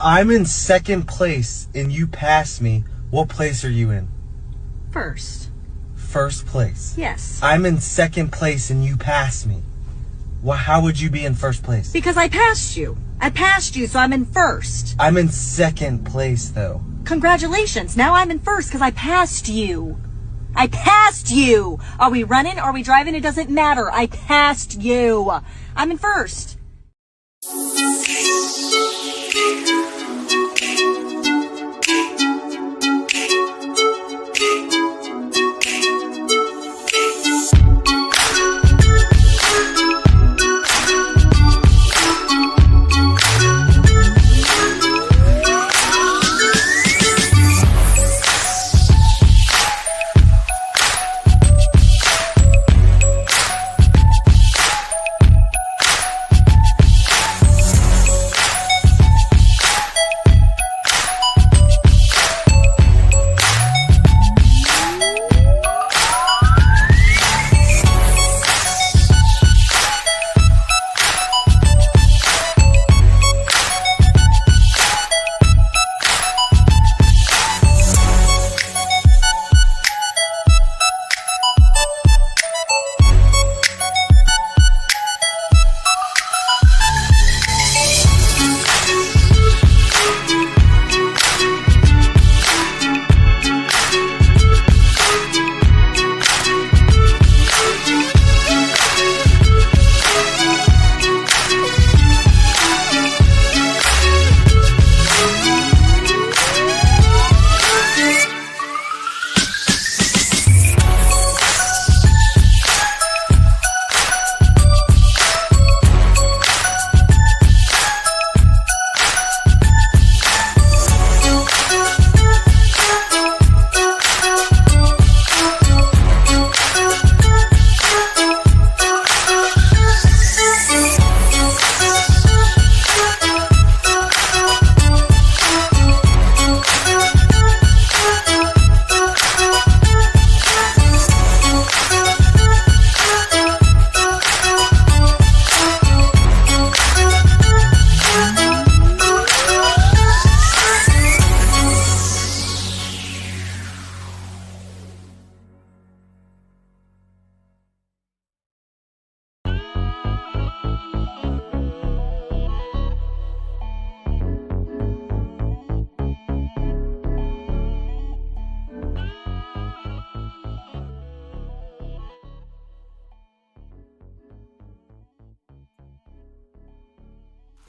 I'm in second place and you pass me. What place are you in? First. First place. Yes. I'm in second place and you pass me. Well, how would you be in first place? Because I passed you. So I'm in first. I'm in second place, though. Congratulations. Now I'm in first because I passed you. Are we running? Are we driving? It doesn't matter. I passed you. I'm in first.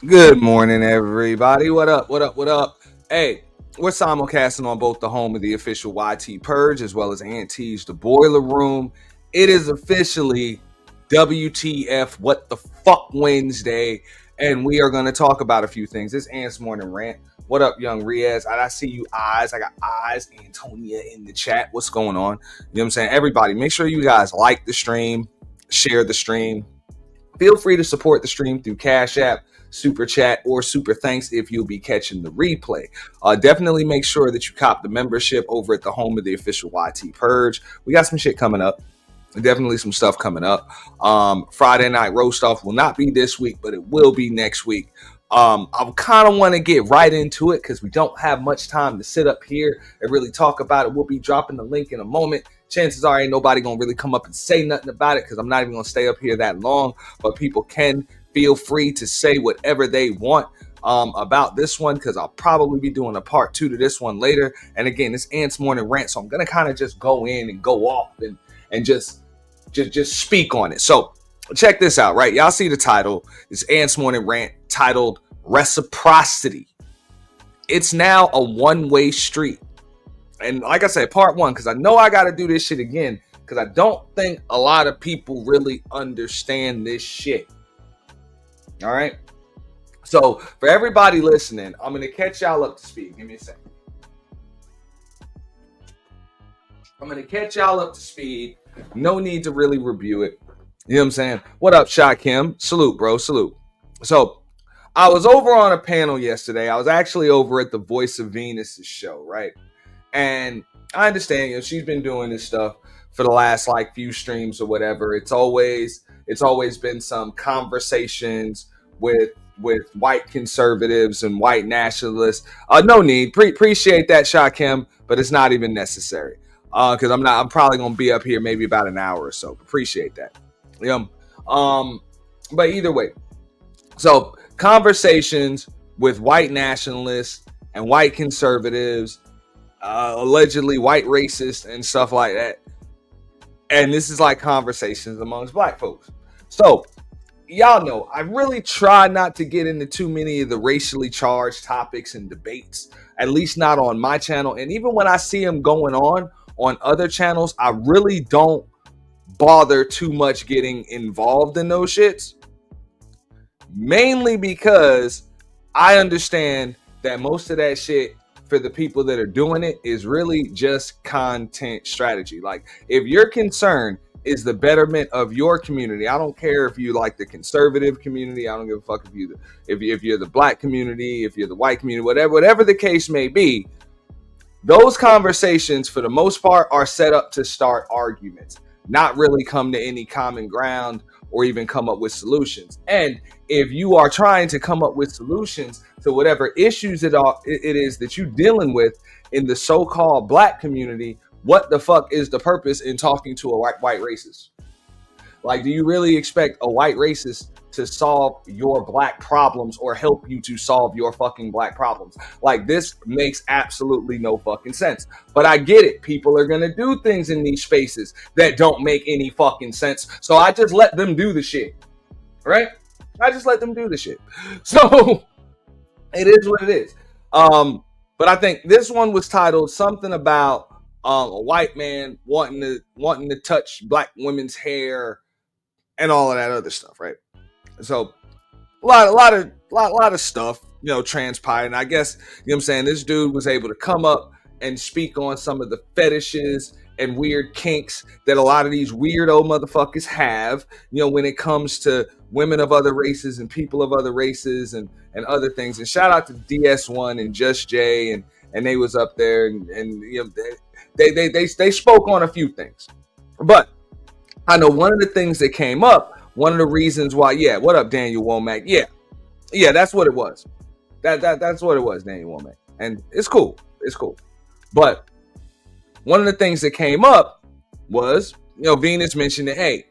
Good morning, everybody. What up? Hey, we're simulcasting on both the home of the official YT Purge as well as Auntie's The Boiler Room. It is officially WTF What the Fuck Wednesday, and we are going to talk about a few things. This Ant's Morning Rant. What up, young Riaz? I see you eyes. I got eyes. Antonia in the chat. What's going on? You know what I'm saying? Everybody, make sure you guys like the stream, share the stream. Feel free to support the stream through Cash App, Super Chat, or Super Thanks if you'll be catching the replay. Definitely make sure that you cop the membership over at the home of the official YT Purge. We got some shit coming up. Definitely some stuff coming up. Friday night roast off will not be this week, but it will be next week. I kind of want to get right into it because we don't have much time to sit up here and really talk about it. We'll be dropping the link in a moment. Chances are ain't nobody gonna really come up and say nothing about it because I'm not even gonna stay up here that long, but people can feel free to say whatever they want about this one because I'll probably be doing a part 2 to this one later. And again, it's Ant's Morning Rant, so I'm gonna kind of just go in and go off and just speak on it. So check this out, right? Y'all see the title. It's Ant's Morning Rant titled Reciprocity. It's now a one-way street. And like I said, part 1, because I know I got to do this shit again because I don't think a lot of people really understand this shit. All right. So for everybody listening, I'm going to catch y'all up to speed. Give me a second. I'm going to catch y'all up to speed. No need to really review it. You know what I'm saying? What up, Shot Kim? Salute, bro. Salute. So I was over on a panel yesterday. I was actually over at the Voice of Venus's show, right? And I understand, she's been doing this stuff for the last few streams or whatever. It's always been some conversations with white conservatives and white nationalists. No need. Appreciate that, Shakim, but it's not even necessary. Because I'm probably gonna be up here maybe about an hour or so. Appreciate that. But either way, so conversations with white nationalists and white conservatives, allegedly white racists and stuff like that. And this is like conversations amongst black folks. So y'all know I really try not to get into too many of the racially charged topics and debates, at least not on my channel. And even when I see them going on other channels, I really don't bother too much getting involved in those shits. Mainly because I understand that most of that shit for the people that are doing it is really just content strategy. Like, if your concern is the betterment of your community, I don't care if you like the conservative community, I don't give a fuck if you're the black community, if you're the white community, whatever the case may be, those conversations for the most part are set up to start arguments, not really come to any common ground or even come up with solutions. And if you are trying to come up with solutions to whatever issues it is that you're dealing with in the so-called black community, what the fuck is the purpose in talking to a white racist? Like, do you really expect a white racist to solve your black problems or help you to solve your fucking black problems? Like, this makes absolutely no fucking sense. But I get it. People are going to do things in these spaces that don't make any fucking sense. So I just let them do the shit. Right? I just let them do the shit. So it is what it is. But I think this one was titled something about a white man wanting to touch black women's hair and all of that other stuff, right? So a lot of stuff, transpired. And I guess, what I'm saying, this dude was able to come up and speak on some of the fetishes and weird kinks that a lot of these weirdo motherfuckers have, when it comes to women of other races and people of other races and other things. And shout out to DS1 and Just Jay, and they was up there and they spoke on a few things. But I know one of the things that came up, one of the reasons why, what up, Daniel Womack? Yeah, that's what it was. That's what it was, Daniel Womack. And it's cool. But one of the things that came up was, Venus mentioned that, hey,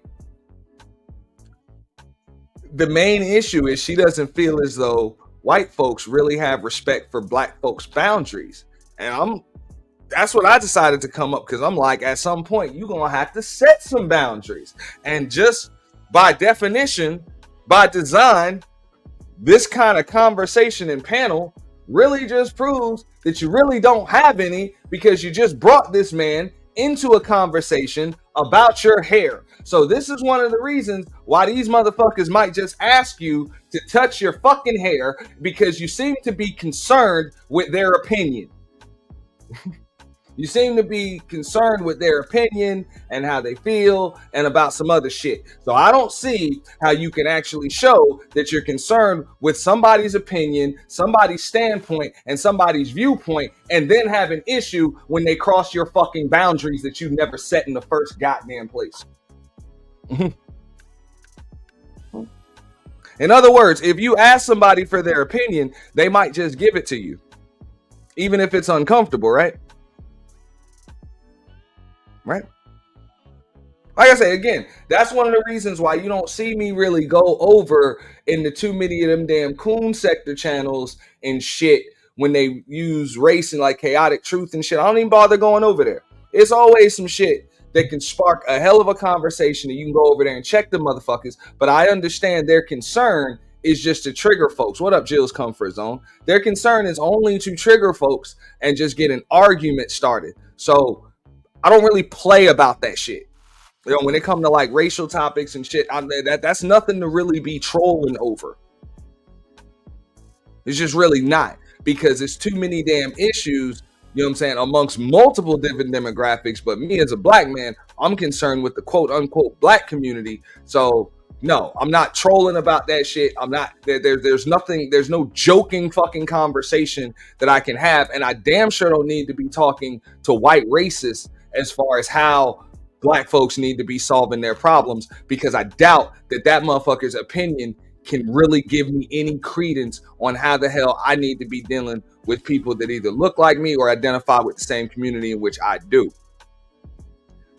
the main issue is she doesn't feel as though white folks really have respect for black folks' boundaries. And that's what I decided to come up, because I'm like, at some point, you're going to have to set some boundaries. And just by definition, by design, this kind of conversation and panel really just proves that you really don't have any, because you just brought this man into a conversation about your hair. So this is one of the reasons why these motherfuckers might just ask you to touch your fucking hair, because you seem to be concerned with their opinion. You seem to be concerned with their opinion and how they feel and about some other shit. So I don't see how you can actually show that you're concerned with somebody's opinion, somebody's standpoint, and somebody's viewpoint, and then have an issue when they cross your fucking boundaries that you never set in the first goddamn place. In other words, if you ask somebody for their opinion, they might just give it to you, even if it's uncomfortable, right? Right? Like I say, again, that's one of the reasons why you don't see me really go over into too many of them damn coon sector channels and shit when they use race and like chaotic truth and shit. I don't even bother going over there. It's always some shit that can spark a hell of a conversation, and you can go over there and check the motherfuckers. But I understand their concern is just to trigger folks. What up, Jill's Comfort Zone? Their concern is only to trigger folks and just get an argument started. So I don't really play about that shit. When it comes to like racial topics and shit, that's nothing to really be trolling over. It's just really not, because it's too many damn issues, amongst multiple different demographics. But me as a black man, I'm concerned with the quote unquote black community. So no, I'm not trolling about that shit. I'm not there's no joking fucking conversation that I can have. And I damn sure don't need to be talking to white racists as far as how black folks need to be solving their problems, because I doubt that motherfucker's opinion can really give me any credence on how the hell I need to be dealing with people that either look like me or identify with the same community in which I do.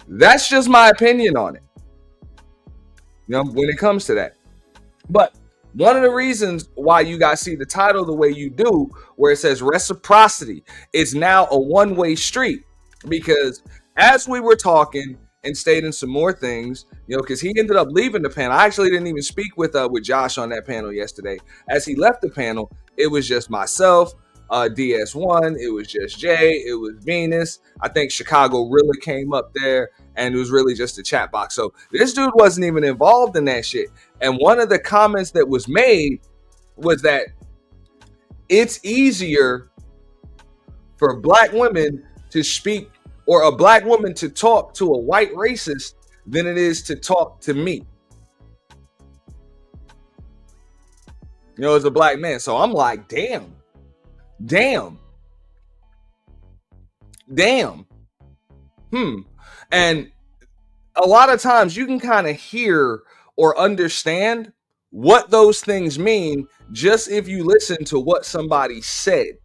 That's just my opinion on it, when it comes to that. But one of the reasons why you guys see the title the way you do, where it says reciprocity, is now a one-way street, because as we were talking and stating some more things, because he ended up leaving the panel. I actually didn't even speak with Josh on that panel yesterday. As he left the panel, it was just myself, DS1, it was just Jay, it was Venus. I think Chicago really came up there, and it was really just a chat box. So this dude wasn't even involved in that shit. And one of the comments that was made was that it's easier for black women to speak, or a black woman to talk to a white racist, than it is to talk to me, as a black man. So I'm like, damn. And a lot of times you can kind of hear or understand what those things mean just if you listen to what somebody said,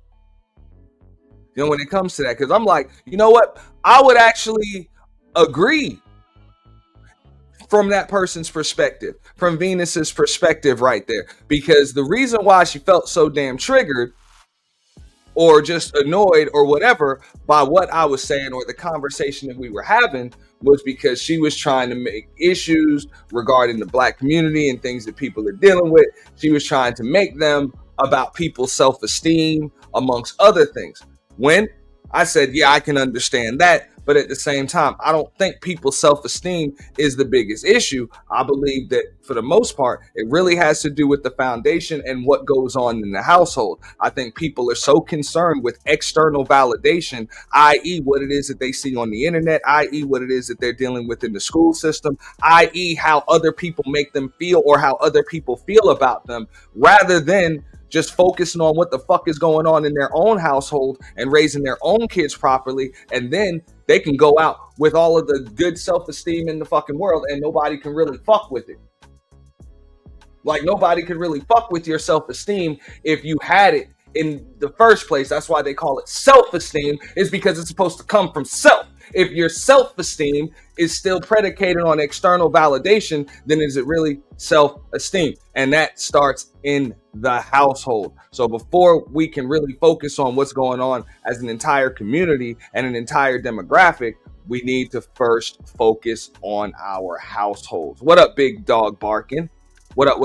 when it comes to that. Because I'm like, you know what? I would actually agree from that person's perspective, from Venus's perspective right there. Because the reason why she felt so damn triggered or just annoyed or whatever by what I was saying or the conversation that we were having was because she was trying to make issues regarding the black community and things that people are dealing with. She was trying to make them about people's self-esteem, amongst other things. When I said, yeah, I can understand that. But at the same time, I don't think people's self-esteem is the biggest issue. I believe that for the most part, it really has to do with the foundation and what goes on in the household. I think people are so concerned with external validation, i.e. what it is that they see on the internet, i.e. what it is that they're dealing with in the school system, i.e. how other people make them feel or how other people feel about them, rather than just focusing on what the fuck is going on in their own household and raising their own kids properly. And then they can go out with all of the good self-esteem in the fucking world and nobody can really fuck with it. Like, nobody can really fuck with your self-esteem if you had it in the first place. That's why they call it self-esteem, is because it's supposed to come from self. If your self-esteem is still predicated on external validation, then is it really self-esteem? And that starts in the household. So before we can really focus on what's going on as an entire community and an entire demographic, we need to first focus on our households. What up, big dog barking? What up?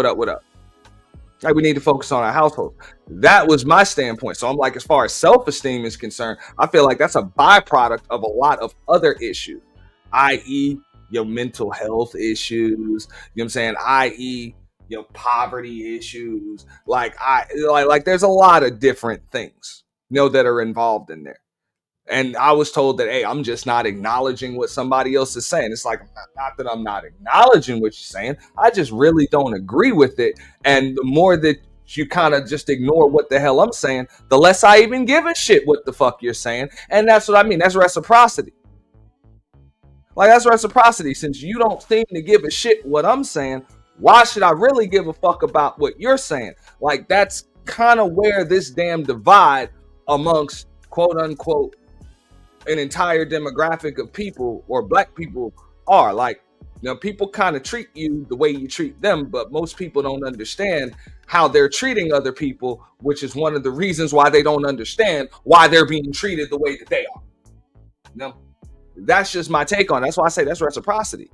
Like, we need to focus on our household. That was my standpoint. So I'm like, as far as self-esteem is concerned, I feel like that's a byproduct of a lot of other issues, i.e. your mental health issues, you know what I'm saying, i.e. your poverty issues. Like there's a lot of different things, that are involved in there. And I was told that, hey, I'm just not acknowledging what somebody else is saying. It's like, not that I'm not acknowledging what you're saying. I just really don't agree with it. And the more that you kind of just ignore what the hell I'm saying, the less I even give a shit what the fuck you're saying. And that's what I mean. That's reciprocity. Like, that's reciprocity. Since you don't seem to give a shit what I'm saying, why should I really give a fuck about what you're saying? Like, that's kind of where this damn divide amongst quote unquote an entire demographic of people or black people are. Like, people kind of treat you the way you treat them, but most people don't understand how they're treating other people, which is one of the reasons why they don't understand why they're being treated the way that they are. That's just my take on it. That's why I say that's reciprocity.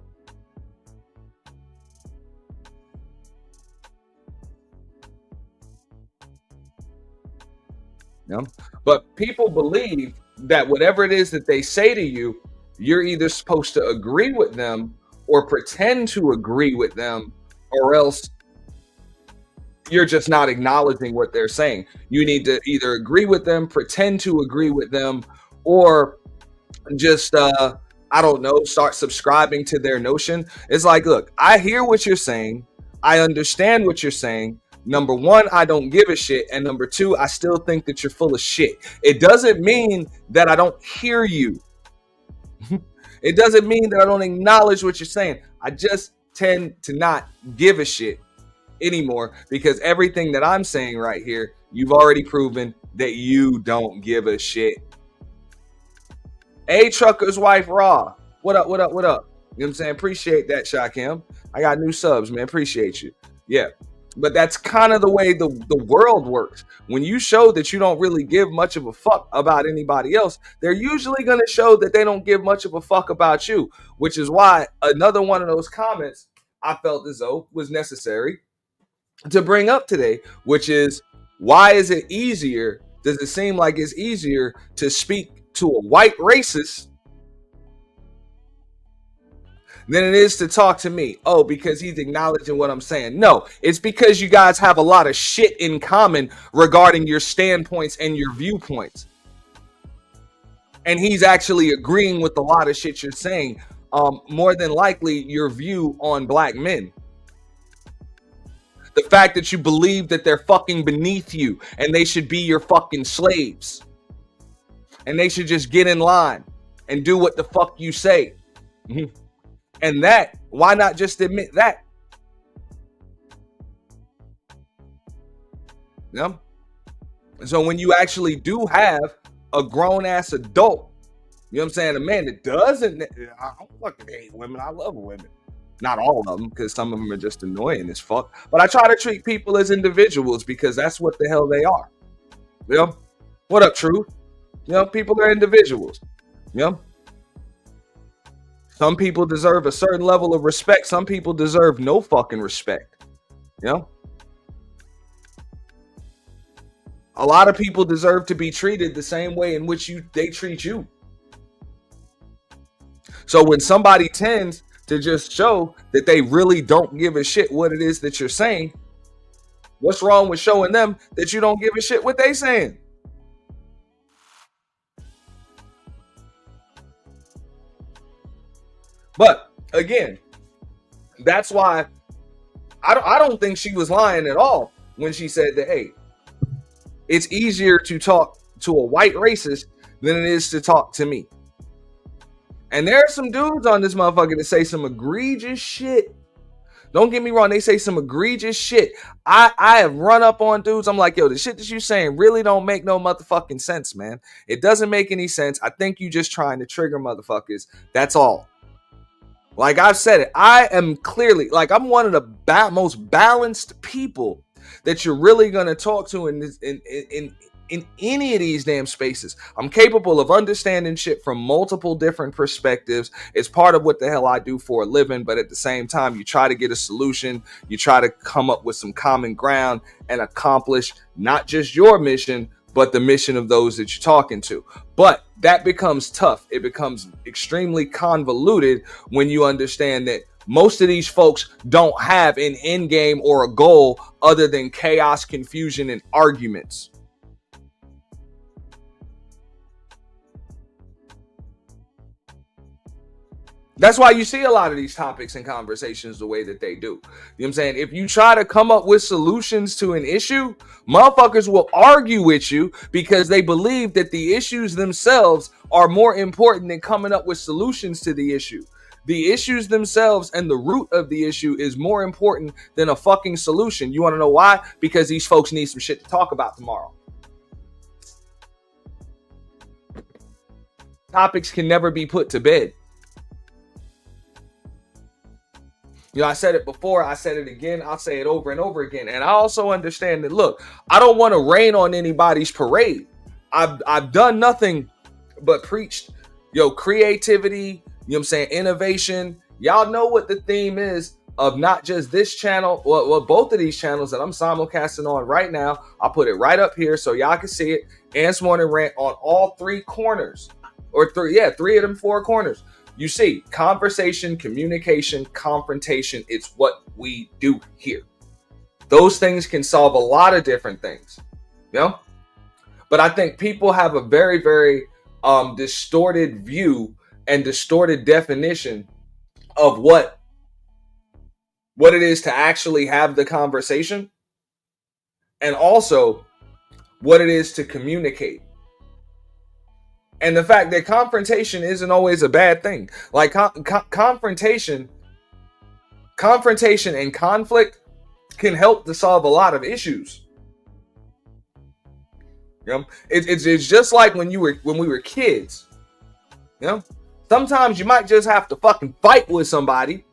But people believe that whatever it is that they say to you, you're either supposed to agree with them or pretend to agree with them, or else you're just not acknowledging what they're saying. You need to either agree with them, pretend to agree with them, or just, I don't know, start subscribing to their notion. It's like, look, I hear what you're saying. I understand what you're saying. Number one, I don't give a shit. And number two, I still think that you're full of shit. It doesn't mean that I don't hear you. It doesn't mean that I don't acknowledge what you're saying. I just tend to not give a shit anymore, because everything that I'm saying right here, you've already proven that you don't give a shit. A Trucker's Wife Raw. What up, what up, what up? You know what I'm saying? Appreciate that, Shakim. I got new subs, man. Appreciate you. Yeah. But that's kind of the way the world works. When you show that you don't really give much of a fuck about anybody else, they're usually going to show that they don't give much of a fuck about you, which is why another one of those comments I felt as though was necessary to bring up today, which is, why is it easier? Does it seem like it's easier to speak to a white racist than it is to talk to me? Oh, because he's acknowledging what I'm saying. No, it's because you guys have a lot of shit in common regarding your standpoints and your viewpoints. And he's actually agreeing with a lot of shit you're saying. More than likely, your view on black men. The fact that you believe that they're fucking beneath you and they should be your fucking slaves. And they should just get in line and do what the fuck you say. Mm-hmm. And that, why not just admit that? Yeah. So when you actually do have a grown ass adult, you know what I'm saying, a man that doesn't, I don't fucking hate women, I love women. Not all of them, because some of them are just annoying as fuck. But I try to treat people as individuals, because that's what the hell they are. You know? What up, Truth? You know, people are individuals. You know? Some people deserve a certain level of respect. Some people deserve no fucking respect. You know? A lot of people deserve to be treated the same way in which they treat you. So when somebody tends to just show that they really don't give a shit what it is that you're saying, what's wrong with showing them that you don't give a shit what they saying? But again, that's why I don't think she was lying at all when she said that, hey, it's easier to talk to a white racist than it is to talk to me. And there are some dudes on this motherfucker that say some egregious shit. Don't get me wrong, they say some egregious shit. I have run up on dudes. I'm like, yo, the shit that you saying really don't make no motherfucking sense, man. It doesn't make any sense. I think you just trying to trigger motherfuckers. That's all. Like I've said it, I am clearly, like, I'm one of the most balanced people that you're really gonna talk to in any of these damn spaces. I'm capable of understanding shit from multiple different perspectives. It's part of what the hell I do for a living, but at the same time, you try to get a solution, you try to come up with some common ground and accomplish not just your mission, but the mission of those that you're talking to. But that becomes tough. It becomes extremely convoluted when you understand that most of these folks don't have an end game or a goal other than chaos, confusion, and arguments. That's why you see a lot of these topics and conversations the way that they do. You know what I'm saying? If you try to come up with solutions to an issue, motherfuckers will argue with you because they believe that the issues themselves are more important than coming up with solutions to the issue. The issues themselves and the root of the issue is more important than a fucking solution. You want to know why? Because these folks need some shit to talk about tomorrow. Topics can never be put to bed. You know, I said it before, I said it again, I'll say it over and over again. And I also understand that, look, I don't want to rain on anybody's parade. I've done nothing but preached, creativity, you know what I'm saying, innovation. Y'all know what the theme is of not just this channel, well, both of these channels that I'm simulcasting on right now. I'll put it right up here so y'all can see it. Ant's Morning Rant on all three corners. Or three of them four corners. You see, conversation, communication, confrontation, it's what we do here. Those things can solve a lot of different things, you know? But I think people have a very, very distorted view and distorted definition of what it is to actually have the conversation, and also what it is to communicate. And the fact that confrontation isn't always a bad thing. Like confrontation and conflict can help to solve a lot of issues. You know, it's just like when we were kids. You know, sometimes you might just have to fucking fight with somebody,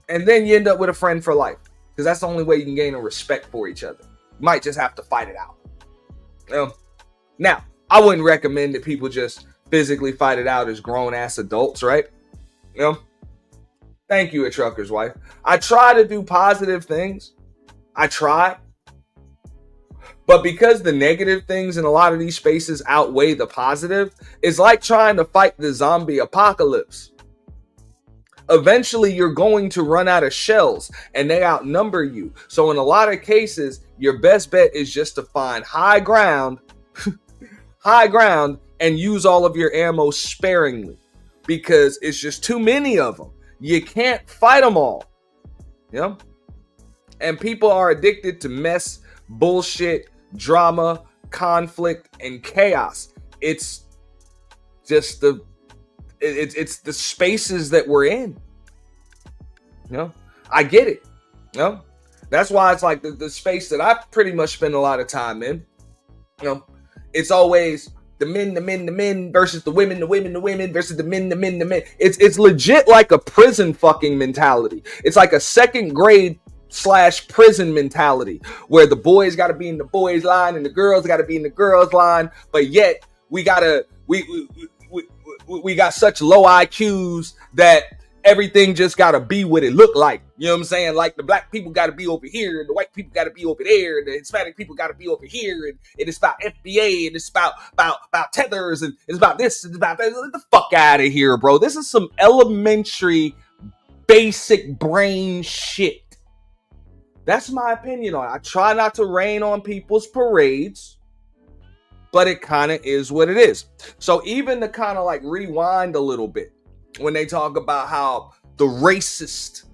and then you end up with a friend for life, because that's the only way you can gain a respect for each other. You might just have to fight it out. You know? Now, I wouldn't recommend that people just physically fight it out as grown ass adults, right? You know. Thank you, A Trucker's Wife. I try to do positive things. I try. But because the negative things in a lot of these spaces outweigh the positive, it's like trying to fight the zombie apocalypse. Eventually, you're going to run out of shells, and they outnumber you. So in a lot of cases, your best bet is just to find high ground, and use all of your ammo sparingly, because it's just too many of them. You can't fight them all. You know? And people are addicted to mess, bullshit, drama, conflict, and chaos. It's just it's the spaces that we're in. You know? I get it. You know? That's why it's like the space that I pretty much spend a lot of time in. You know, it's always the men versus the women versus the men. It's legit like a prison fucking mentality. It's like a second grade / prison mentality, where the boys got to be in the boys line and the girls got to be in the girls line, but yet we got such low IQs that everything just got to be what it look like. You know what I'm saying? Like the black people got to be over here, and the white people got to be over there, and the Hispanic people got to be over here, and it's about FBA, and it's about tethers, and it's about this, and it's about that. Get the fuck out of here, bro. This is some elementary, basic brain shit. That's my opinion on it. I try not to rain on people's parades, but it kind of is what it is. So even to kind of like rewind a little bit, when they talk about how the racist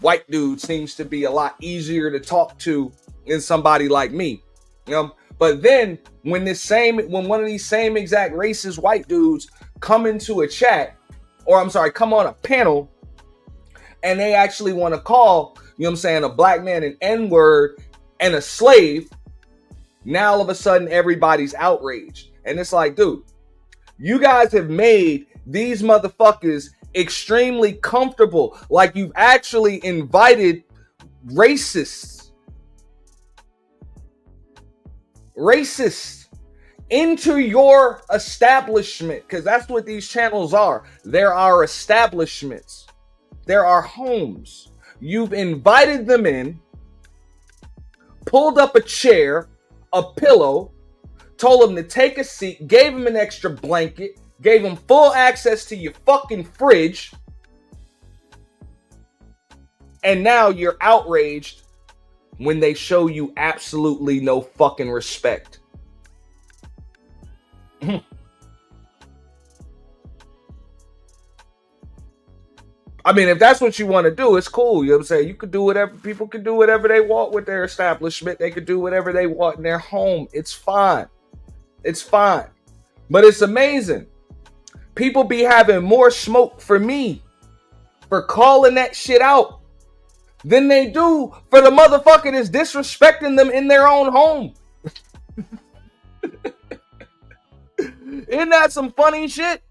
white dude seems to be a lot easier to talk to than somebody like me, you know. But then when one of these same exact racist white dudes come into a chat, come on a panel, and they actually want to call, you know what I'm saying, a black man an N-word and a slave, now all of a sudden everybody's outraged. And it's like, dude, you guys have made these motherfuckers extremely comfortable. Like you've actually invited racists into your establishment, because that's what these channels are. There are establishments. There are homes. You've invited them in, pulled up a chair, a pillow, told them to take a seat, gave them an extra blanket, gave them full access to your fucking fridge, and now you're outraged when they show you absolutely no fucking respect. I mean, if that's what you want to do, it's cool. You know what I'm saying? You could do whatever. People can do whatever they want with their establishment. They could do whatever they want in their home. It's fine. It's fine. But it's amazing. People be having more smoke for me for calling that shit out than they do for the motherfucker that's disrespecting them in their own home. Isn't that some funny shit?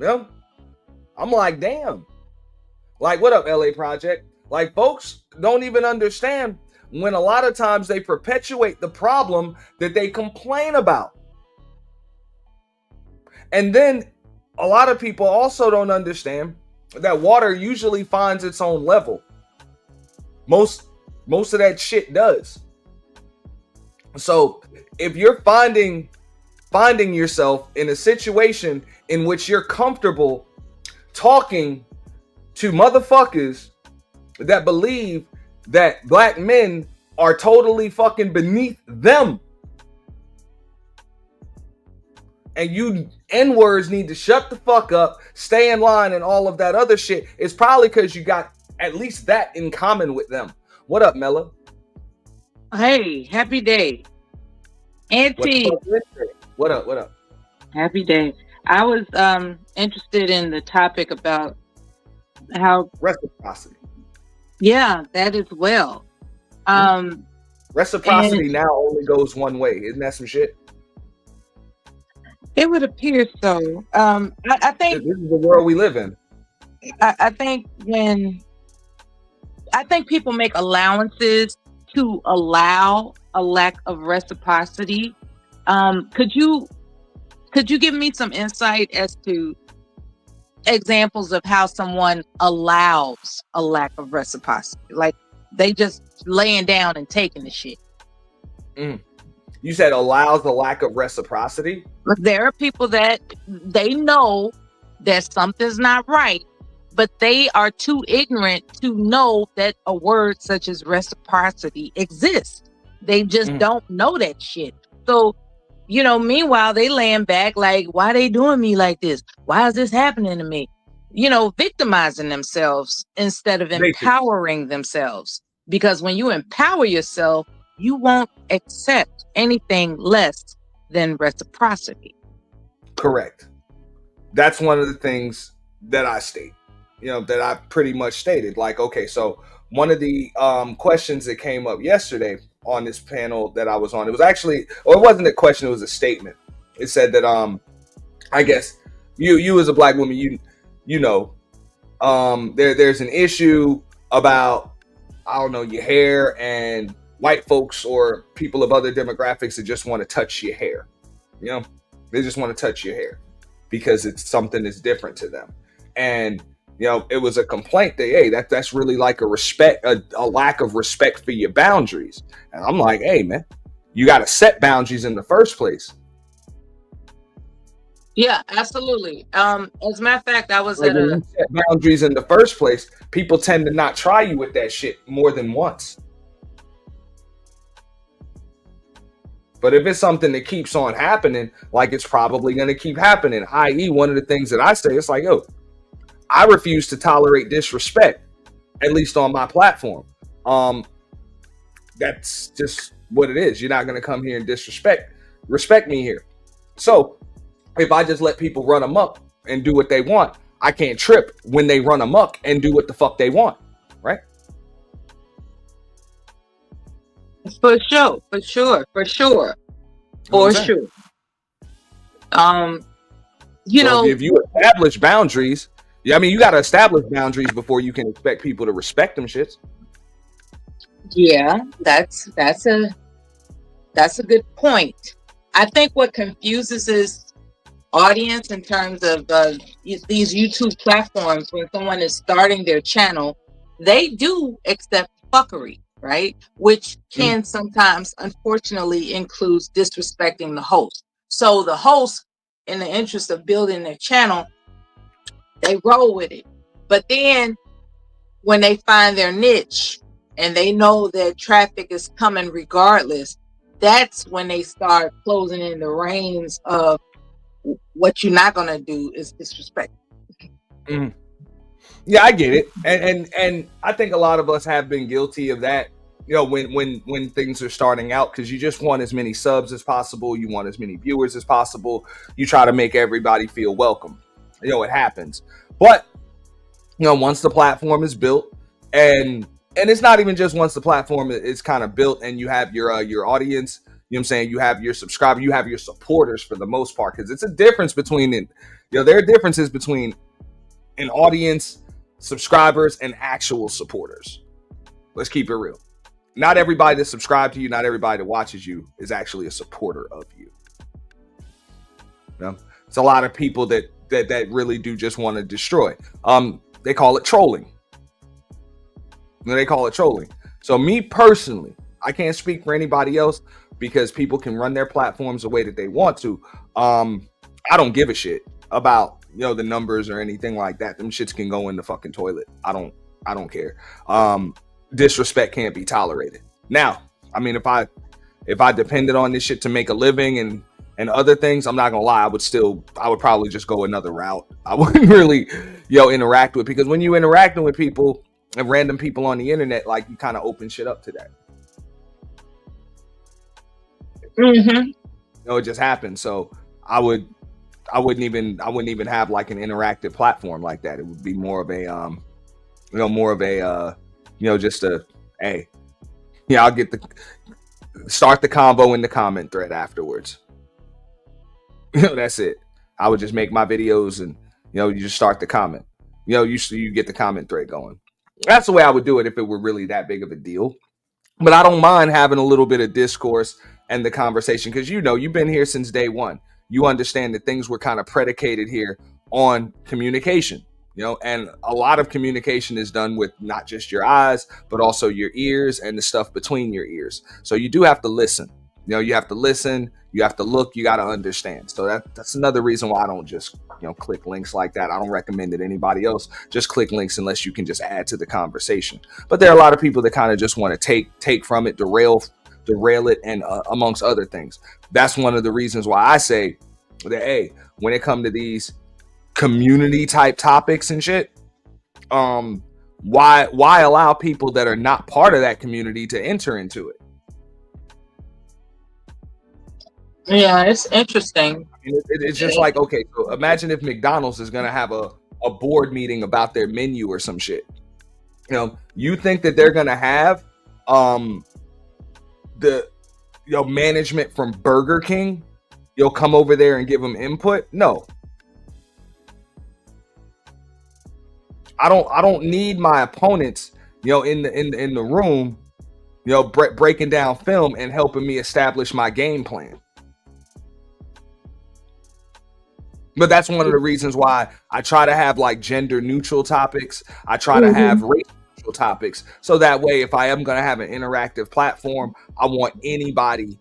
Yeah. I'm like, damn. Like, what up, LA Project? Like, folks don't even understand when a lot of times they perpetuate the problem that they complain about. And then a lot of people also don't understand that water usually finds its own level. Most of that shit does. So if you're finding yourself in a situation in which you're comfortable talking to motherfuckers that believe that black men are totally fucking beneath them, and you N-words need to shut the fuck up, stay in line, and all of that other shit, it's probably because you got at least that in common with them. What up, Mella? Hey, happy day. What the Auntie, fuck is it? What up? What up? happy day. I was interested in the topic about how, Reciprocity. yeah, that as well. Hmm? Um, and Reciprocity now only goes one way. Isn't that some shit? it would appear so. I This think is the world we live in. I think when I think people make allowances to allow a lack of reciprocity. Could you give me some insight as to examples of how someone allows a lack of reciprocity? Like they just laying down and taking the shit. Mm. You said allows the lack of reciprocity. But there are people that they know that something's not right, but they are too ignorant to know that a word such as reciprocity exists. They just Mm. don't know that shit. So, meanwhile, they laying back like, why they doing me like this? Why is this happening to me? Victimizing themselves instead of Basically, empowering themselves. Because when you empower yourself, you won't accept anything less than reciprocity. correct. That's one of the things that I state. That I pretty much stated. Like, okay, so one of the questions that came up yesterday on this panel that I was on, it was actually, or it wasn't a question, it was a statement. It said that I guess you as a black woman, you know, there's an issue about, I don't know, your hair, and white folks or people of other demographics that just want to touch your hair. They just want to touch your hair because it's something that's different to them. And it was a complaint that, hey, that's really like a lack of respect for your boundaries. And I'm like, hey man, you got to set boundaries in the first place. Yeah, absolutely. As a matter of fact, I was Like at when a you set boundaries in the first place, people tend to not try you with that shit more than once. But if it's something that keeps on happening, like it's probably going to keep happening, i.e., one of the things that I say, it's like, yo, I refuse to tolerate disrespect, at least on my platform. That's just what it is. You're not going to come here and respect me here. So if I just let people run amok and do what they want, I can't trip when they run amok and do what the fuck they want, right? for sure, for sure, for sure, You know what I'm for saying? sure. You So know, if you establish boundaries, I mean, you got to establish boundaries before you can expect people to respect them shits. yeah, that's a good point. I think what confuses this audience in terms of these YouTube platforms, when someone is starting their channel, they do accept fuckery, right? Which Mm. can sometimes, unfortunately, includes disrespecting the host. So the host, in the interest of building their channel, they roll with it. But then when they find their niche and they know that traffic is coming regardless, that's when they start closing in the reins of what you're not going to do is disrespect. Mm. Yeah, I get it, and I think a lot of us have been guilty of that. When things are starting out, because you just want as many subs as possible, you want as many viewers as possible, you try to make everybody feel welcome. It happens, but once the platform is built, and it's not even just once the platform is kind of built, and you have your audience. What I'm saying, you have your subscriber, you have your supporters for the most part, because it's a difference between it. There are differences between an audience, subscribers, and actual supporters. Let's keep it real. Not everybody that subscribes to you, not everybody that watches you is actually a supporter of you. It's a lot of people that really do just want to destroy. They call it trolling. So me personally, I can't speak for anybody else because people can run their platforms the way that they want to. I don't give a shit about the numbers or anything like that. Them shits can go in the fucking toilet. I don't care. Disrespect can't be tolerated. Now, I mean, if I depended on this shit to make a living and other things, I'm not gonna lie, I would probably just go another route. I wouldn't really interact with, because when you interacting with people and random people on the internet, like, you kind of open shit up to that. Mm-hmm. it just happened. So I wouldn't even have like an interactive platform like that. It would be more of a just a, hey, yeah, I'll start the combo in the comment thread afterwards. That's it. I would just make my videos and you just start the comment. You get the comment thread going. That's the way I would do it if it were really that big of a deal. But I don't mind having a little bit of discourse and the conversation because you've been here since day one. You understand that things were kind of predicated here on communication, and a lot of communication is done with not just your eyes, but also your ears and the stuff between your ears. So you do have to listen. You have to listen, you have to look, you got to understand. So that's another reason why I don't just, click links like that. I don't recommend it anybody else. Just click links unless you can just add to the conversation. But there are a lot of people that kind of just want to take from it, derail it, and amongst other things. That's one of the reasons why I say that, hey, when it comes to these community type topics and shit, why allow people that are not part of that community to enter into it? Yeah, it's interesting. It's just like, okay, so imagine if McDonald's is going to have a board meeting about their menu or some shit. You think that they're going to have the management from Burger King come over there and give them input? No. I don't need my opponents in the room breaking down film and helping me establish my game plan. But that's one of the reasons why I try to have like gender neutral topics. I try to have race neutral topics. So that way, if I am going to have an interactive platform, I want anybody,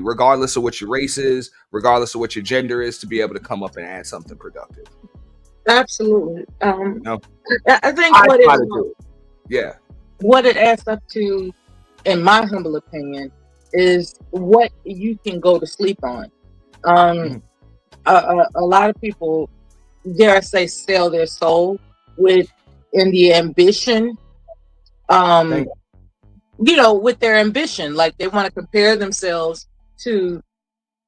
regardless of what your race is, regardless of what your gender is, to be able to come up and add something productive. Absolutely. I think what it adds up to, in my humble opinion, is what you can go to sleep on. A lot of people, dare I say, sell their soul in the ambition, with their ambition. Like they want to compare themselves to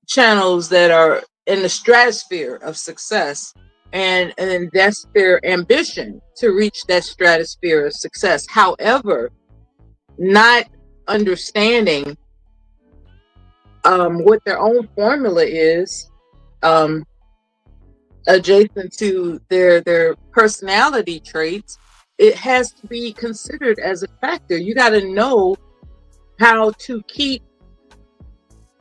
channels that are in the stratosphere of success. And that's their ambition, to reach that stratosphere of success. However, not understanding what their own formula is, adjacent to their personality traits, it has to be considered as a factor. You got to know how to keep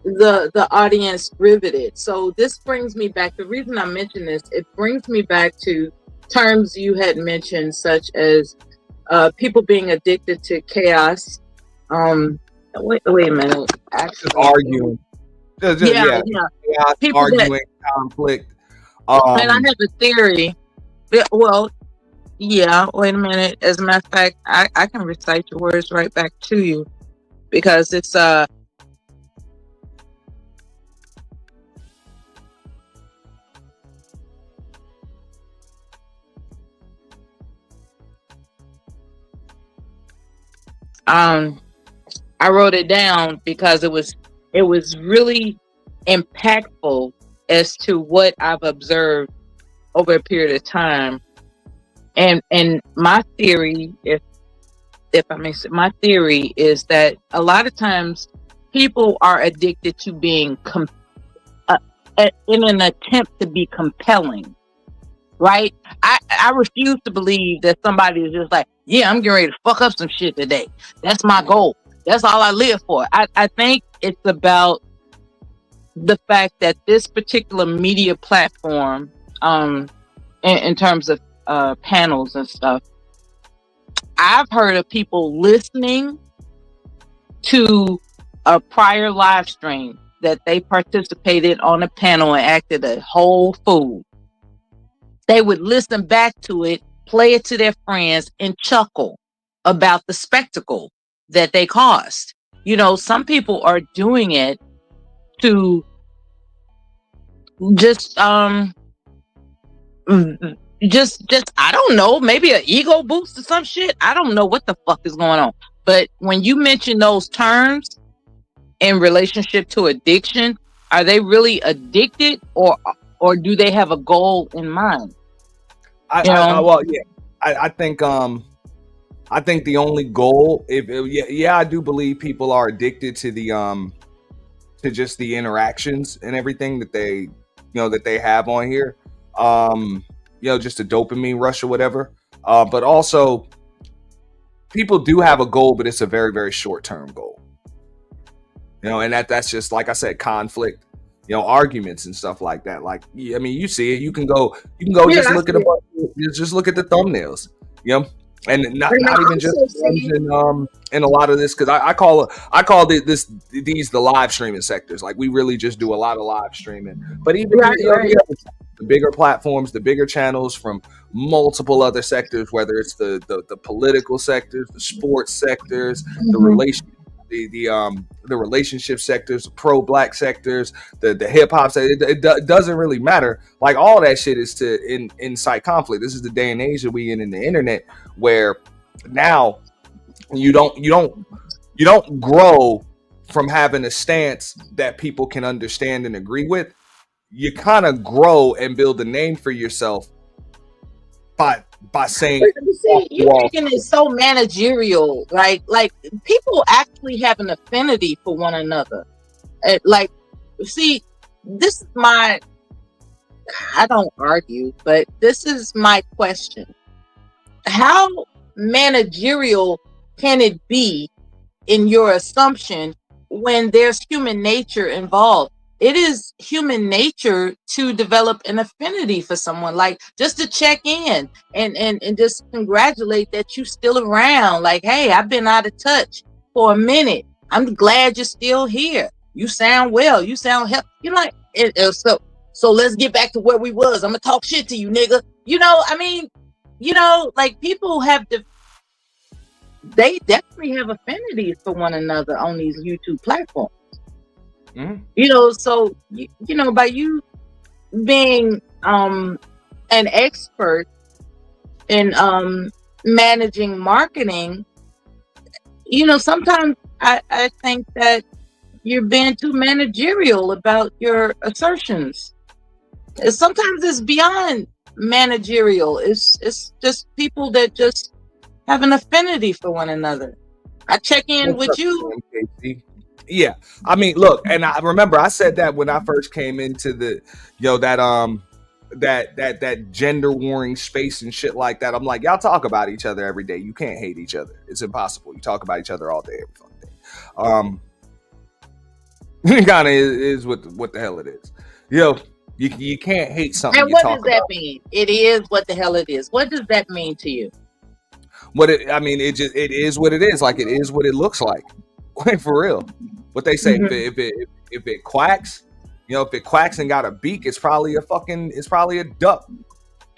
the audience riveted. So this brings me back. The reason I mention this, it brings me back to terms you had mentioned, such as people being addicted to chaos. Wait a minute. Actually, arguing. Yeah. People arguing, conflict. And I have a theory. Well, yeah. Wait a minute. As a matter of fact, I can recite your words right back to you, because it's I wrote it down because it was really impactful as to what I've observed over a period of time. And my theory, if I may say, my theory is that a lot of times people are addicted to being in an attempt to be compelling, right? I refuse to believe that somebody is just like, yeah, I'm getting ready to fuck up some shit today. That's my goal. That's all I live for. I think it's about the fact that this particular media platform, in terms of panels and stuff, I've heard of people listening to a prior live stream that they participated on a panel and acted a whole fool. They would listen back to it, play it to their friends, and chuckle about the spectacle that they caused. Some people are doing it to just I don't know, maybe an ego boost or some shit. I don't know what the fuck is going on. But when you mention those terms, in relationship to addiction, are they really addicted, or do they have a goal in mind? You know? Well, yeah, I think the only goal, yeah, I do believe people are addicted to to just the interactions and everything that they have on here. Just a dopamine rush or whatever. But also people do have a goal, but it's a very, very short term goal. And that's just, like I said, conflict, arguments and stuff like that. Like, I mean, you see it. You can go Yeah, just I look at see it. just look at the thumbnails. And not And I even just also see, in a lot of this, because I call these the live streaming sectors. Like, we really just do a lot of live streaming. But even right, right. the bigger platforms, the bigger channels from multiple other sectors, whether it's the political sectors, the sports sectors, the Mhm. the relationship sectors, the pro-black sectors, the hip-hop sector, it doesn't really matter. Like, all that shit is to incite conflict. This is the day and age that we in the internet, where now you don't grow from having a stance that people can understand and agree with. You kind of grow and build a name for yourself by saying, But you see, you're making it so managerial. Like people actually have an affinity for one another. Like, see, this is my. I don't argue, but this is my question. How managerial can it be in your assumption when there's human nature involved? It is human nature to develop an affinity for someone, like just to check in and just congratulate that you still around. Like, hey, I've been out of touch for a minute. I'm glad you're still here. You sound well. You sound healthy. You're like, so let's get back to where we was. I'm gonna talk shit to you, nigga. I mean, like, people they definitely have affinities for one another on these YouTube platforms. So by you being an expert in managing marketing, sometimes I think that you're being too managerial about your assertions. Sometimes it's beyond managerial. It's just people that just have an affinity for one another. I check in with you. Yeah, I mean, look, and I remember I said that when I first came into that gender warring space and shit like that. I'm like, y'all talk about each other every day. You can't hate each other. It's impossible. You talk about each other all day, every fucking day. It kind of is what the hell it is. You can't hate something. And what does that mean? It is what the hell it is. What does that mean to you? It is what it is. Like, it is what it looks like. Like, for real. What they say, if it quacks, if it quacks and got a beak, it's probably a duck.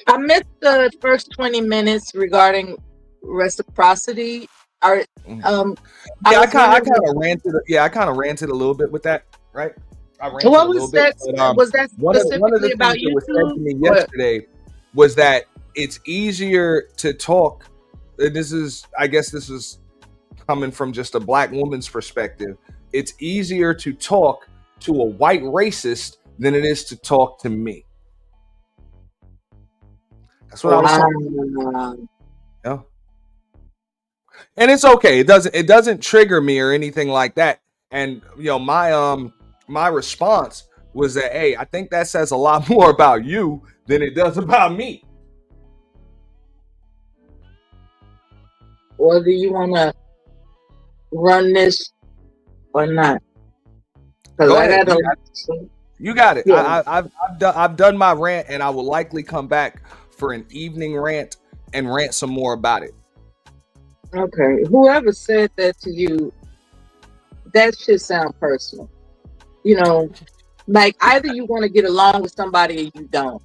I missed the first 20 minutes regarding reciprocity. I kind of ranted a little bit with that, right? What was that? Was that specifically about YouTube? Was said to me yesterday was that it's easier to talk. I guess this is coming from just a black woman's perspective. It's easier to talk to a white racist than it is to talk to me. That's what I was saying. Yeah. And it's okay. It doesn't trigger me or anything like that. And my response was that, hey, I think that says a lot more about you than it does about me. Whether you want to run this or not. Go ahead. You got it. Yeah. I've done my rant, and I will likely come back for an evening rant and rant some more about it. Okay. Whoever said that to you, that should sound personal. Like, either you want to get along with somebody or you don't.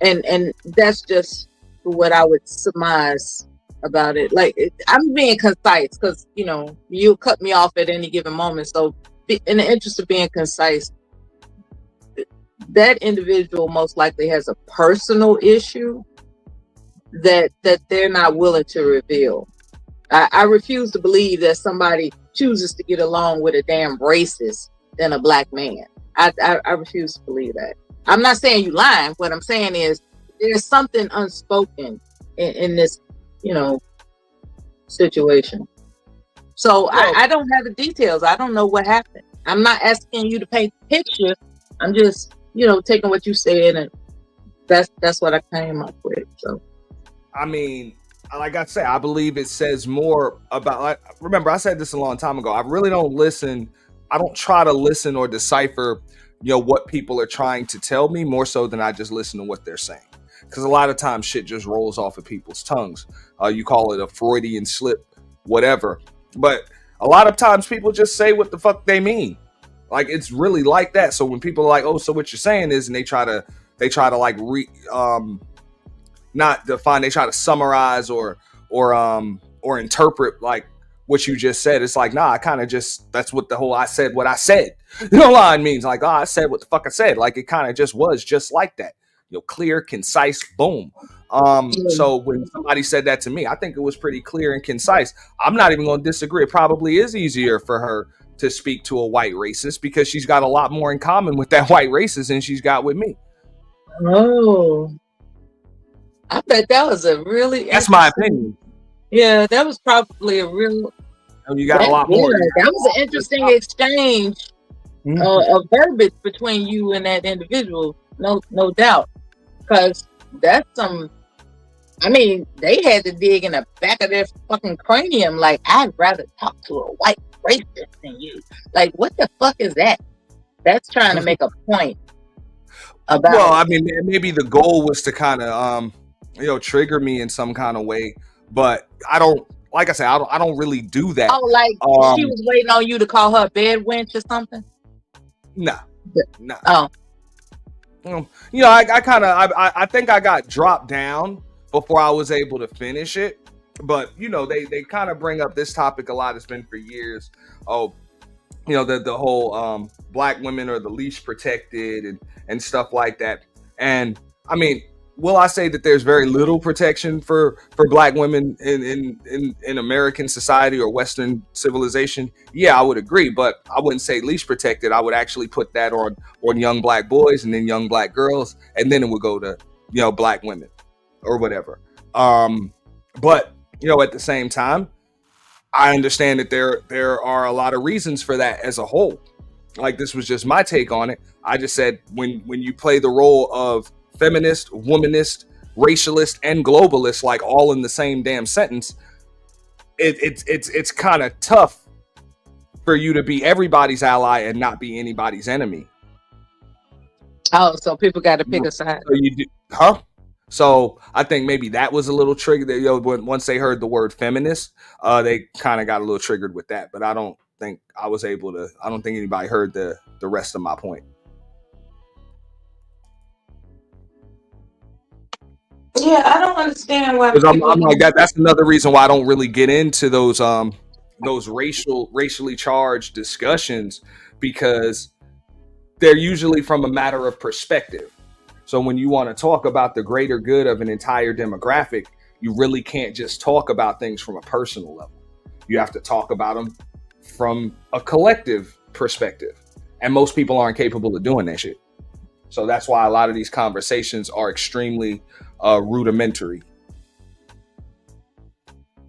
And that's just what I would surmise about it. Like, I'm being concise because, you'll cut me off at any given moment. So in the interest of being concise, that individual most likely has a personal issue that they're not willing to reveal. I refuse to believe that somebody chooses to get along with a damn racist than a black man. I refuse to believe that. I'm not saying you lying. What I'm saying is there's something unspoken in this, situation. So I don't have the details. I don't know what happened. I'm not asking you to paint the picture. I'm just, taking what you said, and that's what I came up with. So, I mean, like I say, I believe it says more about. Like, remember, I said this a long time ago. I really don't listen. I don't try to listen or decipher, what people are trying to tell me more so than I just listen to what they're saying. Because a lot of times shit just rolls off of people's tongues. You call it a Freudian slip, whatever. But a lot of times people just say what the fuck they mean. Like, it's really like that. So when people are like, oh, so what you're saying is, and they try to like not define, they try to summarize or interpret like what you just said. It's like, nah, I kind of just, that's what the whole I said what I said, line means. Like, oh, I said what the fuck I said. Like, it kind of just was just like that, clear, concise, boom. So when somebody said that to me, I think it was pretty clear and concise. I'm not even going to disagree. It probably is easier for her to speak to a white racist because she's got a lot more in common with that white racist than she's got with me. Oh, I bet that was a really. That's my opinion. Yeah, that was probably a real. You got a lot more. That was an interesting exchange of verbiage between you and that individual. No doubt, because that's some. I mean, they had to dig in the back of their fucking cranium. Like, I'd rather talk to a white racist than you. Like, what the fuck is that? That's trying to make a point about. Well, I mean, maybe the goal was to kind of, trigger me in some kind of way. But I don't, like I said, I don't really do that. Oh, like she was waiting on you to call her a bed wench or something? Nah. Oh. I think I got dropped down before I was able to finish it. But, they kind of bring up this topic a lot. It's been for years. Oh, the whole black women are the least protected and stuff like that. And I mean, will I say that there's very little protection for black women in American society or Western civilization? Yeah, I would agree, but I wouldn't say least protected. I would actually put that on young black boys and then young black girls, and then it would go to black women or whatever. But at the same time, I understand that there are a lot of reasons for that as a whole. Like, this was just my take on it. I just said when you play the role of feminist, womanist, racialist, and globalist, like all in the same damn sentence, it's kind of tough for you to be everybody's ally and not be anybody's enemy. Oh, so people got to pick a side. So you do, huh? So I think maybe that was a little triggered. Once they heard the word feminist, they kind of got a little triggered with that. But I don't think I was able to. I don't think anybody heard the rest of my point. Yeah, I don't understand why. Because I'm like that. That's another reason why I don't really get into those racially charged discussions, because they're usually from a matter of perspective. So when you want to talk about the greater good of an entire demographic, you really can't just talk about things from a personal level. You have to talk about them from a collective perspective. And most people aren't capable of doing that shit. So that's why a lot of these conversations are extremely rudimentary.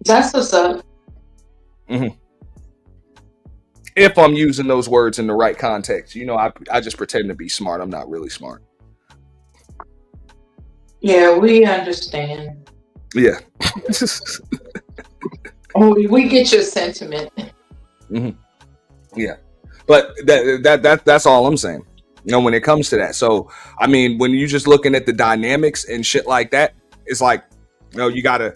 That's what's up. Mm-hmm. If I'm using those words in the right context, I just pretend to be smart. I'm not really smart. Yeah, we understand. Yeah. We get your sentiment. Mm-hmm. Yeah, but that's all I'm saying. When it comes to that. So I mean, when you're just looking at the dynamics and shit like that, it's like, you gotta.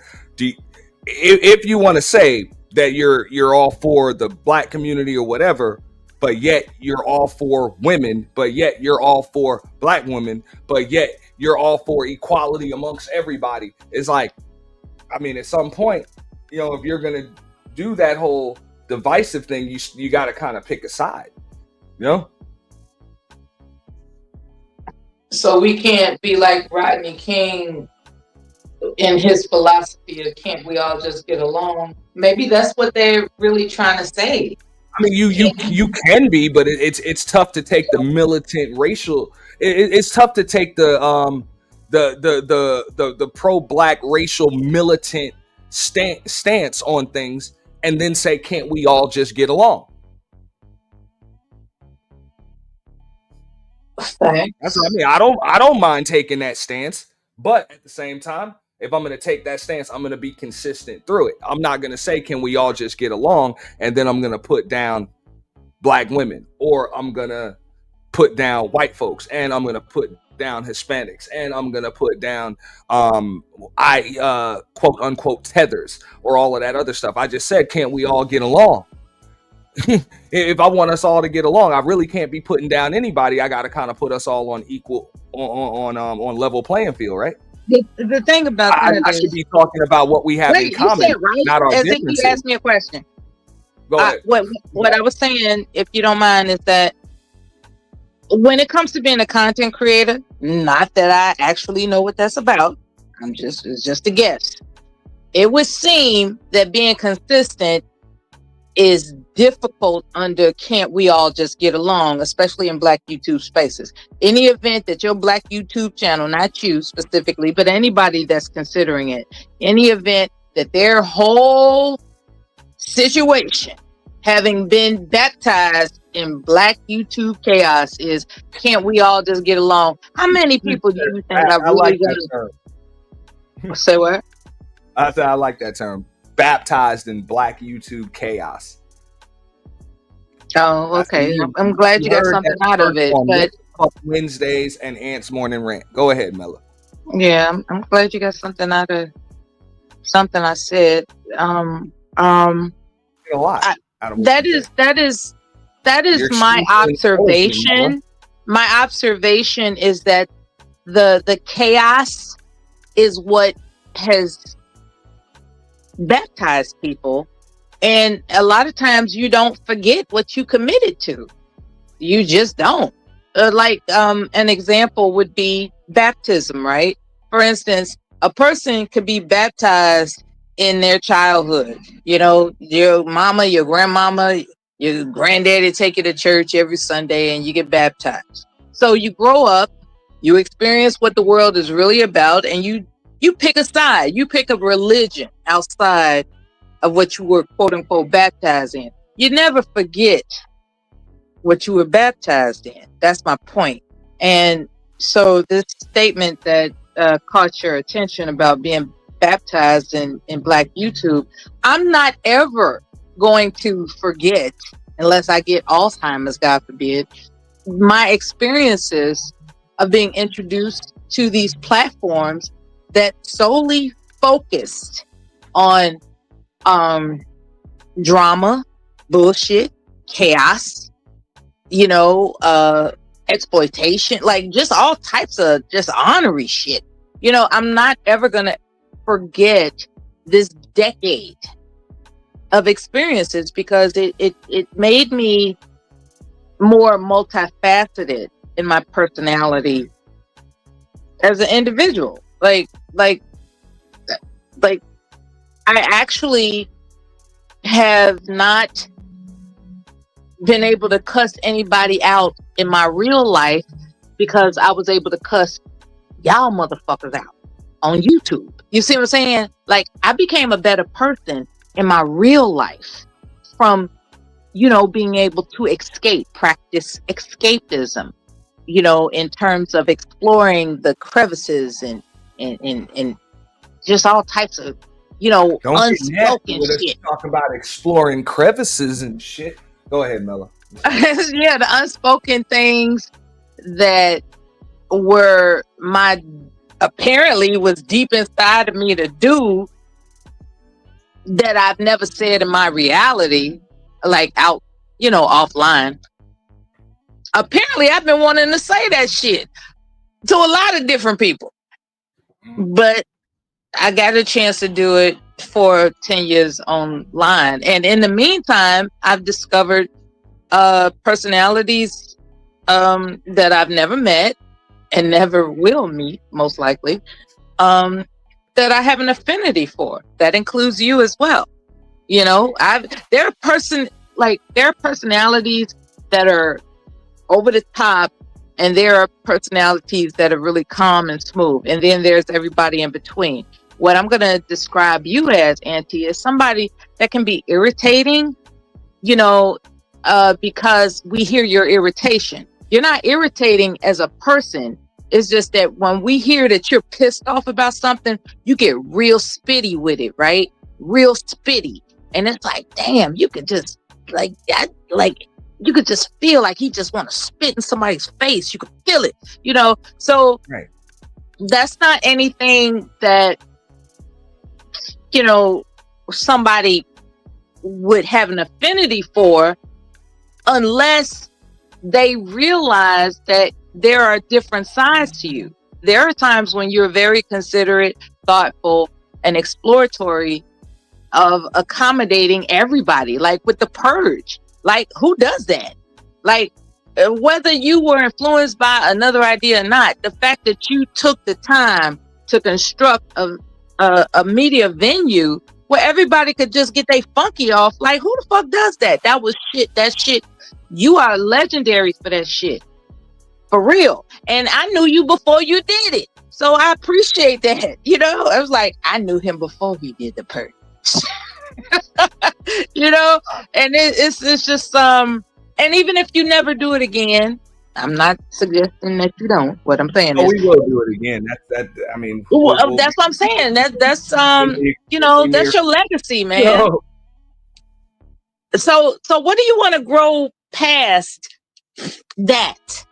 If you want to say that you're all for the black community or whatever, but yet you're all for women, but yet you're all for black women, but yet you're all for equality amongst everybody. It's like, I mean, at some point, if you're gonna do that whole divisive thing, you got to kind of pick a side, So we can't be like Rodney King in his philosophy of can't we all just get along? Maybe that's what they're really trying to say. I mean, you can be, but it's tough to take the militant racial. It's tough to take the pro black racial militant stance on things, and then say, can't we all just get along? That's what I mean. I don't mind taking that stance, but at the same time, if I'm going to take that stance, I'm going to be consistent through it. I'm not going to say, can we all just get along? And then I'm going to put down black women, or I'm going to put down white folks, and I'm going to put down Hispanics, and I'm going to put down, quote unquote tethers, or all of that other stuff. I just said, can't we all get along? If I want us all to get along, I really can't be putting down anybody. I got to kind of put us all on equal, on level playing field, right? The thing about that I should be talking about what we have in common, right? not our As differences. if you asked me a question. Go ahead. What I was saying, if you don't mind, is that when it comes to being a content creator, not that I actually know what that's about, it's just a guess. It would seem that being consistent is difficult under can't we all just get along, especially in Black YouTube spaces. Any event that your Black YouTube channel, not you specifically, but anybody that's considering it, any event that their whole situation, having been baptized in Black YouTube chaos, is can't we all just get along? How many people do you think are really like going to say what? I said I like that term. Baptized in Black YouTube chaos. Oh, okay. I'm glad you got something out of it. But Wednesdays and Ant's Morning Rant. Go ahead, Mella. Yeah, I'm glad you got something out of something I said. A lot. That is my observation. My observation is that the chaos is what has baptized people, and a lot of times you don't forget what you committed to. You just don't. An example would be baptism, right? For instance, a person could be baptized in their childhood. You know, your mama, your grandmama, your granddaddy take you to church every Sunday and you get baptized. So you grow up, you experience what the world is really about, and you pick a side. You pick a religion outside of what you were quote unquote baptized in. You never forget what you were baptized in. That's my point. And so this statement that caught your attention about being baptized in Black YouTube, I'm not ever going to forget, unless I get Alzheimer's, God forbid, my experiences of being introduced to these platforms that solely focused on drama, bullshit, chaos, exploitation, like just all types of just ornery shit. I'm not ever gonna forget this decade of experiences, because it made me more multifaceted in my personality as an individual. Like I actually have not been able to cuss anybody out in my real life, because I was able to cuss y'all motherfuckers out on YouTube. You see what I'm saying? Like, I became a better person in my real life from, being able to practice escapism, in terms of exploring the crevices and just all types of, unspoken shit. Talking about exploring crevices and shit. Go ahead, Mella. Yeah, the unspoken things that were apparently was deep inside of me to do, that I've never said in my reality, like out, offline. Apparently I've been wanting to say that shit to a lot of different people, but I got a chance to do it for 10 years online. And in the meantime, I've discovered personalities that I've never met and never will meet, most likely, that I have an affinity for. That includes you as well. You know, there are personalities that are over the top, and there are personalities that are really calm and smooth, and then there's everybody in between. What I'm going to describe you as, Auntie, is somebody that can be irritating, you know, because we hear your irritation. You're not irritating as a person. It's just that when we hear that you're pissed off about something, you get real spitty with it, right? Real spitty. And it's like, damn, you could just you could just feel like he just want to spit in somebody's face. You could feel it, you know? So Right. That's not anything that, you know, somebody would have an affinity for, unless they realize that there are different sides to you. There are times when you're very considerate, thoughtful, and exploratory of accommodating everybody, like with the purge. Like, who does that? Like, whether you were influenced by another idea or not, the fact that you took the time to construct a media venue where everybody could just get their funky off, like, who the fuck does that? That was shit. That shit. You are legendary for that shit. For real. And I knew you before you did it. So I appreciate that. You know, I was like, I knew him before he did the purge. You know, and it's just and even if you never do it again, I'm not suggesting that you don't. What I'm saying is, we will do it again. I mean, that's what I'm saying. That's you know, that's your legacy, man. Yo. So what do you want to grow past that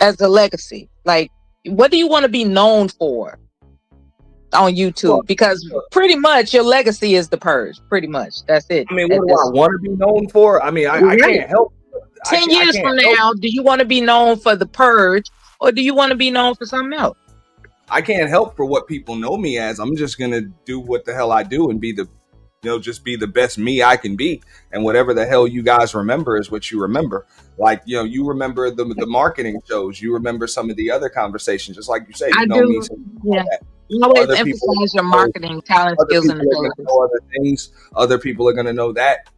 as a legacy? Like, what do you want to be known for on YouTube? Because pretty much your legacy is the purge. Pretty much, that's it. I mean, what do I want to be known for? I mean, I can't help. 10 years from now, do you want to be known for the purge, or do you want to be known for something else? I can't help for what people know me as. I'm just gonna do what the hell I do and be the, just be the best me I can be. And whatever the hell you guys remember is what you remember. Like, you remember the marketing shows. You remember some of the other conversations, just like you say. You know me. Yeah. You always emphasize your marketing talent, skills, and abilities. Other things. Other people are going to know that.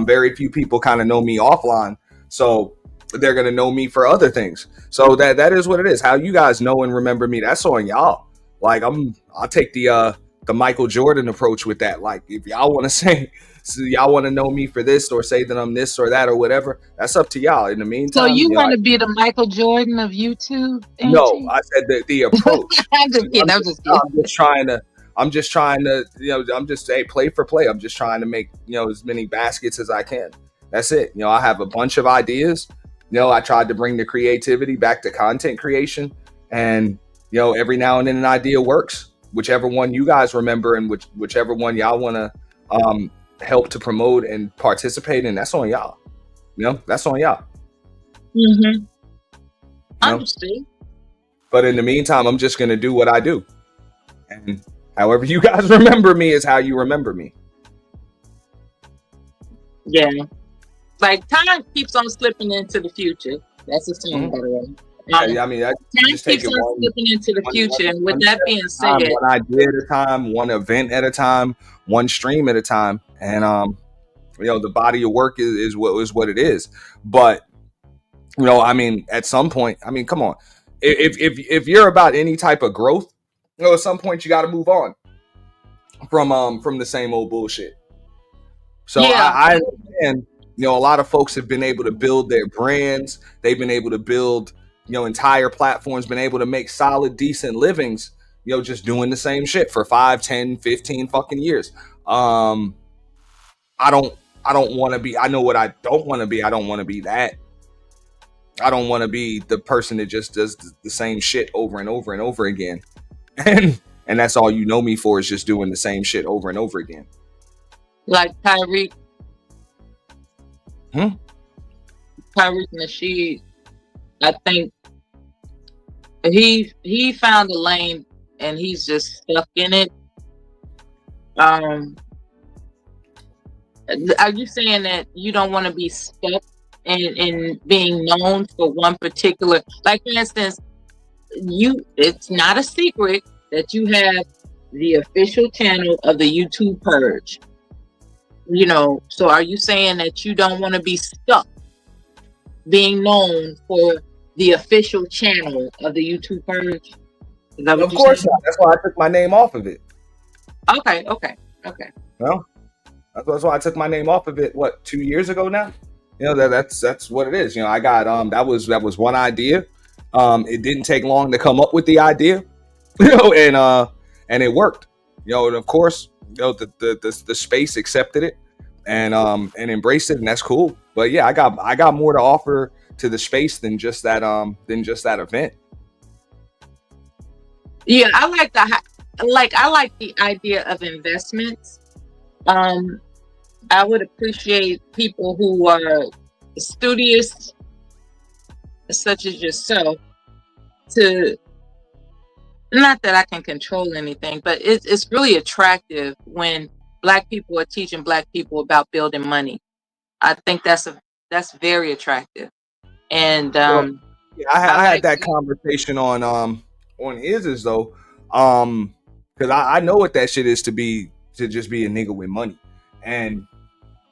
Very few people kind of know me offline, so they're going to know me for other things. So that is what it is. How you guys know and remember me, that's on y'all. Like, I'll take the Michael Jordan approach with that. Like, if y'all want to say, so y'all want to know me for this, or say that I'm this or that or whatever, that's up to y'all. In the meantime, so you want to be the Michael Jordan of YouTube? No, I said the approach. I'm just kidding. I'm just trying to, I'm just play for play. I'm just trying to make, as many baskets as I can. That's it. I have a bunch of ideas. I tried to bring the creativity back to content creation, and every now and then an idea works. Whichever one you guys remember, and whichever one y'all want to help to promote and participate in, that's on y'all. That's on y'all. Mm-hmm. Understood. But in the meantime, I'm just gonna do what I do, and however you guys remember me is how you remember me. Yeah, like time keeps on slipping into the future. That's the song, by the way. Yeah, I mean, time keeps on slipping into the future. And with that being said, one idea at a time, one event at a time, one stream at a time, and the body of work is what it is. But I mean, at some point, I mean, come on, if you're about any type of growth, at some point you got to move on from the same old bullshit. So yeah. I understand. A lot of folks have been able to build their brands. They've been able to build entire platforms, been able to make solid, decent livings, just doing the same shit for 5, 10, 15 fucking years. I don't want to be, I know what I don't want to be. I don't want to be that. I don't want to be the person that just does the same shit over and over and over again. And that's all you know me for, is just doing the same shit over and over again. Like Tyreek. Tyreek Nasheed, I think he found a lane and he's just stuck in it. Are you saying that you don't want to be stuck in being known for one particular, like for instance, it's not a secret that you have the official channel of the YouTube purge. So are you saying that you don't want to be stuck being known for the official channel of the YouTube purge? Is that what Of you're course saying? not. That's why I took my name off of it. Okay. Well, that's why I took my name off of it. What, 2 years ago now? That's what it is. I got that was one idea. It didn't take long to come up with the idea, and it worked. And of course, the space accepted it and embraced it, and that's cool. But yeah, I got more to offer to the space than just that event. Yeah, I like the idea of investments. I would appreciate people who are studious, such as yourself, to, not that I can control anything, but it's really attractive when Black people are teaching Black people about building money. I think that's very attractive. And Well, yeah, I I had like that conversation on Iz's though, because I know what that shit is to just be a nigga with money, and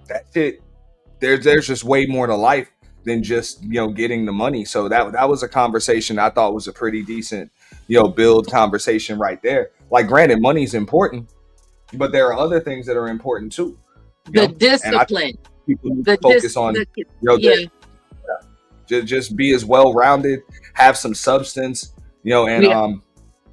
that shit, there's just way more to life than just getting the money. So that was a conversation I thought was a pretty decent build conversation right there. Like, granted, money's important, but there are other things that are important too. the And I think discipline. people need The to focus on yeah. just be as well rounded, have some substance, and Yeah.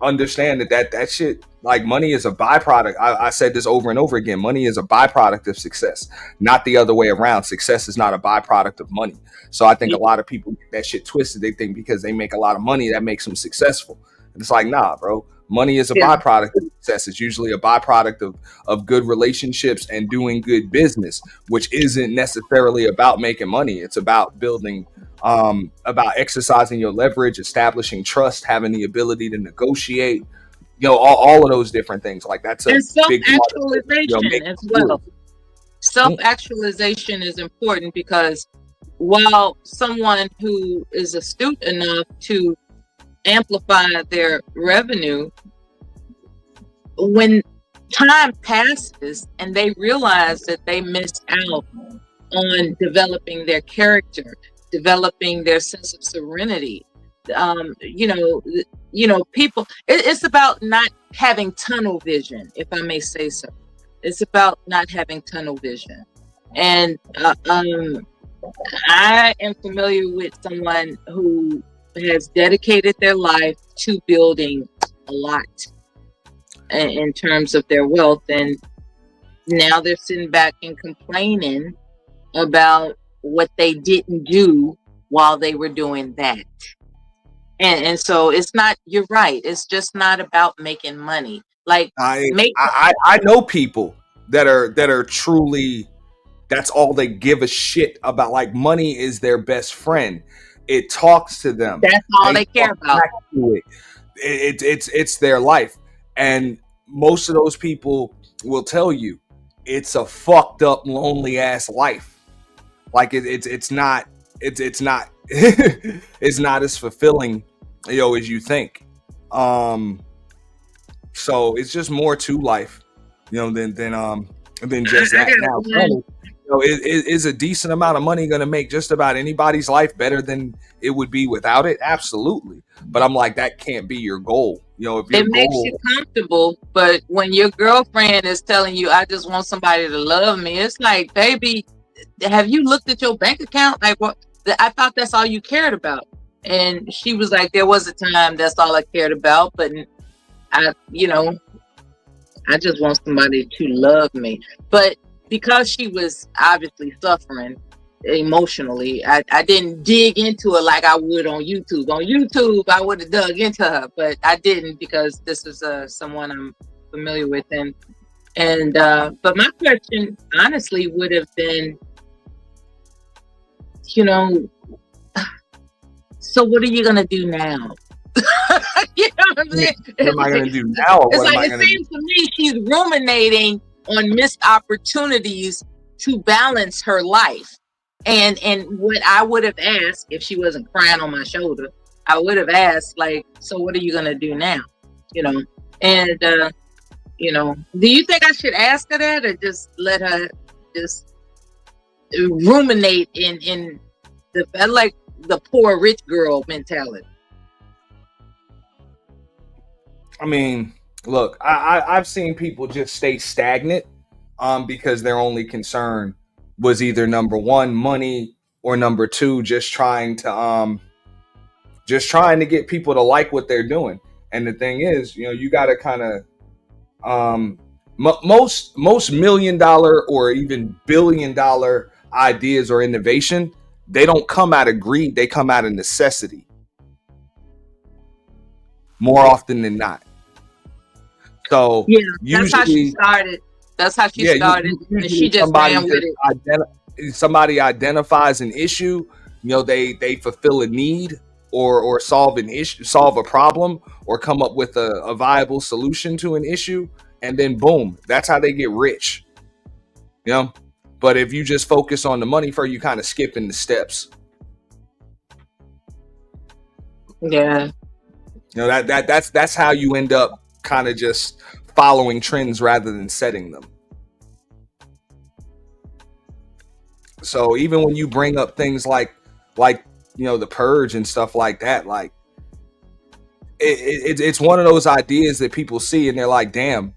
understand that shit, like, money is a byproduct. I said this over and over again. Money is a byproduct of success, not the other way around. Success is not a byproduct of money. So I think a lot of people get that shit twisted. They think because they make a lot of money, that makes them successful. And it's like, nah, bro. Money is a Yeah. byproduct of success. It's usually a byproduct of good relationships and doing good business, which isn't necessarily about making money. It's about building, about exercising your leverage, establishing trust, having the ability to negotiate, all of those different things. Like, that's a And big part of it. self-actualization as well. Self-actualization is important because while someone who is astute enough to amplify their revenue, when time passes and they realize that they missed out on developing their character, developing their sense of serenity, people, it's about not having tunnel vision, if I may say so. It's about not having tunnel vision. And I am familiar with someone who has dedicated their life to building a lot in terms of their wealth, and now they're sitting back and complaining about what they didn't do while they were doing that. And so it's not, you're right, it's just not about making money. Like, I know people that are truly, that's all they give a shit about. Like, money is their best friend. It talks to them. That's all they care talk about. back to it. It's their life. And most of those people will tell you it's a fucked up, lonely ass life. Like, it's not it's not it's not as fulfilling, as you think. So it's just more to life, than just that. Now, is a decent amount of money going to make just about anybody's life better than it would be without it? Absolutely. But I'm like, that can't be your goal. If your it makes you comfortable, but when your girlfriend is telling you, I just want somebody to love me, it's like, baby, have you looked at your bank account? Like, what? I thought that's all you cared about. And she was like, there was a time that's all I cared about, but I just want somebody to love me. But because she was obviously suffering emotionally, I didn't dig into it like I would on YouTube. On YouTube, I would have dug into her, but I didn't, because this is someone I'm familiar with. And but my question, honestly, would have been, so what are you gonna do now? You know what I'm saying? What am I gonna do now? It's like, it seems to me she's ruminating on missed opportunities to balance her life. And what I would have asked, if she wasn't crying on my shoulder, I would have asked, like, so what are you gonna do now? And you know, do you think I should ask her that, or just let her just ruminate in the like the poor rich girl mentality? I mean, look, I've seen people just stay stagnant because their only concern was either number one, money, or number two, just trying to get people to like what they're doing. And the thing is, you know, you got to kind of most $1 million or even $1 billion ideas or innovation, they don't come out of greed, they come out of necessity more often than not. So Yeah, that's how she usually, started. That's how she yeah, started, and usually she just ran with it. somebody identifies an issue, you know, they fulfill a need, or solve an issue, solve a problem, or come up with a viable solution to an issue, and then boom, that's how they get rich, you know. But if you just focus on the money first, you kind of skipping the steps. Yeah, You know, that's how you end up kind of just following trends rather than setting them. So even when you bring up things like you know, the purge and stuff like that, like it's one of those ideas that people see and they're like, damn,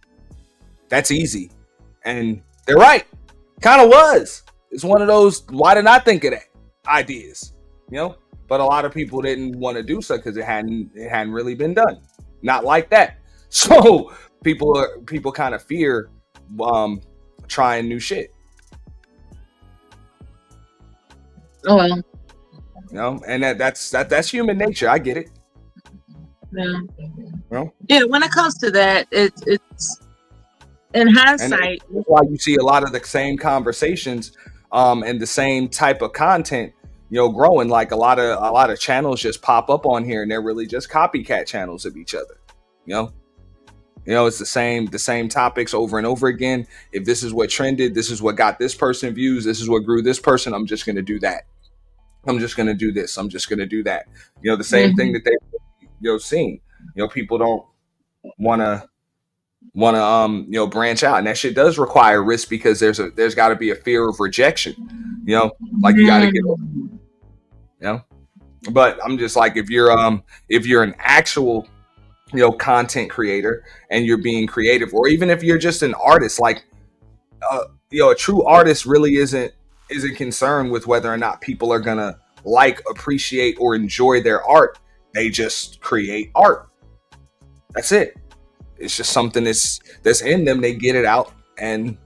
that's easy. And they're right. Kind of was. It's one of those, why didn't I think of that ideas? You know? But a lot of people didn't want to do so because it hadn't really been done. Not like that. So people kind of fear trying new shit. oh well, You know, and that's human nature. I get it. yeah, You know? yeah. When it comes to that, it's in And hindsight. that's why you see a lot of the same conversations and the same type of content, you know, growing. Like a lot of channels just pop up on here and they're really just copycat channels of each other. You know, it's the same topics over and over again. If this is what trended, this is what got this person views, this is what grew this person, I'm just going to do that. I'm just going to do this, I'm just going to do that. You know, the same thing Mhm. that they, you know, seen. You know, people don't want to you know, branch out, and that shit does require risk because there's got to be a fear of rejection, you know, like you got to get over, Mm. you know. But I'm just like, if you're an actual, you know, content creator and you're being creative, or even if you're just an artist, like you know, a true artist really isn't concerned with whether or not people are gonna like, appreciate, or enjoy their art. They just create art. That's it. It's just something that's in them. They get it out, and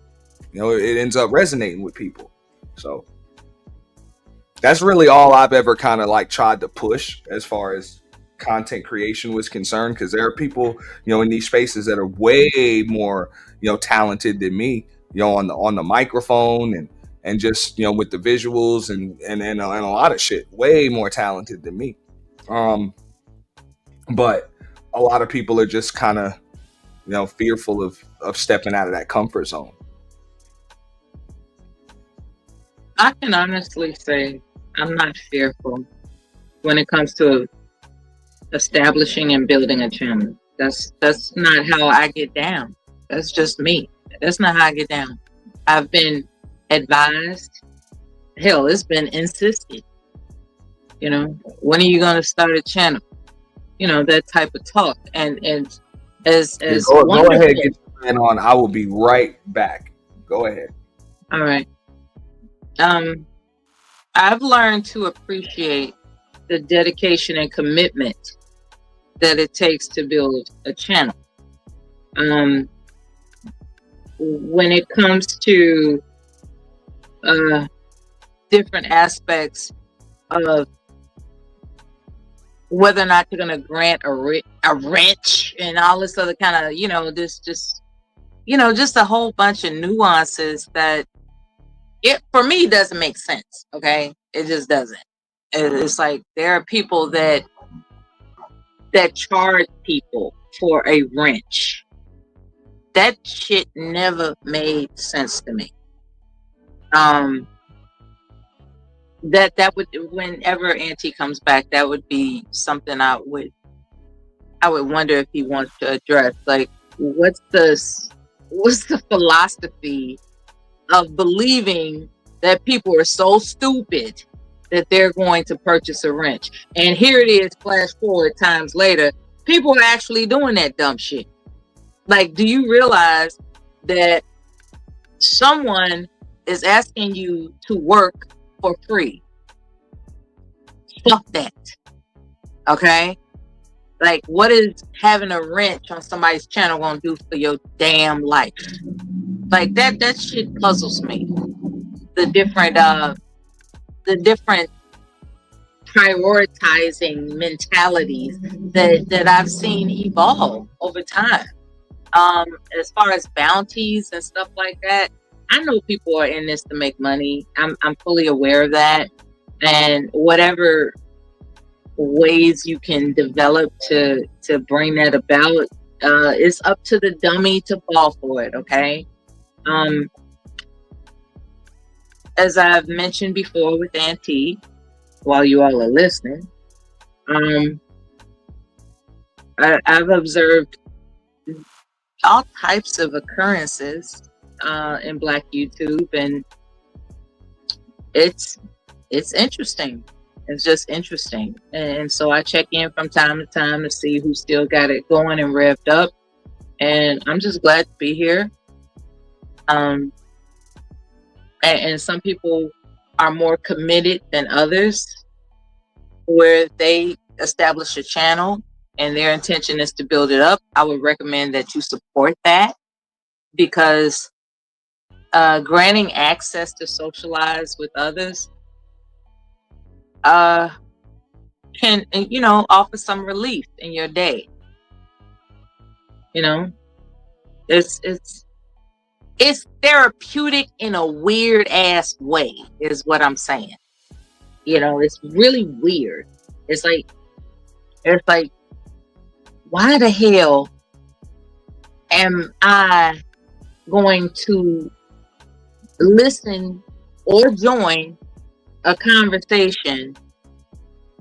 you know, it ends up resonating with people. So that's really all I've ever kind of like tried to push as far as content creation was concerned, because there are people, you know, in these spaces that are way more, you know, talented than me, you know, on the microphone, and just, you know, with the visuals, and a lot of shit, way more talented than me. um but a lot of people are just kind of, you know, fearful of stepping out of that comfort zone. I can honestly say I'm not fearful when it comes to establishing and building a channel. That's not how I get down. That's just me. That's not how I get down. I've been advised. Hell, it's been insisted. You know, when are you going to start a channel? You know, that type of talk. And Yeah, as go ahead, wonderful. get your man on. I will be right back. Go ahead. All right. Um, I've learned to appreciate the dedication and commitment that it takes to build a channel. Um, when it comes to uh, different aspects of whether or not you're going to grant a wrench and all this other kind of, you know, this just, you know, just a whole bunch of nuances that it for me doesn't make sense. Okay, it just doesn't. It's like there are people that charge people for a wrench. That shit never made sense to me. Um, that would, whenever Auntie comes back, that would be something I I would wonder if he wants to address, like, what's the philosophy of believing that people are so stupid that they're going to purchase a wrench. And here it is, flash forward times later, people are actually doing that dumb shit. Like, do you realize that someone is asking you to work for free? Fuck that. Okay? Like, what is having a wrench on somebody's channel gonna do for your damn life? Like, that shit puzzles me. The different prioritizing mentalities that I've seen evolve over time. As far as bounties and stuff like that, I know people are in this to make money. I'm fully aware of that, and whatever ways you can develop to bring that about, it's up to the dummy to fall for it. Okay. As I've mentioned before with Auntie, while you all are listening, I've observed all types of occurrences in Black YouTube, and it's interesting. It's just interesting, and so I check in from time to time to see who still got it going and revved up, and I'm just glad to be here. And some people are more committed than others, where they establish a channel and their intention is to build it up. I would recommend that you support that, because granting access to socialize with others can, you know, offer some relief in your day. You know, it's therapeutic in a weird ass way, is what I'm saying. You know, it's really weird. It's like, why the hell am I going to listen or join a conversation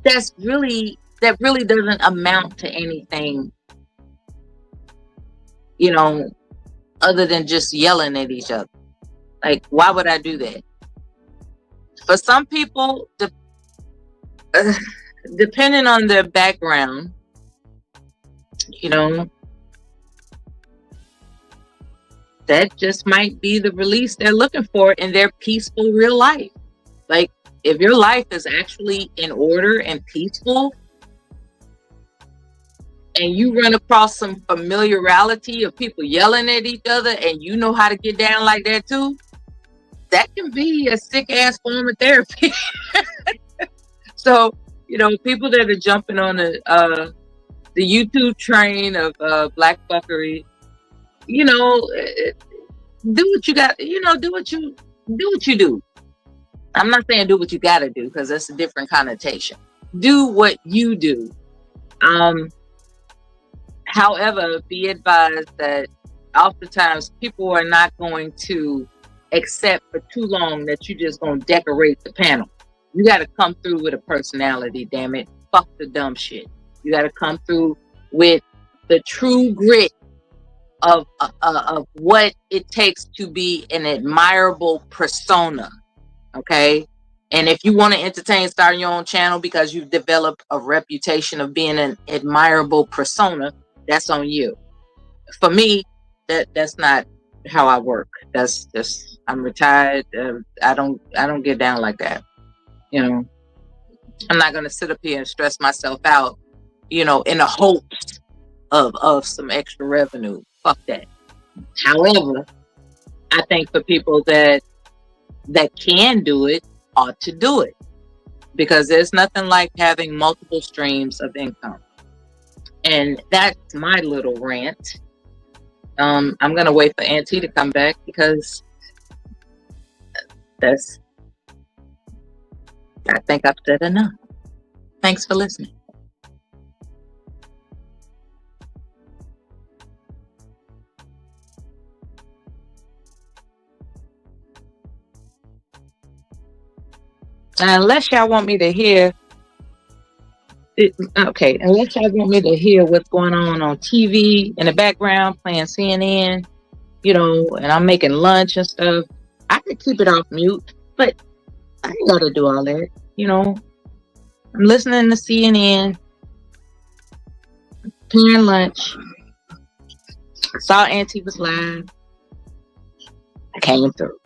that really doesn't amount to anything, you know, other than just yelling at each other? Like, why would I do that? For some people, depending on their background, you know, that just might be the release they're looking for in their peaceful real life. Like, if your life is actually in order and peaceful, and you run across some familiarity of people yelling at each other, and you know how to get down like that too, that can be a sick ass form of therapy. So, you know, people that are jumping on the YouTube train of black fuckery, you know, do what you got. You know, do what you do. I'm not saying do what you got to do, because that's a different connotation. Do what you do. However, be advised that oftentimes people are not going to accept for too long that you just gonna decorate the panel. You got to come through with a personality. Damn it, fuck the dumb shit. You got to come through with the true grit of what it takes to be an admirable persona. Okay. And if you want to entertain starting your own channel because you've developed a reputation of being an admirable persona, that's on you. For me, that's not how I work. That's just, I'm retired. I don't get down like that. You know, I'm not going to sit up here and stress myself out, you know, in the hopes of some extra revenue. Fuck that. However, I think for people that can do it, ought to do it, because there's nothing like having multiple streams of income. And that's my little rant. I'm gonna wait for Auntie to come back, because I think I've said enough. Thanks for listening. Unless y'all want me to hear Okay, unless y'all want me to hear what's going on TV in the background, playing CNN, and I'm making lunch and stuff, I could keep it off mute, but I ain't got to do all that. I'm listening to CNN, preparing lunch, saw Auntie was live, I came through.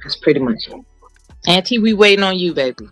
That's pretty much it. Auntie, we waiting on you, baby.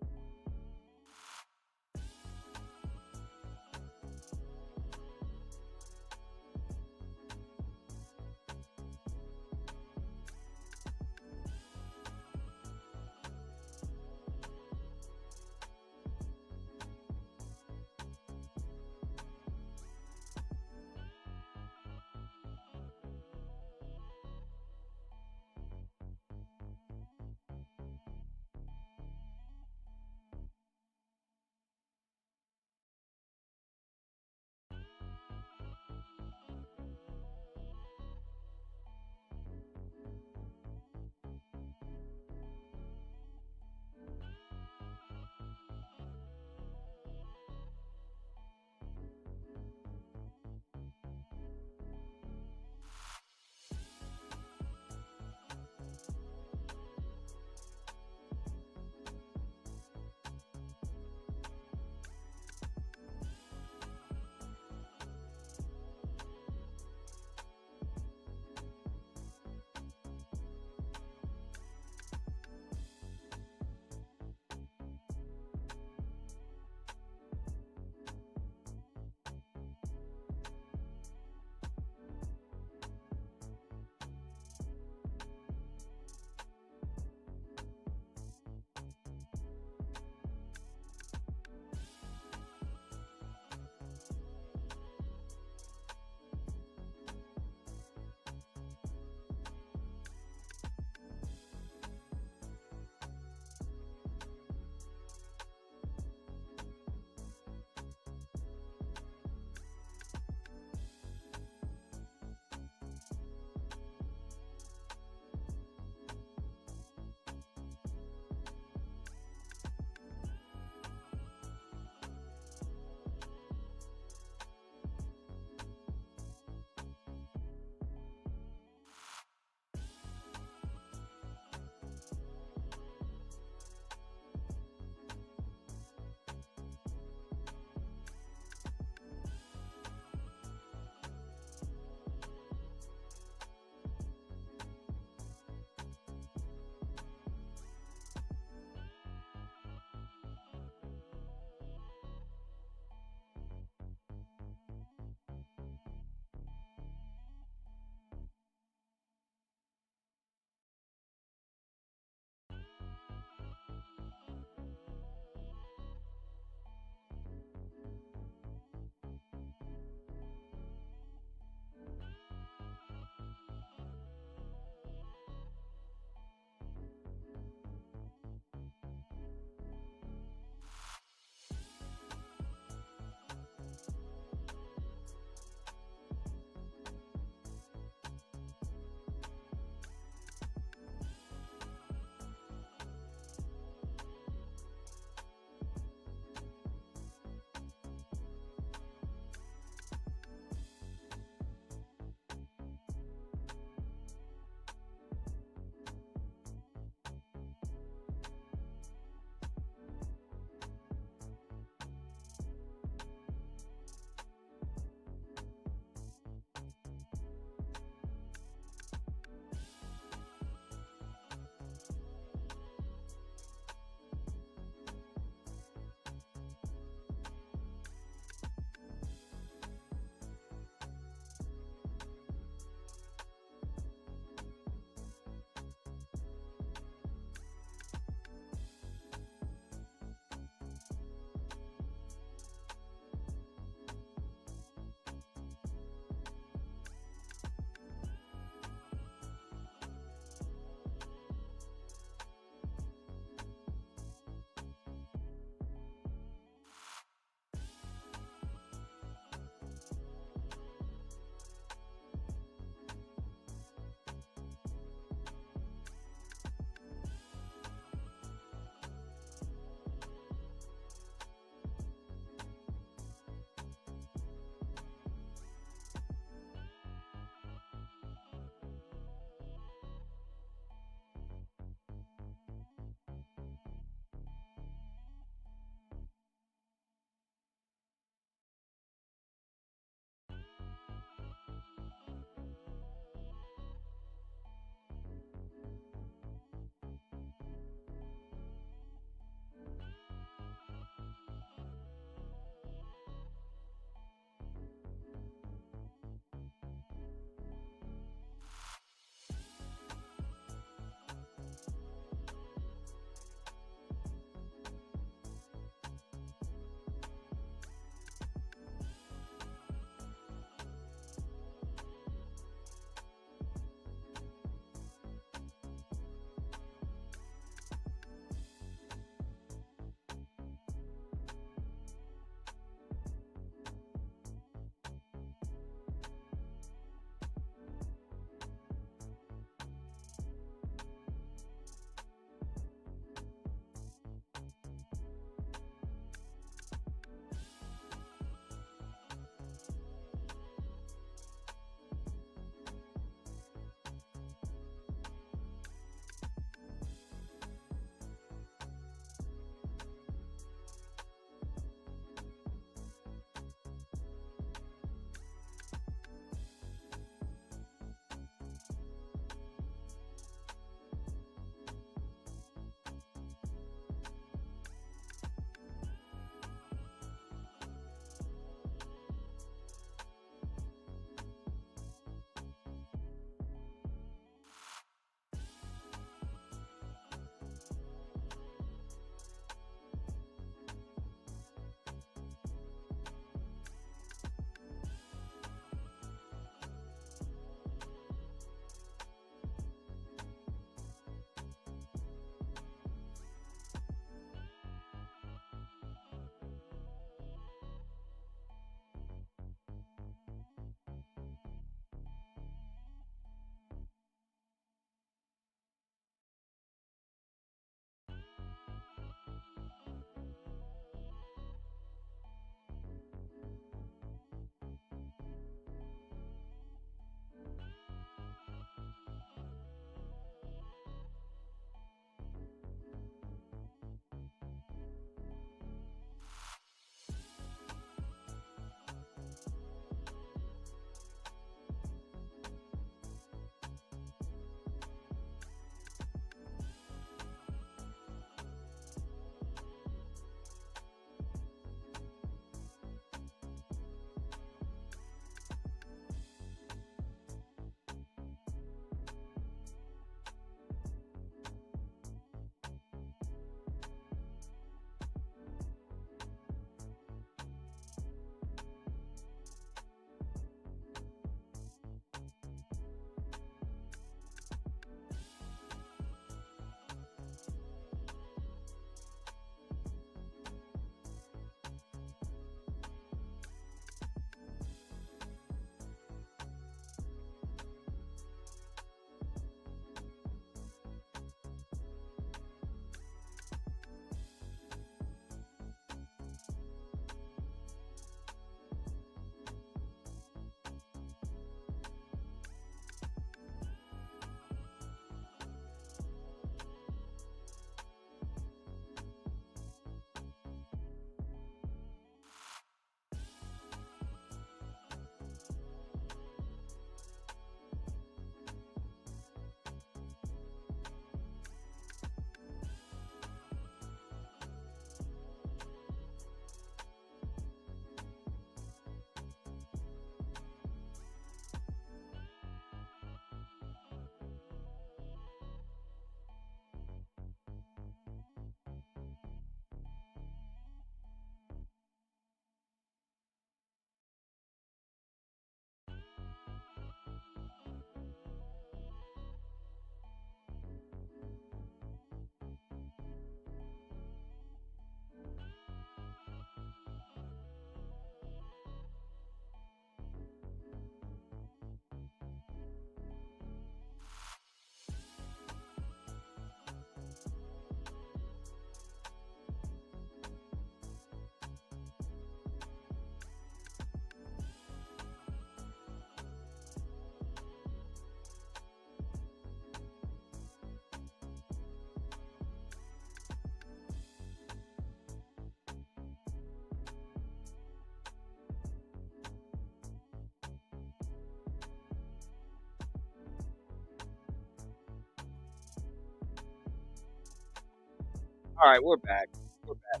All right, we're back. We're back.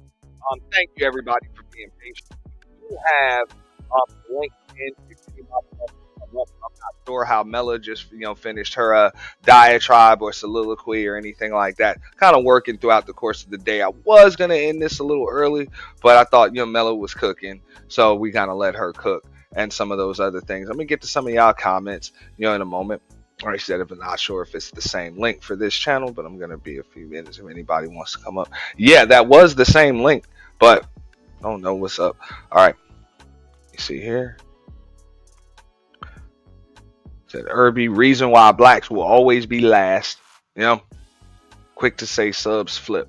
Thank you everybody for being patient. We do have the link in. I'm not sure how Mela just finished her diatribe or soliloquy or anything like that. Kind of working throughout the course of the day. I was gonna end this a little early, but I thought Mela was cooking, so we kind of let her cook and some of those other things. Let me get to some of y'all comments in a moment. Or I said, I'm not sure if it's the same link for this channel, but I'm going to be a few minutes if anybody wants to come up. Yeah, that was the same link, but I don't know what's up. All right. You see here? Said Irby, reason why blacks will always be last. Quick to say subs flip.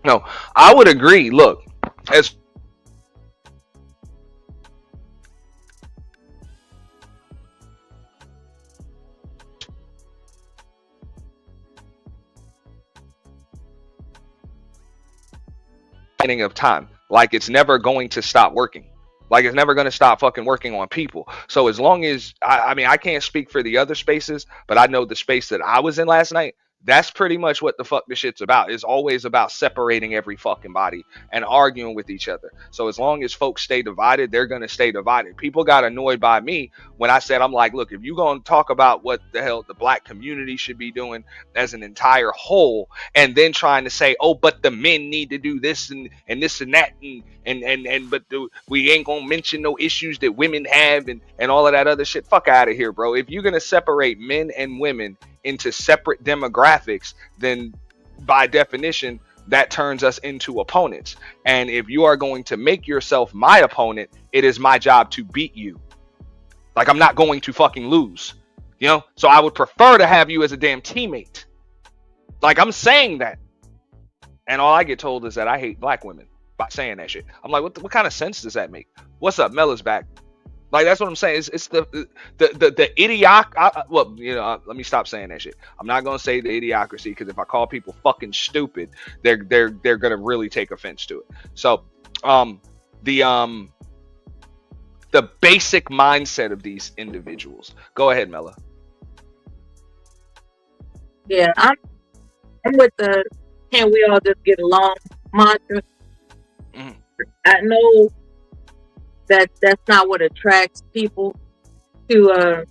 No, I would agree. Look, as of time, like it's never going to stop working. Like it's never going to stop fucking working on people. So as long as I mean, I can't speak for the other spaces, but I know the space that I was in last night. That's pretty much what the fuck this shit's about. It's always about separating every fucking body and arguing with each other. So as long as folks stay divided, they're going to stay divided. People got annoyed by me when I said, I'm like, look, if you're going to talk about what the hell the black community should be doing as an entire whole, and then trying to say, oh, but the men need to do this and this and that, and but we ain't gonna mention no issues that women have and all of that other shit. Fuck out of here, bro. If you're gonna separate men and women into separate demographics, then by definition that turns us into opponents. And if you are going to make yourself my opponent, it is my job to beat you. Like, I'm not going to fucking lose, so I would prefer to have you as a damn teammate. Like, I'm saying that, and all I get told is that I hate black women by saying that shit. I'm like, what kind of sense does that make? What's up? Mela's back. Like, that's what I'm saying. It's the idiocracy. Well, let me stop saying that shit. I'm not gonna say the idiocracy, because if I call people fucking stupid, they're gonna really take offense to it. So, the basic mindset of these individuals. Go ahead, Mela. Yeah, I'm with the "can we all just get along" mantra. Mhm. I know that that's not what attracts people to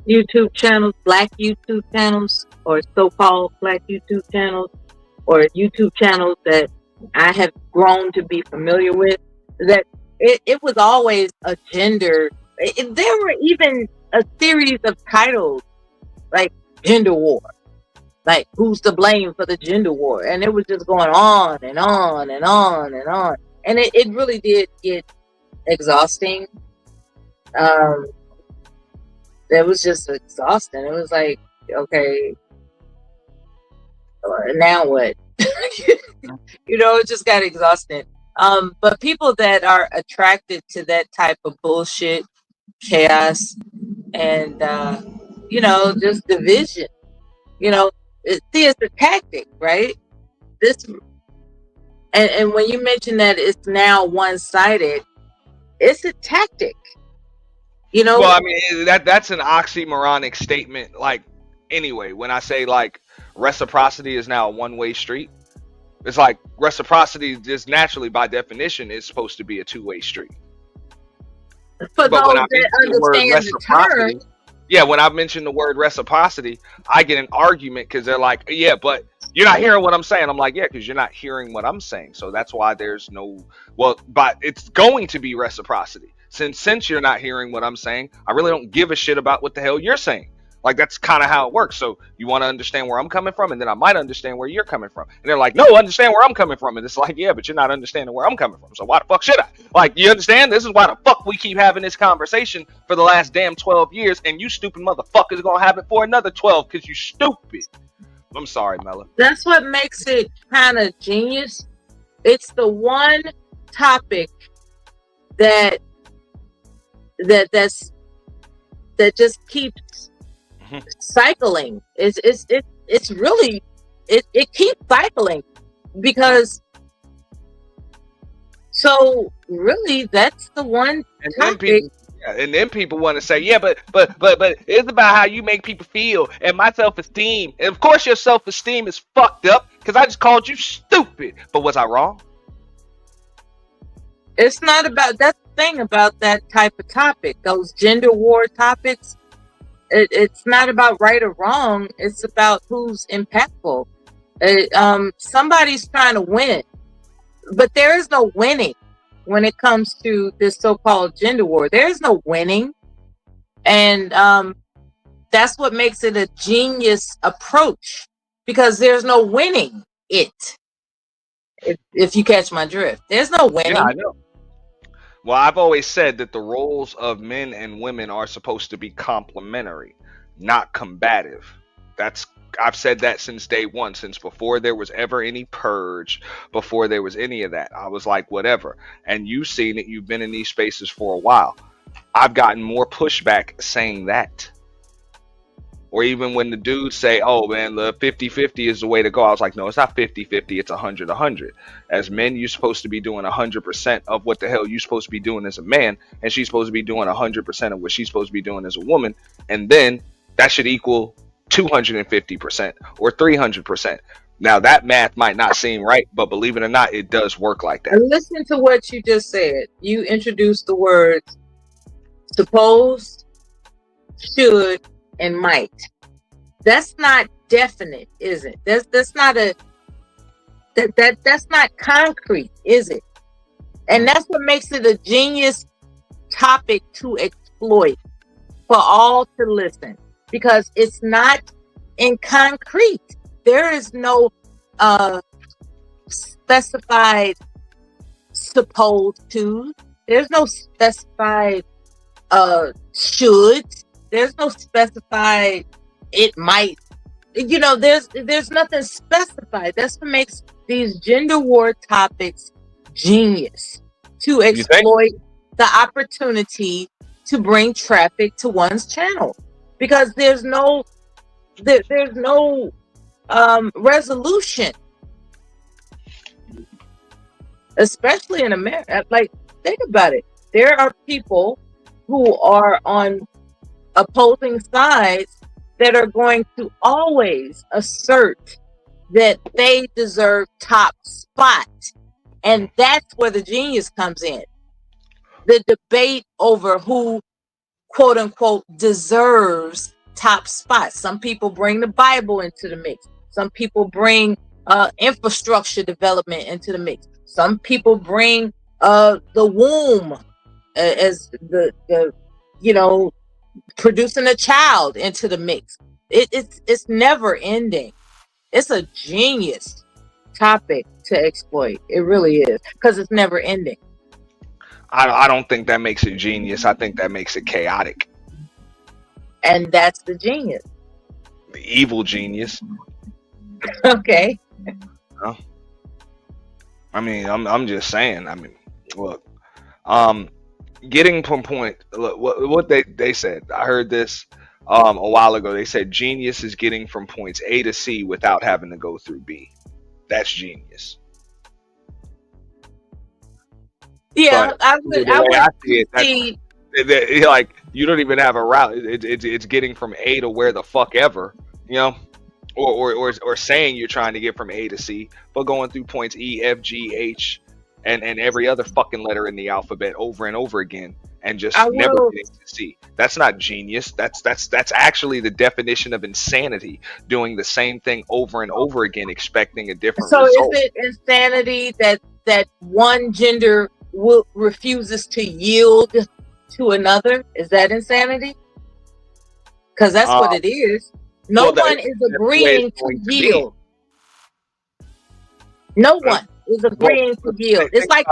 YouTube channels, black YouTube channels, or so-called black YouTube channels, or YouTube channels that I have grown to be familiar with. That it was always a gender. There were even a series of titles like "Gender War," like who's to blame for the gender war, and it was just going on and on and on and on, and it really did get exhausting. It was just exhausting. It was like, okay, now what? It just got exhausting. But people that are attracted to that type of bullshit, chaos, and just division, it's a tactic, right? This and when you mention that it's now one-sided, it's a tactic. Well, I mean, that's an oxymoronic statement. Like, anyway, when I say like reciprocity is now a one-way street, it's like reciprocity just naturally by definition is supposed to be a two-way street. For But when I those that mention the word understand the term, reciprocity, yeah, when I mention the word reciprocity, I get an argument because they're like, yeah, but you're not hearing what I'm saying. I'm like, yeah, because you're not hearing what I'm saying. So that's why there's no, well, but it's going to be reciprocity. Since you're not hearing what I'm saying, I really don't give a shit about what the hell you're saying. Like, that's kind of how it works. So you want to understand where I'm coming from, and then I might understand where you're coming from. And they're like, no, understand where I'm coming from. And it's like, yeah, but you're not understanding where I'm coming from. So why the fuck should I? Like, you understand? This is why the fuck we keep having this conversation for the last damn 12 years, and you stupid motherfuckers are going to have it for another 12 because you stupid. I'm sorry, Mela. That's what makes it kind of genius. It's the one topic that just keeps cycling. It's really it keeps cycling, because so really that's the one topic. And then people want to say, yeah, but it's about how you make people feel and my self-esteem. And of course your self-esteem is fucked up because I just called you stupid. But was I wrong? It's not about, that's the thing about that type of topic, those gender war topics. It's not about right or wrong. It's about who's impactful. Somebody's trying to win, but there is no winning when it comes to this so-called gender war. There is no winning, and that's what makes it a genius approach, because there's no winning it. If you catch my drift, there's no Yeah, winning. I know. Well, I've always said that the roles of men and women are supposed to be complementary, not combative. That's I've said that since day one, since before there was ever any purge, before there was any of that. I was like, whatever. And you've seen it, you've been in these spaces for a while. I've gotten more pushback saying that. Or even when the dudes say, oh man, the 50-50 is the way to go. I was like, no, it's not 50-50, it's 100-100. As men, you're supposed to be doing 100% of what the hell you're supposed to be doing as a man, and she's supposed to be doing 100% of what she's supposed to be doing as a woman. And then that should equal 250% or 300%. Now that math might not seem right, but believe it or not, it does work like that. And listen to what you just said. You introduced the words supposed, should, and might. That's not definite, is it? That's not a that's not concrete, is it? And that's what makes it a genius topic to exploit for all to listen, because it's not in concrete. There is no specified supposed to. There's no specified should. There's no specified it might. You know, there's nothing specified. That's what makes these gender war topics genius, to exploit the opportunity to bring traffic to one's channel, because there's no resolution, especially in America. Like, think about it. There are people who are on opposing sides that are going to always assert that they deserve top spot. And that's where the genius comes in. The debate over who, quote unquote, deserves top spot. Some people bring the Bible into the mix. Some people bring infrastructure development into the mix. Some people bring the womb as the you know, producing a child into the mix. It's never ending. It's a genius topic to exploit. It really is, because it's never ending. I don't think that makes it genius. I think that makes it chaotic. And that's the genius. The evil genius. Okay. I mean, I'm just saying. I mean, look, getting from point. Look, what they said. I heard this a while ago. They said genius is getting from points A to C without having to go through B. That's genius. Yeah, But I the would way I see it, see. like you don't even have a route. It's getting from A to where the fuck ever, you know, or saying you're trying to get from A to C, but going through points E, F, G, H, and every other fucking letter in the alphabet over and over again, and just never getting to C. That's not genius. That's actually the definition of insanity. Doing the same thing over and over again, expecting a different So result. is it insanity that one gender refuses to yield to another? Is that insanity? Because that's what it is. No one is agreeing to yield. No one is agreeing to yield. It's like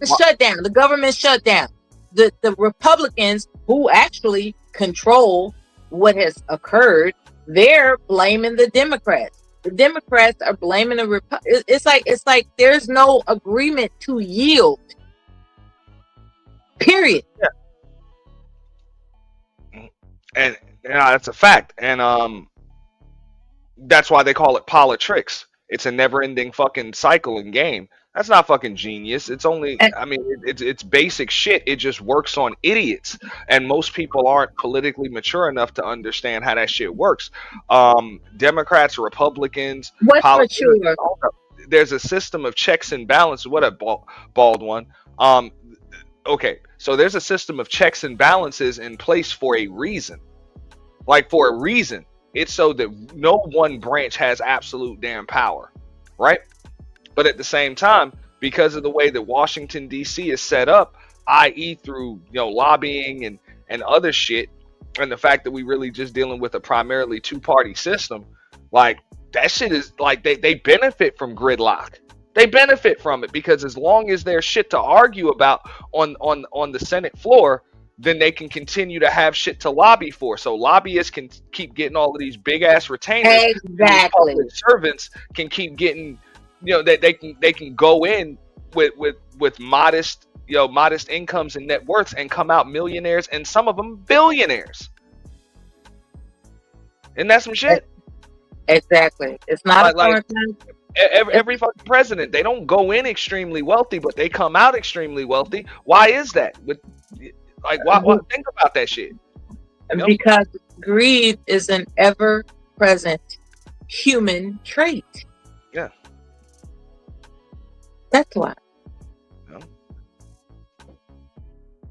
the shutdown, the government shutdown. The Republicans, who actually control what has occurred, they're blaming the Democrats. The Democrats are blaming the It's like there's no agreement to yield. Period. Yeah. And that's a fact. And that's why they call it politics. It's a never-ending fucking cycle and game. That's not fucking genius. It's only, And I mean, it's basic shit. It just works on idiots, and most people aren't politically mature enough to understand how that shit works. Democrats, Republicans, what's politicians, mature? there's a system of checks and balances. What a bald one. Okay, so there's a system of checks and balances in place for a reason. Like for a reason. It's so that no one branch has absolute damn power, right? But at the same time, because of the way that Washington D.C. is set up, i.e., through lobbying and other shit, and the fact that we really just dealing with a primarily two-party system, like that shit is like they benefit from gridlock. They benefit from it because as long as there's shit to argue about on the Senate floor, then they can continue to have shit to lobby for. So lobbyists can keep getting all of these big ass retainers. And these Exactly. public servants can keep getting, that they can go in with modest modest incomes and net worths and come out millionaires and some of them billionaires. And that's some shit. Exactly. It's not a Like foreign country. every fucking president, they don't go in extremely wealthy, but they come out extremely wealthy. Why is that? Why think about that shit? Because greed is an ever-present human trait. Yeah. That's why. Yeah.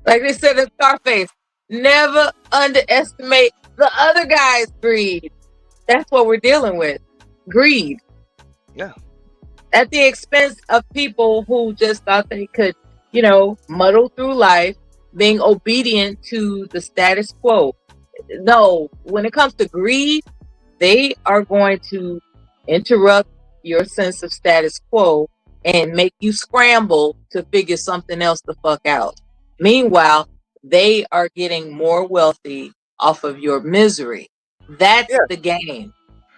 Like they said in Scarface, never underestimate the other guy's greed. That's what we're dealing with. Greed. Yeah. At the expense of people who just thought they could, muddle through life, being obedient to the status quo. No, when it comes to greed, they are going to interrupt your sense of status quo and make you scramble to figure something else the fuck out. Meanwhile, they are getting more wealthy off of your misery. That's the game.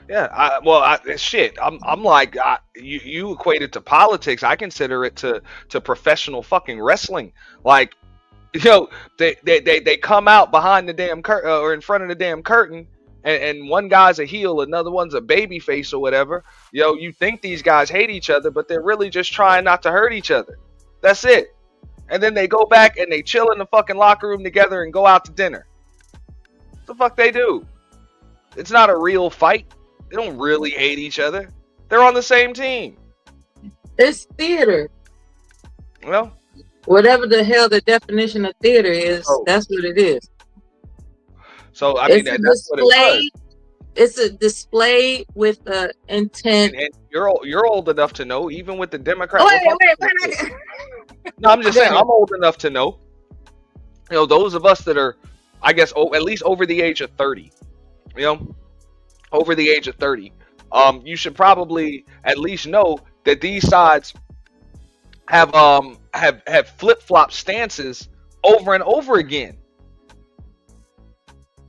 Yeah, shit. I'm like you equate it to politics. I consider it to professional fucking wrestling. Like, they come out behind the damn curtain or in front of the damn curtain, and one guy's a heel, another one's a baby face or whatever. You think these guys hate each other, but they're really just trying not to hurt each other. That's it. And then they go back and they chill in the fucking locker room together and go out to dinner. What the fuck they do? It's not a real fight. They don't really hate each other. They're on the same team. It's theater. Whatever the hell the definition of theater is, that's what it is. So I mean, that's what it was. It's a display with the intent. And you're old enough to know, even with the Democrat. Wait. No, I'm just saying, I'm old enough to know. Those of us that are, I guess, at least over the age of 30. Over the age of 30, you should probably at least know that these sides have flip-flop stances over and over again.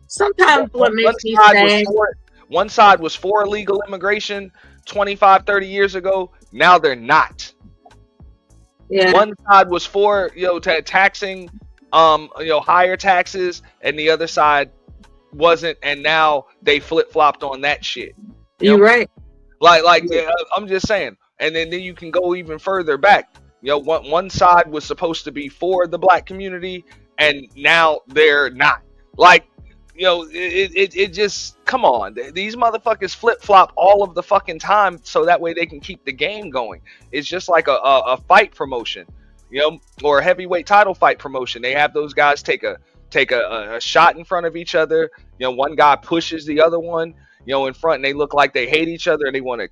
Sometimes what makes me sad, one side was for illegal immigration 25, 30 years ago. Now they're not. Yeah. One side was for taxing higher taxes, and the other side wasn't, and now they flip-flopped on that shit. You're right. I'm just saying. And then you can go even further back. One side was supposed to be for the black community, and now they're not. It just, come on. These motherfuckers flip-flop all of the fucking time so that way they can keep the game going. It's just like a fight promotion, or a heavyweight title fight promotion. They have those guys take a shot in front of each other. One guy pushes the other one, in front, and they look like they hate each other and they want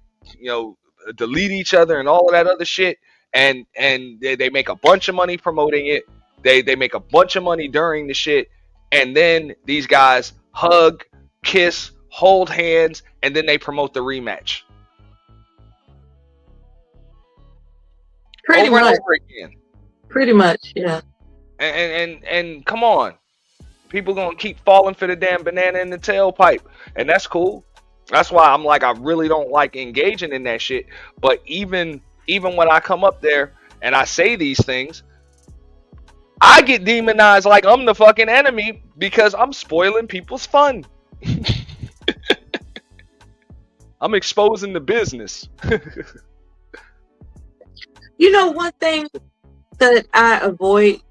to, delete each other and all of that other shit. And they make a bunch of money promoting it. They make a bunch of money during the shit. And then these guys hug, kiss, hold hands, and then they promote the rematch. Pretty over much. And over again. Pretty much, yeah. And come on. People gonna keep falling for the damn banana in the tailpipe. And that's cool. That's why I'm like, I really don't like engaging in that shit. But even when I come up there and I say these things, I get demonized like I'm the fucking enemy because I'm spoiling people's fun. I'm exposing the business. You know, one thing that I avoid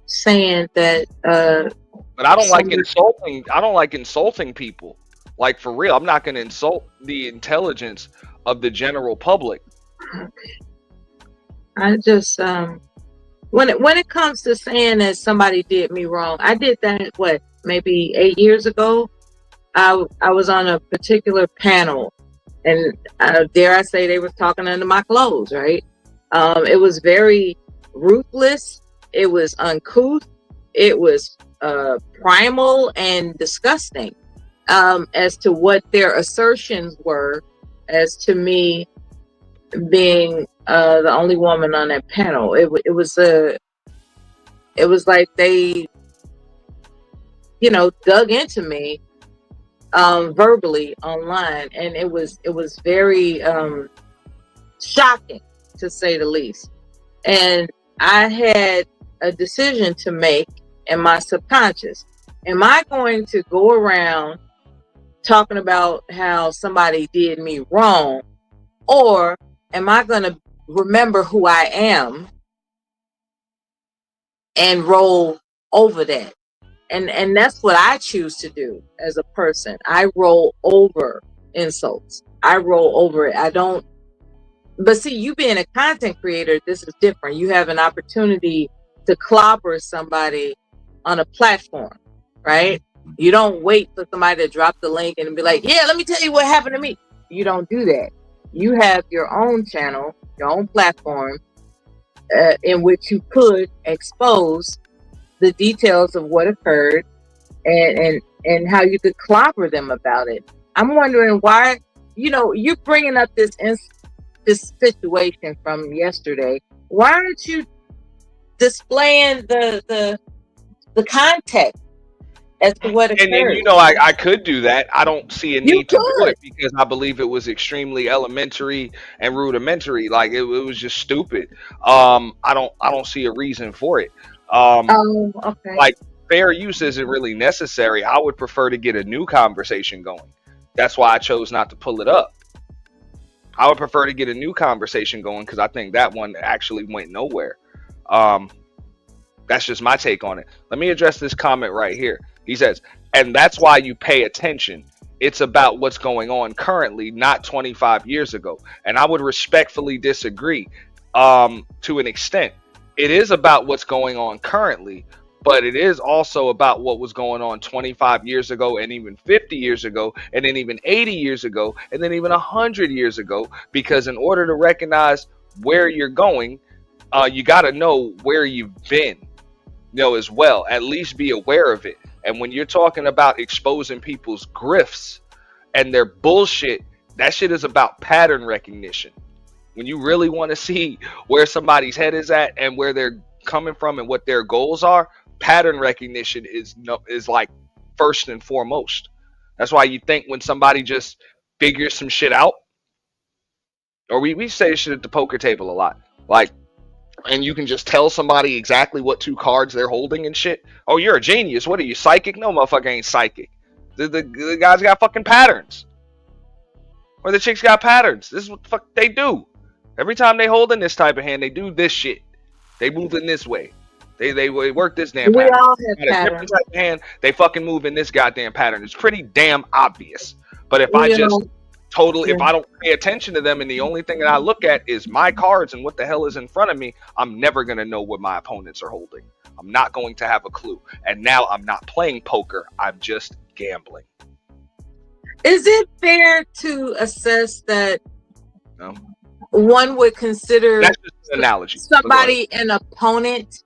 saying that But I don't like somebody, insulting. I don't like insulting people. Like for real, I'm not going to insult the intelligence of the general public. I just when it comes to saying that somebody did me wrong, I did that what, maybe 8 years ago. I was on a particular panel, and dare I say, they were talking under my clothes, right? It was very ruthless. It was uncouth. It was primal and disgusting, as to what their assertions were as to me being the only woman on that panel. It was like they, dug into me verbally online, and it was very shocking, to say the least. And I had a decision to make in my subconscious. Am I going to go around talking about how somebody did me wrong, or am I going to remember who I am and roll over that? And that's what I choose to do as a person. I roll over insults. I roll over it. I don't. But see, you being a content creator, this is different. You have an opportunity to clobber somebody on a platform, right? You don't wait for somebody to drop the link and be like, yeah, let me tell you what happened to me. You don't do that. You have your own channel, your own platform, in which you could expose the details of what occurred, and how you could clobber them about it. I'm wondering why, you're bringing up this situation from yesterday. Why aren't you displaying the context as to what And occurred? I could do that. I don't see a You need to do could. it because I believe it was extremely elementary and rudimentary. Like it was just stupid. I don't see a reason for it. Um, Oh, okay. like fair use isn't really necessary. I would prefer to get a new conversation going. That's why I chose not to pull it up. I would prefer to get a new conversation going because I think that one actually went nowhere. Um, that's just my take on it. Let me address this comment right here. He says, and that's why you pay attention. It's about what's going on currently, not 25 years ago. And I would respectfully disagree to an extent. It is about what's going on currently, but it is also about what was going on 25 years ago, and even 50 years ago, and then even 80 years ago, and then even 100 years ago. Because in order to recognize where you're going, you got to know where you've been, as well. At least be aware of it. And when you're talking about exposing people's grifts and their bullshit, that shit is about pattern recognition. When you really want to see where somebody's head is at and where they're coming from and what their goals are, pattern recognition is like first and foremost. That's why you think when somebody just figures some shit out, or we say shit at the poker table a lot. Like, and you can just tell somebody exactly what two cards they're holding and shit. Oh, you're a genius. What are you, psychic? No, motherfucker ain't psychic. The guys got fucking patterns. Or the chicks got patterns. This is what the fuck they do. Every time they hold in this type of hand, they do this shit. They move in this way. They work this damn We pattern. all have Got a different patterns. type of hand, they fucking move in this goddamn pattern. It's pretty damn obvious. But if I We just all, totally, yeah. if I don't pay attention to them and the only thing that I look at is my cards and what the hell is in front of me, I'm never going to know what my opponents are holding. I'm not going to have a clue. And now I'm not playing poker, I'm just gambling. Is it fair to assess that No? one would consider That's just an analogy. somebody an opponent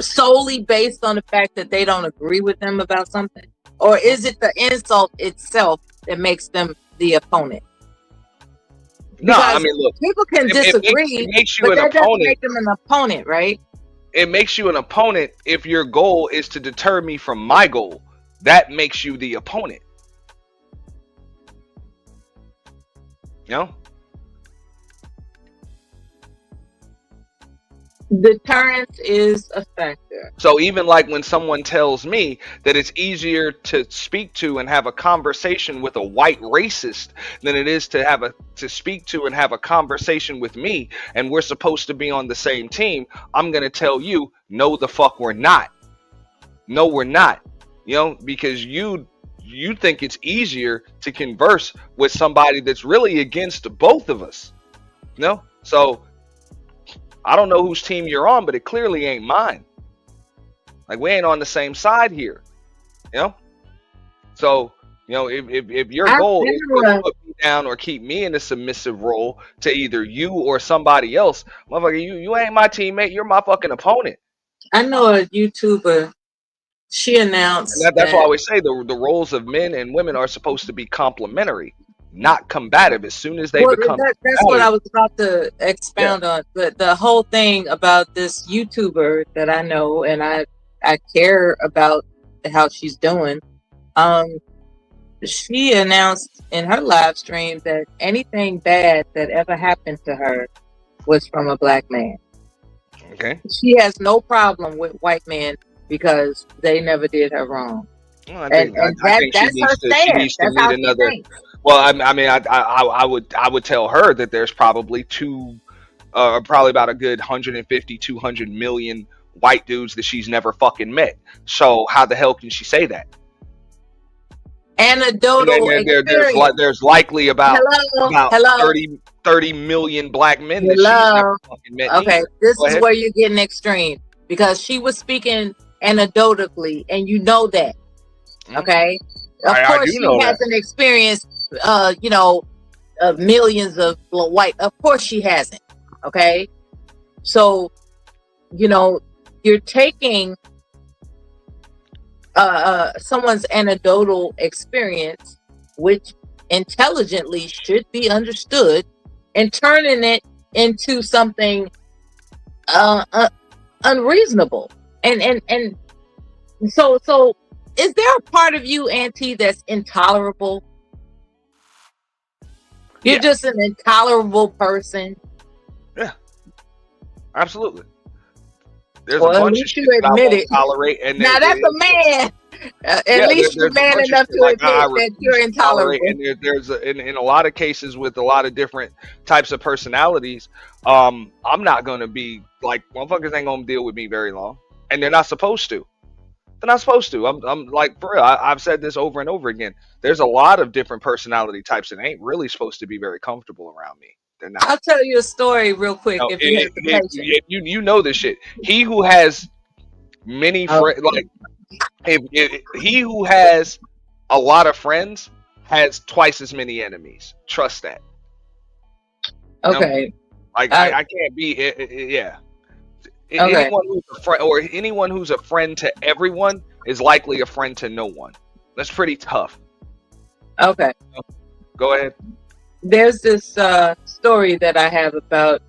solely based on the fact that they don't agree with them about something? Or is it the insult itself that makes them the opponent? No, I Because mean, look, people can it disagree, makes you but an that doesn't opponent. make them an opponent, right? It makes you an opponent if your goal is to deter me from my goal. That makes you the opponent. You know? Deterrence is a factor. So even like when someone tells me that it's easier to speak to and have a conversation with a white racist than it is to speak to and have a conversation with me, and we're supposed to be on the same team, I'm gonna tell you, no, the fuck we're not. No, we're not. You know, because you think it's easier to converse with somebody that's really against both of us. You know? So I don't know whose team you're on, but it clearly ain't mine. Like we ain't on the same side here. You know? So, you know, if your I've goal is to been put me down or keep me in a submissive role to either you or somebody else, motherfucker, you ain't my teammate, you're my fucking opponent. I know a YouTuber. She And announced that's why I that. always say the roles of men and women are supposed to be complementary, not combative. As soon as they Well, become that's what I combative, was about to yeah. expound on. But the whole thing about this YouTuber that I know and I care about how she's doing. Um, she announced in her live stream that anything bad that ever happened to her was from a black man. Okay. She has no problem with white men because they never did her wrong. Well, And I think that's her she stance. needs to That's meet how she another. thinks. Well, I mean, I would tell her that there's probably probably about a good 150, 200 million white dudes that she's never fucking met. So how the hell can she say that? And then Anecdotal experience. there's likely Hello, about hello, 30 million black men that she's never hello. fucking met Okay, neither. this Go is ahead. where you're getting extreme because she was speaking anecdotally, and you know that. Mhm. Okay, of I course do she know that. hasn't experienced, of millions of white. Of course she hasn't. Okay, so you know you're taking someone's anecdotal experience, which intelligently should be understood, and turning it into something uh, uh, unreasonable. And so is there a part of you, Auntie, that's intolerable? You're Yeah, just an intolerable person. yeah, absolutely. There's a Well, at bunch of least you shit that I admit won't it. tolerate, and Now that's a man. At yeah, least you're there's a man bunch of enough shit to like I admit that refuse you're to tolerate, intolerable. and in a lot of cases with a lot of different types of personalities, I'm not gonna be like motherfuckers ain't gonna deal with me very long, and they're not supposed to. They're not supposed to. I'm like for real. I've said this over and over again. There's a lot of different personality types that ain't really supposed to be very comfortable around me. They're not. I'll tell you a story real quick No, if you have the patience. you know this shit. He who has many Oh, friends, like if he who has a lot of friends has twice as many enemies. Trust that. No, okay. like Uh, I can't be. Yeah, okay. anyone who's a friend or anyone who's a friend to everyone is likely a friend to no one. That's pretty tough. Okay. Go ahead. There's this story that I have about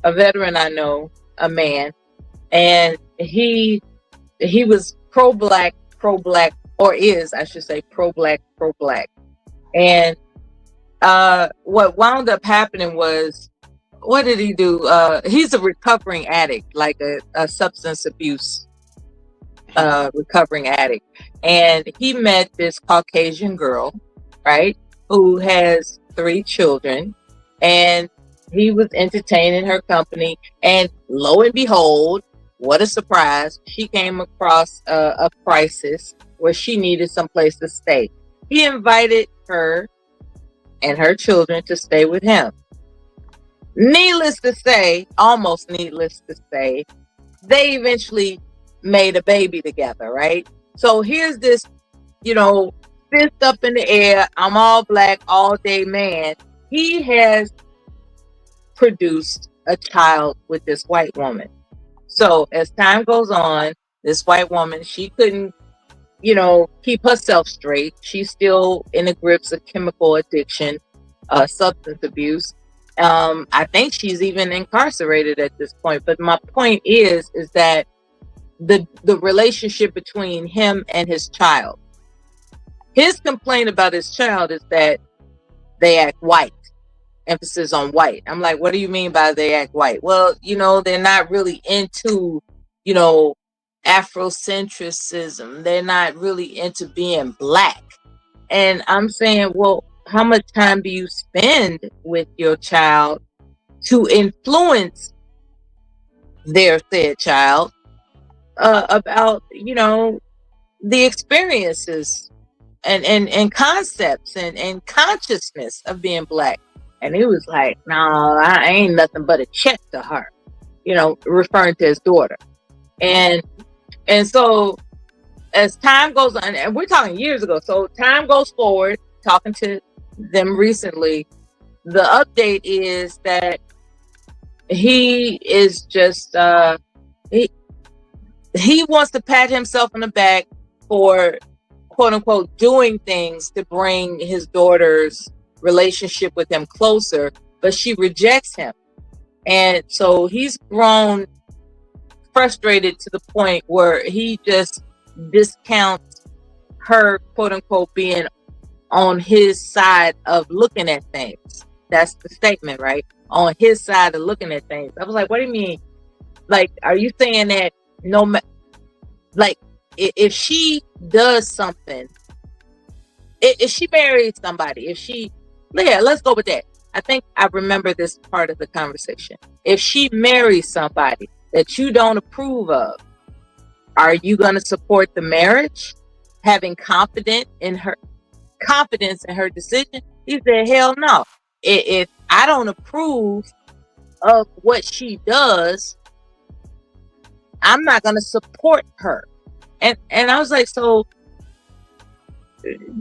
a veteran I know, a man, and he was pro black, or is I should say pro black. And what wound up happening was, what did he do? He's a recovering addict, like a substance abuse recovering addict. And he met this Caucasian girl, right, who has 3 children. And he was entertaining her company. And lo and behold, what a surprise, she came across a crisis where she needed some place to stay. He invited her and her children to stay with him. Needless to say, almost needless to say, they eventually made a baby together, right? So here's this, you know, fist up in the air, I'm all black all day man. He has produced a child with this white woman. So as time goes on, this white woman, she couldn't, keep herself straight. She's still in the grips of chemical addiction, substance abuse. I think she's even incarcerated at this point. But my point is that the relationship between him and his child. His complaint about his child is that they act white. emphasis on white. I'm like, what do you mean by they act white? Well, they're not really into, Afrocentrism. They're not really into being black. And I'm saying, well, how much time do you spend with your child to influence their said child about, the experiences and concepts and consciousness of being black? And he was like, no, I ain't nothing but a check to her, referring to his daughter. And so as time goes on, and we're talking years ago, so time goes forward, talking to them recently, the update is that he is just, he wants to pat himself on the back for, quote unquote, doing things to bring his daughter's relationship with him closer, but she rejects him. And so he's grown frustrated to the point where he just discounts her, quote unquote, being on his side of looking at things. That's the statement, right? On his side of looking at things. I was like, what do you mean? Like, are you saying that like, if she does something, if she marries somebody, let's go with that. I think I remember this part of the conversation. If she marries somebody that you don't approve of, are you going to support the marriage, having confidence in her decision? He said, hell no. If I don't approve of what she does, I'm not going to support her. And I was like, so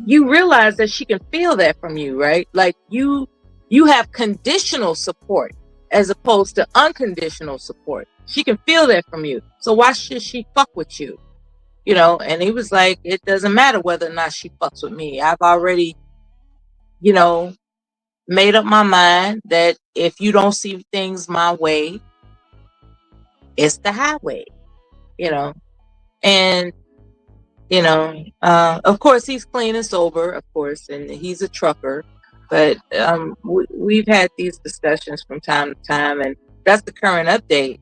you realize that she can feel that from you, right? Like you have conditional support as opposed to unconditional support. She can feel that from you. So why should she fuck with you? And he was like, it doesn't matter whether or not she fucks with me. I've already, made up my mind that if you don't see things my way, it's the highway, and of course he's clean and sober, of course, and he's a trucker, but we've had these discussions from time to time, and that's the current update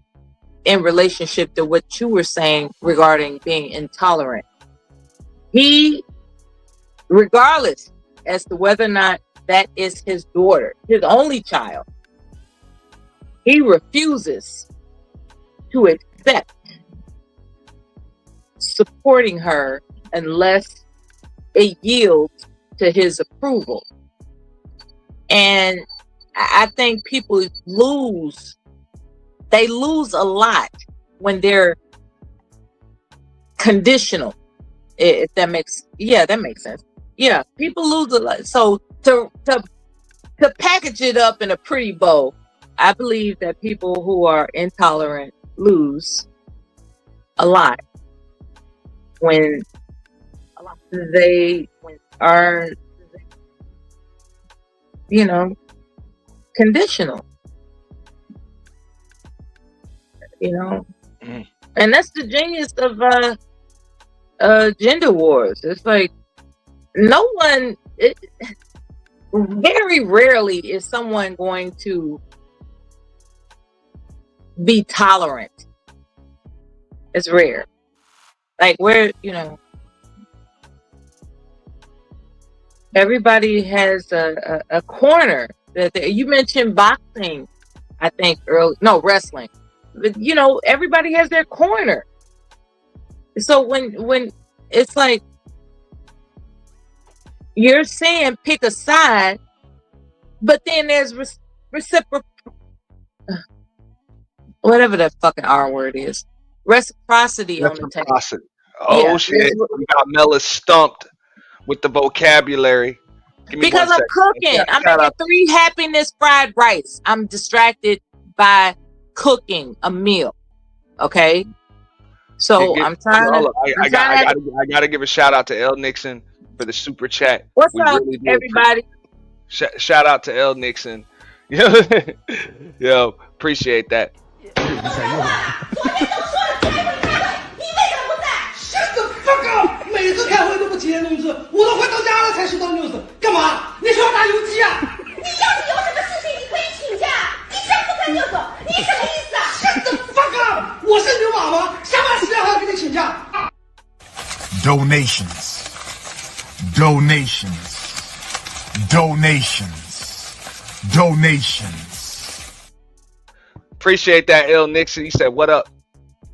in relationship to what you were saying regarding being intolerant. He, regardless as to whether or not that is his daughter, his only child, he refuses to accept supporting her unless it yields to his approval. And I think people lose a lot when they're conditional. If that makes sense. Yeah, people lose a lot. So to package it up in a pretty bow, I believe that people who are intolerant lose a lot when they are, conditional. And that's the genius of gender wars. It's like very rarely is someone going to be tolerant. It's rare. Like everybody has a corner. You mentioned boxing, I think wrestling. But everybody has their corner. So when it's like you're saying pick a side, but then there's reciprocal, whatever that fucking R word is, reciprocity on the table. Oh shit! We got Mella stumped with the vocabulary. Because I'm cooking. I'm making 3 happiness fried rice. I'm distracted by cooking a meal. Okay. So I'm trying to. I gotta give a shout out to L Nixon for the super chat. What's up, everybody? Shout out to L Nixon. Yo, appreciate that. Shut the fuck up！ 每次开会都不提前通知，我都快到家了才收到 news， 干嘛？你是要打游击啊？你要是有什么事情 Donations. Donations. Donations. Donations. Appreciate that, L Nixon. He said, "What up,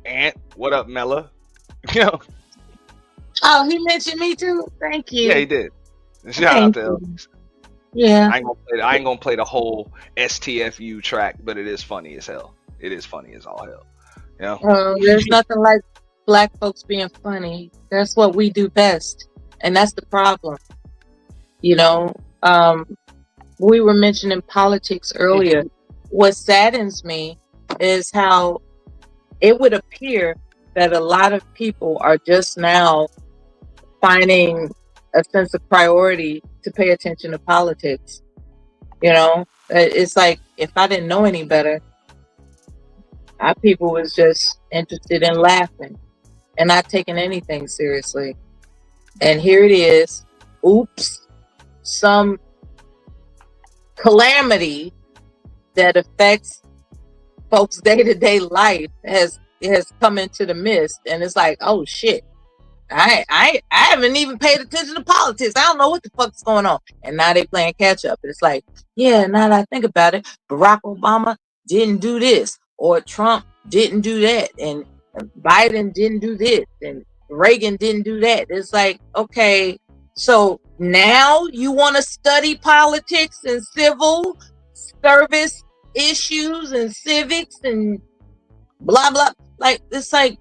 Ant? What up, Mella?" You know, Oh, he mentioned me too. Thank yeah, he you. did. Shout out Thank to L. you. Yeah. I ain't gonna play the whole STFU track, but it is funny as hell. It is funny as all hell. You know? There's nothing like black folks being funny. That's what we do best, and that's the problem. You know, we were mentioning politics earlier. What saddens me is how it would appear that a lot of people are just now finding a sense of priority to pay attention to politics. You know, it's like if I didn't know any better, our people was just interested in laughing and not taking anything seriously. And here it is. Oops, some calamity that affects folks' day-to-day life has come into the mist, and it's like, oh shit, I haven't even paid attention to politics. I don't know what the fuck's going on, and now they playing catch up. It's like, yeah, now that I think about it, Barack Obama didn't do this, or Trump didn't do that, and Biden didn't do this, and Reagan didn't do that. It's like, okay, so now you want to study politics and civil service issues and civics and blah blah. Like, it's like,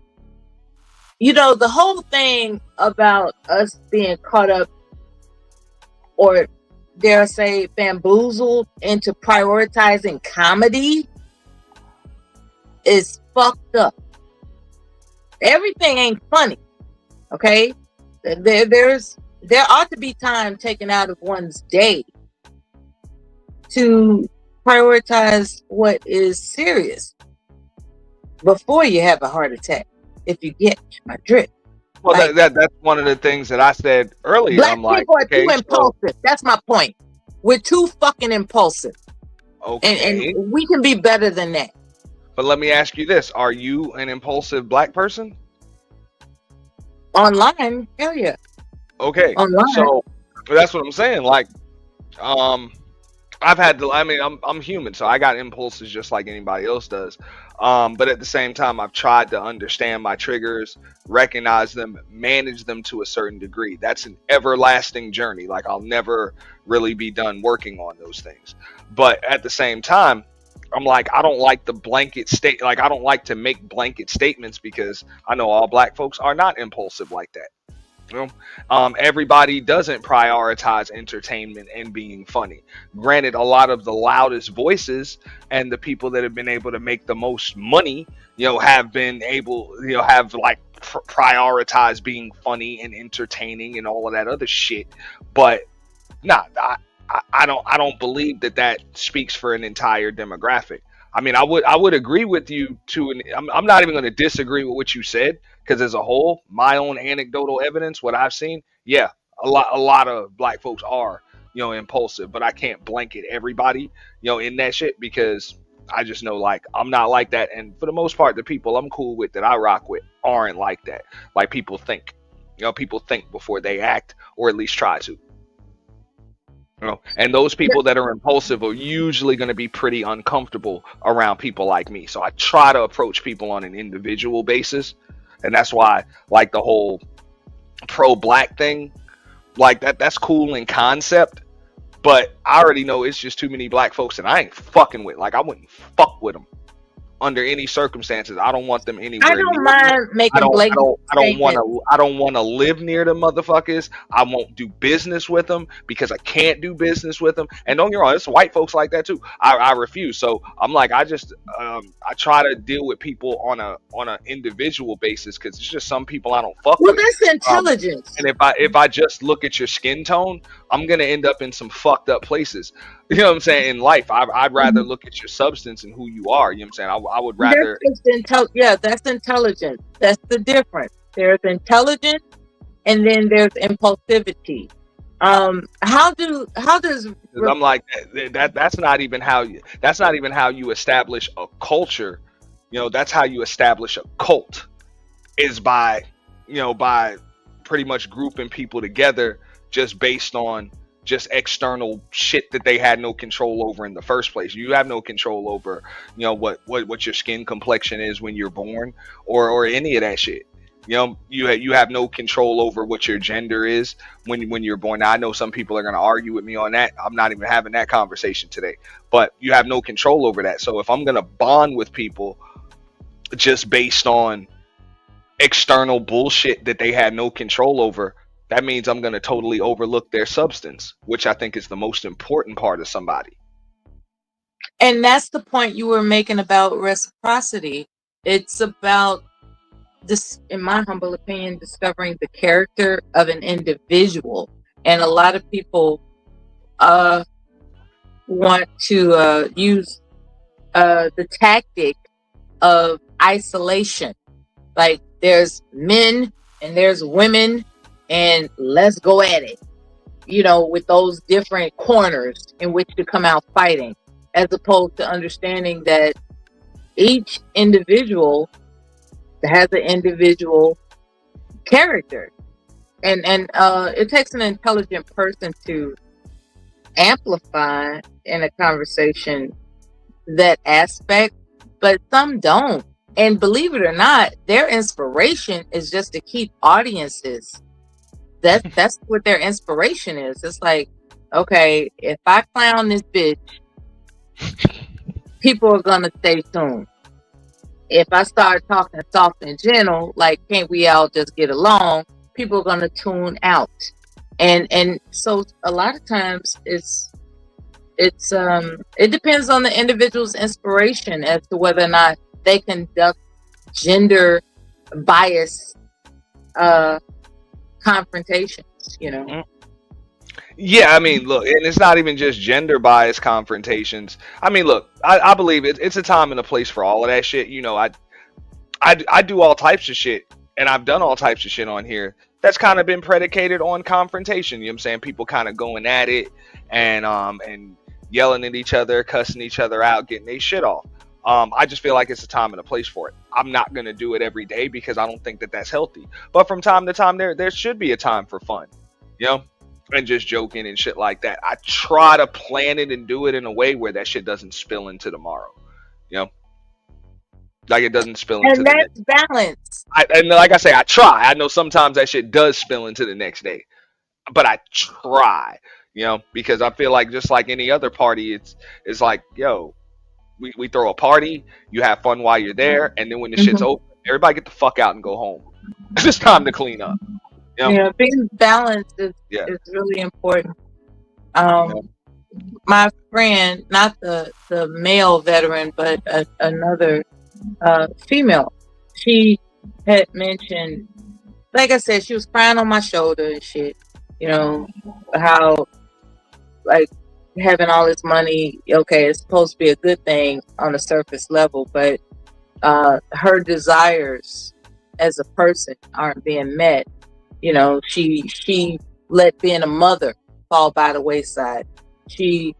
you know, the whole thing about us being caught up, or dare I say bamboozled into prioritizing comedy is fucked up. Everything ain't funny, okay? There ought to be time taken out of one's day to prioritize what is serious before you have a heart attack, if you get my drift. Well, Like, that's one of the things that I said earlier. black I'm like, people are too okay, so impulsive. That's my point. We're too fucking impulsive. okay, And we can be better than that. but let me ask you this: Are you an impulsive black person? Online, hell yeah. Okay, Online. so that's what I'm saying. Like, I've had to. I mean, I'm human, so I got impulses just like anybody else does. But at the same time, I've tried to understand my triggers, recognize them, manage them to a certain degree. That's an everlasting journey. Like, I'll never really be done working on those things. But at the same time, I'm like, I don't like the blanket state. Like, I don't like to make blanket statements because I know all black folks are not impulsive like that. You know, everybody doesn't prioritize entertainment and being funny. Granted, a lot of the loudest voices and the people that have been able to make the most money, you know, have been able, you know, have like prioritized being funny and entertaining and all of that other shit. But nah, I don't believe that that speaks for an entire demographic. I mean, I would agree with you to an. I'm not even going to disagree with what you said because as a whole, my own anecdotal evidence, what I've seen, yeah, a lot of black folks are, you know, impulsive, but I can't blanket everybody, you know, in that shit because I just know like I'm not like that, and for the most part, the people I'm cool with that I rock with aren't like that. Like people think, you know, people think before they act, or at least try to. You know, and those people that are impulsive are usually going to be pretty uncomfortable around people like me. So I try to approach people on an individual basis. And that's why, like, the whole pro-black thing, like, that's cool in concept. But I already know it's just too many black folks that I ain't fucking with. Like, I wouldn't fuck with them under any circumstances. I don't want them I anywhere don't near me. mind making blatant statements. I don't want to live near the motherfuckers. I won't do business with them because I can't do business with them. And don't get me wrong, it's white folks like that too. I refuse. So I'm like, I try to deal with people on a individual basis because it's just some people I don't fuck Well, with. that's intelligence. And if I just look at your skin tone, I'm gonna end up in some fucked up places. You know what I'm saying? In life, I'd rather look at your substance and who you are. You know what I'm saying? I would rather. That's intelligence. That's the difference. There's intelligence, and then there's impulsivity. How does I'm like that's not even how you establish a culture. You know, that's how you establish a cult is by, you know, by pretty much grouping people together just based on just external shit that they had no control over in the first place. You have no control over, what your skin complexion is when you're born, or any of that shit. You have no control over what your gender is when you're born. Now, I know some people are going to argue with me on that. I'm not even having that conversation today. But you have no control over that. So if I'm going to bond with people just based on external bullshit that they had no control over, that means I'm going to totally overlook their substance, which I think is the most important part of somebody. And that's the point you were making about reciprocity. It's about this, in my humble opinion, discovering the character of an individual. And a lot of people want to use the tactic of isolation. Like, there's men and there's women, and let's go at it, with those different corners in which to come out fighting, as opposed to understanding that each individual has an individual character. And it takes an intelligent person to amplify in a conversation that aspect, but some don't. And believe it or not, their inspiration is just to keep audiences. That's what their inspiration is. It's like, okay, if I clown this bitch, people are gonna stay tuned. If I start talking soft and gentle, like, can't we all just get along, people are gonna tune out. And so a lot of times it depends on the individual's inspiration as to whether or not they conduct gender bias confrontations. Yeah, I mean, look, and it's not even just gender bias confrontations. I mean, look, I believe it's a time and a place for all of that shit. I do all types of shit, and I've done all types of shit on here that's kind of been predicated on confrontation. You know what I'm saying? People kind of going at it and yelling at each other, cussing each other out, getting their shit off. I just feel like it's a time and a place for it. I'm not gonna do it every day because I don't think that that's healthy. But from time to time, there should be a time for fun, and just joking and shit like that. I try to plan it and do it in a way where that shit doesn't spill into tomorrow. You know, like it doesn't spill into And the next. that's balance. And like I say, I try. I know sometimes that shit does spill into the next day, but I try. Because I feel like just like any other party, it's like, yo, we throw a party, you have fun while you're there, and then when the shit's over, everybody get the fuck out and go home. It's time to clean up. Being balanced is really important. My friend, not the male veteran, but another female, she had mentioned, like I said, she was crying on my shoulder and shit. How, like, having all this money, okay, it's supposed to be a good thing on a surface level, but her desires as a person aren't being met. She let being a mother fall by the wayside. She,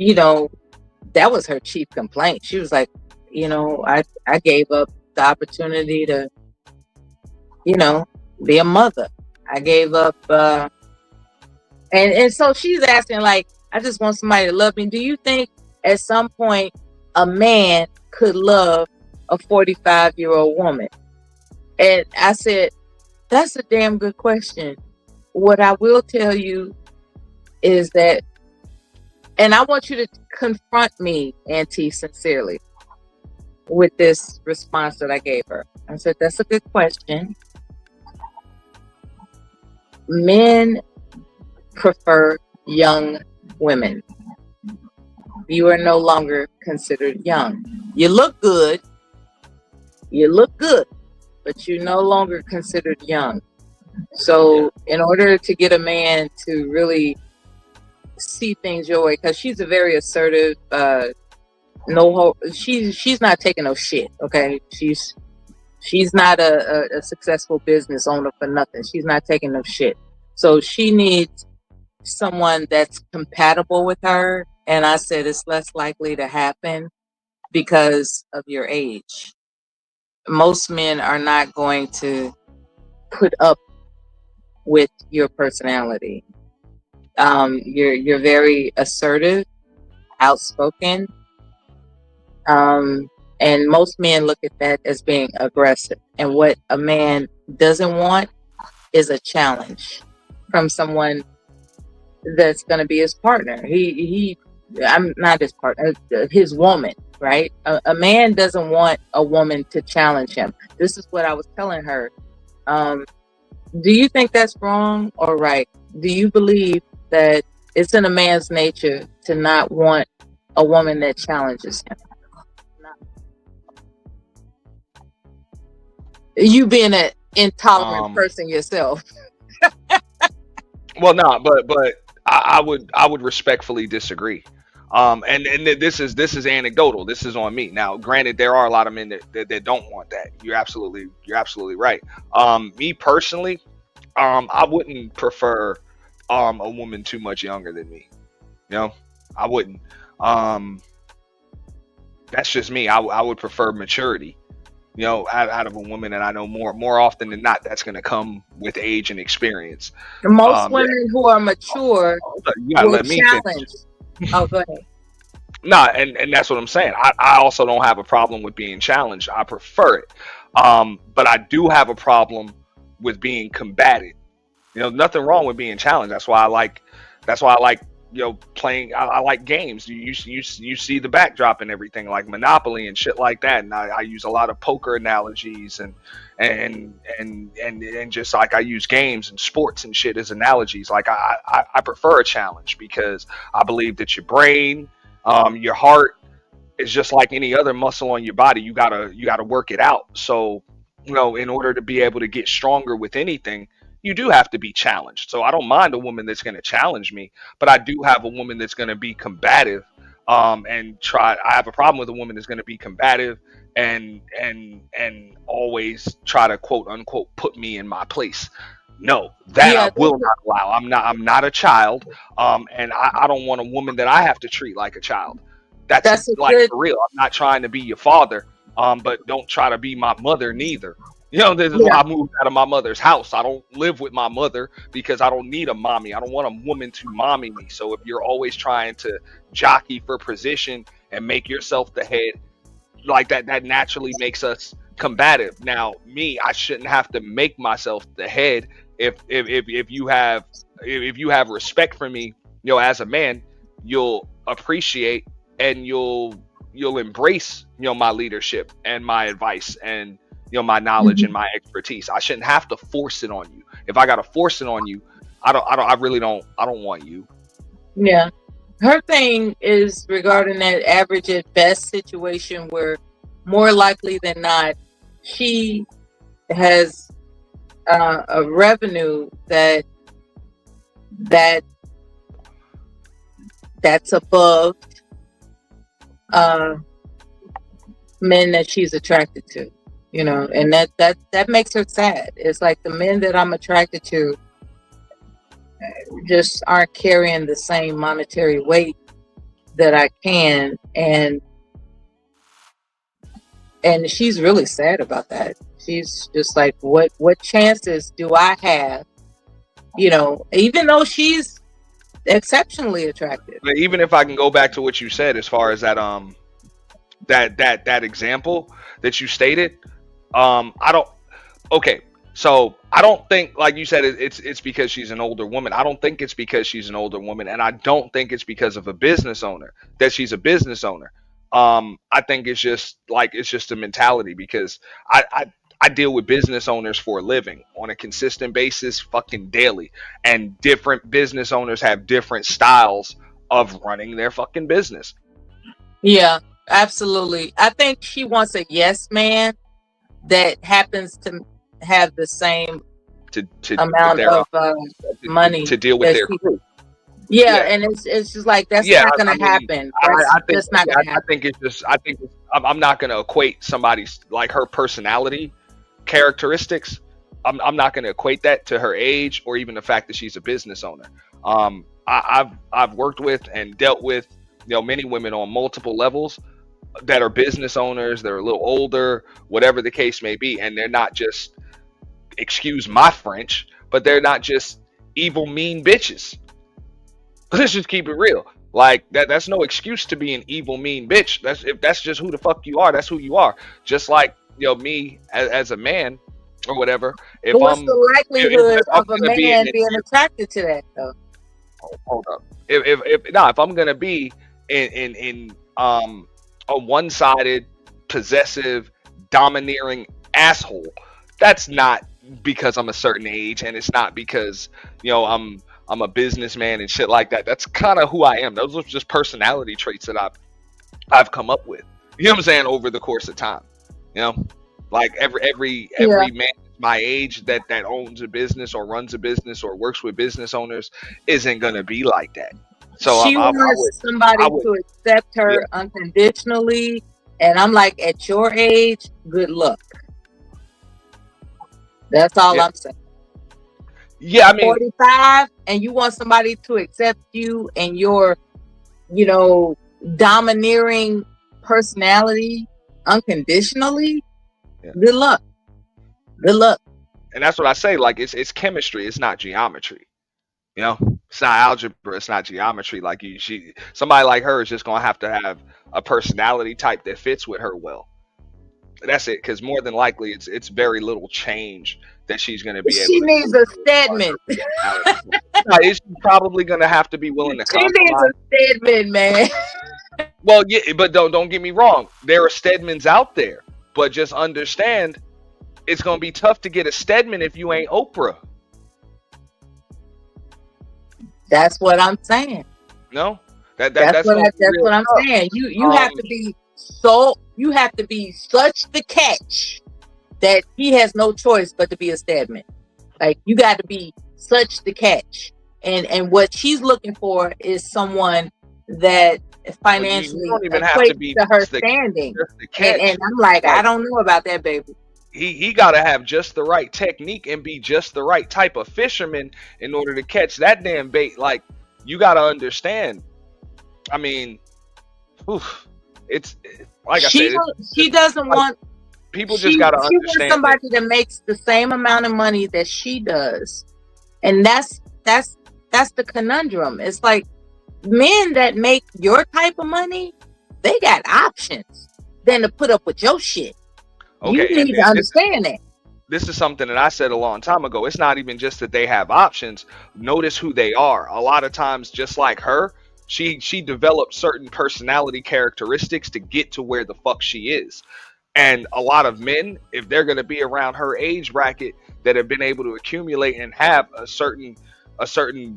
that was her chief complaint. She was like, I gave up the opportunity to, be a mother. I gave up, and so she's asking, like, I just want somebody to love me. Do you think at some point a man could love a 45-year-old woman? And I said, that's a damn good question. What I will tell you is that, and I want you to confront me, Auntie, sincerely, with this response that I gave her. I said, that's a good question. Men prefer young women. You are no longer considered young. You look good, but you're no longer considered young. So in order to get a man to really see things your way, because she's a very assertive, she's not taking no shit. Okay, she's not a successful business owner for nothing. She's not taking no shit. So she needs someone that's compatible with her. And I said it's less likely to happen because of your age. Most men are not going to put up with your personality. You're very assertive, outspoken, and most men look at that as being aggressive. And what a man doesn't want is a challenge from someone that's going to be his partner. I'm not his partner, his woman, right? A man doesn't want a woman to challenge him. This is what I was telling her. Do you think that's wrong or right? Do you believe that it's in a man's nature to not want a woman that challenges him? You being an intolerant person yourself. Well, no, but I would respectfully disagree. And this is anecdotal. This is on me. Now, granted, there are a lot of men that don't want that. You're absolutely right. Me personally, I wouldn't prefer a woman too much younger than me. You know, I wouldn't. Um, that's just me. I would prefer maturity. You know, out of a woman, and I know more often than not, that's going to come with age and experience. Most women who are mature You gotta will let me finish. challenge. Oh, go ahead. Nah, and that's what I'm saying. I also don't have a problem with being challenged. I prefer it. But I do have a problem with being combated. You know, nothing wrong with being challenged. That's why I like, playing. I like games. You see the backdrop and everything, like Monopoly and shit like that. And I use a lot of poker analogies and just like I use games and sports and shit as analogies. Like I prefer a challenge because I believe that your brain, your heart is just like any other muscle on your body. You gotta work it out. So, in order to be able to get stronger with anything, you do have to be challenged. So I don't mind a woman that's going to challenge me, but I do have a woman that's going to be combative. And try. I have a problem with a woman that's going to be combative and always try to quote unquote put me in my place. No, that Yeah, I will not allow. I'm not a child. And I don't want a woman that I have to treat like a child. That's that's a like good. for real. I'm not trying to be your father. But don't try to be my mother neither. This is why Yeah, I moved out of my mother's house. I don't live with my mother because I don't need a mommy. I don't want a woman to mommy me. So if you're always trying to jockey for position and make yourself the head, like that naturally makes us combative. Now, me, I shouldn't have to make myself the head. If you have respect for me, as a man, you'll appreciate and you'll embrace, my leadership and my advice and my knowledge and mhm, my expertise. I shouldn't have to force it on you. If I gotta force it on you, I really don't. I don't want you. yeah. Her thing is regarding that average at best situation where more likely than not she has a revenue that that's above uh, men that she's attracted to, and that makes her sad. It's like the men that I'm attracted to just aren't carrying the same monetary weight that I can, and she's really sad about that. She's just like, what chances do I have? Even though she's exceptionally attractive. But even if I can go back to what you said as far as that example that you stated, I don't. Okay, so I don't think, like you said, it's because she's an older woman. I don't think it's because she's an older woman, and I don't think it's because of a business owner that she's a business owner. I think it's just a mentality because I deal with business owners for a living on a consistent basis, fucking daily, and different business owners have different styles of running their fucking business. Yeah, absolutely. I think she wants a yes man that happens to have the same To with amount their of to money deal with that their she. crew. Yeah, Yeah, and it's just like that's yeah. not I gonna mean, happen. I think That's not yeah, gonna I happen. think it's just I'm not gonna equate somebody's like her personality characteristics. I'm not gonna equate that to her age or even the fact that she's a business owner. I've worked with and dealt with many women on multiple levels that are business owners. They're a little older, whatever the case may be, and they're not just, excuse my French, but they're not just evil, mean bitches. Let's just keep it real. Like that's no excuse to be an evil, mean bitch. That's just who the fuck you are. That's who you are. Just like me as a man or whatever. But what's the likelihood of a man being attracted to that though? Hold up. If I'm gonna be in a one-sided, possessive, domineering asshole, that's not because I'm a certain age, and it's not because I'm a businessman and shit like that. That's kind of who I am. Those are just personality traits that I've come up with. You know what I'm saying? Over the course of time, like every man my age that owns a business or runs a business or works with business owners isn't gonna be like that. So she wants somebody to accept her unconditionally, and I'm like, at your age, good luck. That's all I'm saying. Yeah, I mean, 45, and you want somebody to accept you and your, domineering personality unconditionally. Yeah. Good luck. Good luck. And that's what I say. Like it's chemistry. It's not geometry. It's not algebra. It's not geometry. Like somebody like her is just gonna have to have a personality type that fits with her well. That's it. Because more than likely, it's very little change that she's gonna be able. She needs a Stedman. She's probably gonna have to be willing to compromise. She needs a Stedman, man. Well, yeah, but don't get me wrong. There are Stedmans out there, but just understand, it's gonna be tough to get a Stedman if you ain't Oprah. That's what I'm saying. No, that's what I'm saying. You have to be you have to be such the catch that he has no choice but to be a Stedman. Like you got to be such the catch, and what she's looking for is someone that financially equates to her standing. And I'm like, I don't know about that, baby. He got to have just the right technique and be just the right type of fisherman in order to catch that damn bait. Like, you got to understand. I mean, it's like she doesn't want people just got to understand. She wants somebody that makes the same amount of money that she does, and that's the conundrum. It's like men that make your type of money, they got options than to put up with your shit. Okay, you need to understand that. This is something that I said a long time ago. It's not even just that they have options. Notice who they are. A lot of times, just like her, she developed certain personality characteristics to get to where the fuck she is. And a lot of men, if they're going to be around her age bracket, that have been able to accumulate and have a certain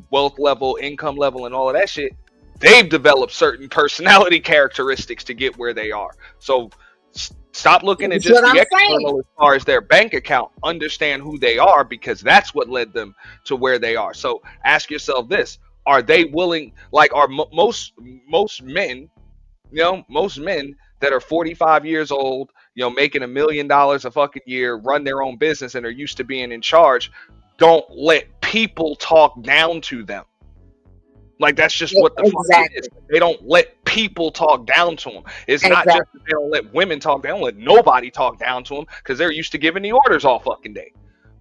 wealth level, income level, and all of that shit, they've developed certain personality characteristics to get where they are. So stop looking at just the external as far as their bank account. Understand who they are, because that's what led them to where they are. So ask yourself this: are they willing? Like, are most men, most men that are 45 years old, making $1 million a fucking year, run their own business, and are used to being in charge, don't let people talk down to them. Like, that's just what the fuck it is. They don't let people talk down to them. It's not just that they don't let women talk. They don't let nobody talk down to them, because they're used to giving the orders all fucking day.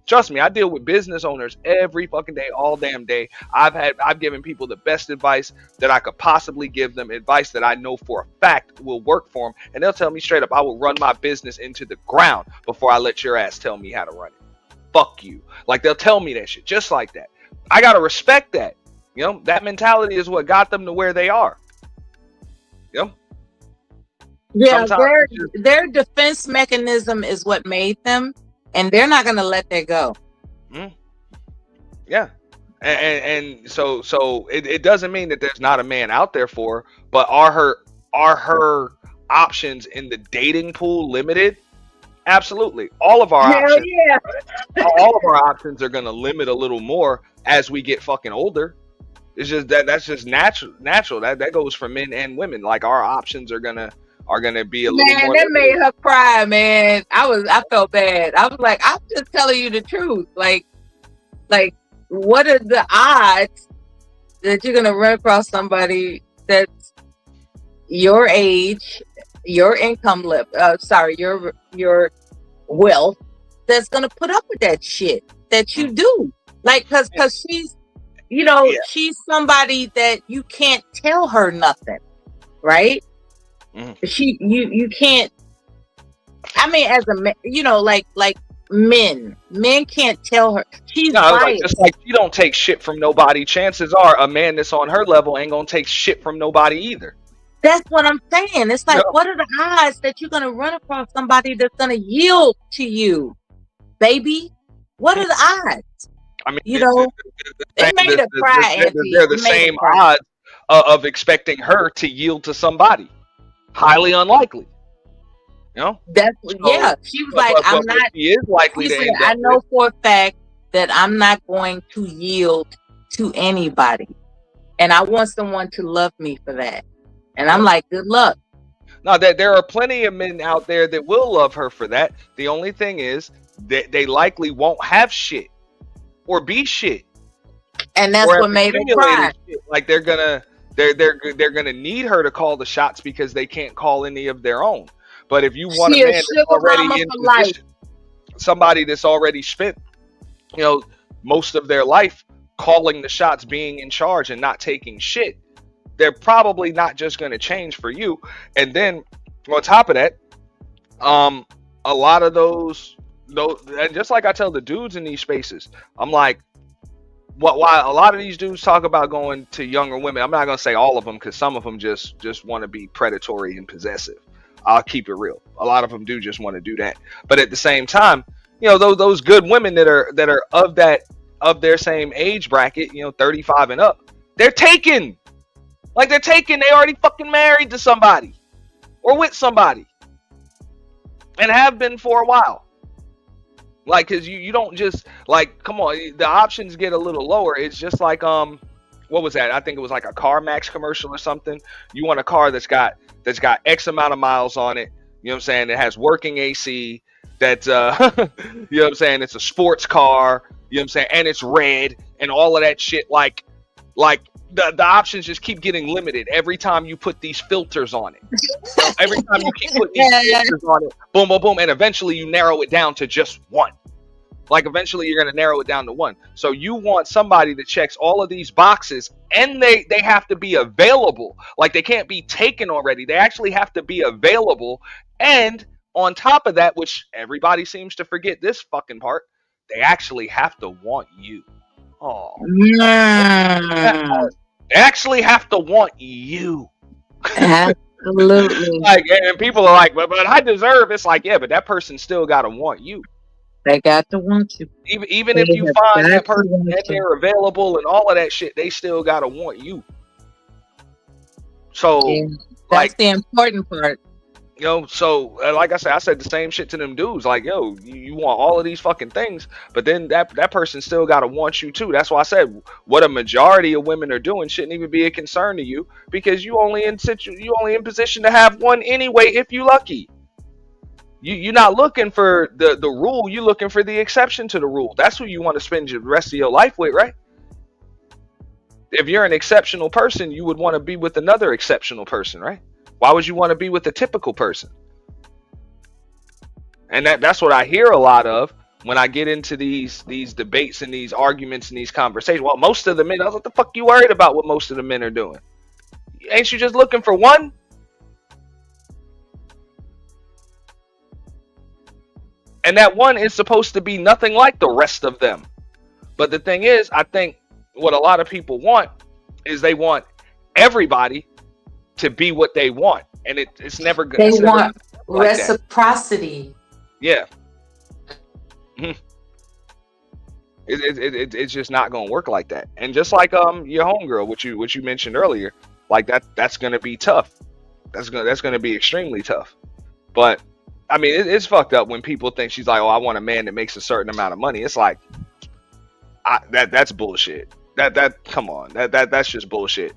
Trust me, I deal with business owners every fucking day, all damn day. I've given people the best advice that I could possibly give them, advice that I know for a fact will work for them, and they'll tell me straight up, I will run my business into the ground before I let your ass tell me how to run it. Fuck you. Like, they'll tell me that shit just like that. I gotta respect that. That mentality is what got them to where they are. Yeah, their defense mechanism is what made them, and they're not going to let that go. Yeah, and so it doesn't mean that there's not a man out there for her, but are her options in the dating pool limited? Absolutely. All of our options are going to limit a little more as we get fucking older. It's just that's just natural. That goes for men and women. Like, our options are gonna be a little more. Man, that made her cry, man. I felt bad. I was like, I'm just telling you the truth. Like, what are the odds that you're gonna run across somebody that's your age, your income level, your wealth, that's gonna put up with that shit that you do? Like, cause she's, you know, Yeah. she's somebody that you can't tell her nothing, right? Mhm. You can't. I mean, as a you know, like men can't tell her she's No, like just biased. like she don't take shit from nobody. Chances are a man that's on her level ain't gonna take shit from nobody either. That's what I'm saying. It's like, No. what are the odds that you're gonna run across somebody that's gonna yield to you, baby? What are the odds? I mean, You know, it made her cry, Auntie. they're the It made her same cry. odds of expecting her to yield to somebody. Highly unlikely, you know. That's So, yeah. She was like, I'm but not. she is likely She to said, end I up with. know for a fact that I'm not going to yield to anybody, and I want someone to love me for that. And I'm Yep. like, good luck. Now that there are plenty of men out there that will love her for that. The only thing is that they likely won't have shit or be shit And that's or have what made her cry. accumulated shit. Like they're gonna need her to call the shots because they can't call any of their own. But if you want a She a man that's sugar mama already in for life. position, somebody that's already spent, you know, most of their life calling the shots, being in charge and not taking shit, they're probably not just going to change for you. And then on top of that, a lot of those, and just like I tell the dudes in these spaces, I'm like, why a lot of these dudes talk about going to younger women. I'm not gonna say all of them because some of them just want to be predatory and possessive. I'll keep it real. A lot of them do just want to do that. But at the same time, you know, those good women that are of their same age bracket, you know, 35 and up, they're taken. Like they're taken. They already fucking married to somebody or with somebody and have been for a while. Like, cause you don't just like, come on, the options get a little lower. It's just like what was that? I think it was like a CarMax commercial or something. You want a car that's got X amount of miles on it. You know what I'm saying? It has working AC. That you know what I'm saying? It's a sports car. You know what I'm saying? And it's red and all of that shit. Like the options just keep getting limited every time you put these filters on it. You know, every time you keep putting these filters on it, boom, boom, boom, and eventually you narrow it down to just one. Like eventually you're gonna narrow it down to one. So you want somebody that checks all of these boxes, and they have to be available. Like they can't be taken already. They actually have to be available. And on top of that, which everybody seems to forget this fucking part, they actually have to want you. Oh, that Mm, part. They actually have to want you. absolutely. Like, and people are like, but I deserve. It's like, yeah, but that person still gotta want you. They got to want you. Even They if you have find got that to person want and you. they're available and all of that shit, they still gotta want you. So, Yeah. That's like, the important part. so like I said the same shit to them dudes. Like, yo, you want all of these fucking things, but then that person still gotta want you too. That's why I said what a majority of women are doing shouldn't even be a concern to you because you only in position to have one anyway if you lucky. You're not looking for the rule. You're looking for the exception to the rule. That's who you want to spend the rest of your life with, right? If you're an exceptional person, you would want to be with another exceptional person, right? Why would you want to be with a typical person? And that's what I hear a lot of when I get into these debates and these arguments and these conversations. Well, most of the men, I was like, what the fuck you worried about what most of the men are doing? Ain't you just looking for one? And that one is supposed to be nothing like the rest of them. But the thing is, I think what a lot of people want is they want everybody to be what they want, and it's never good. They It's never want like that. reciprocity. Yeah, Mhm. It's just not gonna work like that. And just like your homegirl, which you mentioned earlier, like that's gonna be tough. That's gonna be extremely tough. But I mean, it's fucked up when people think she's like, oh, I want a man that makes a certain amount of money. It's like that's bullshit. That come on, that's just bullshit.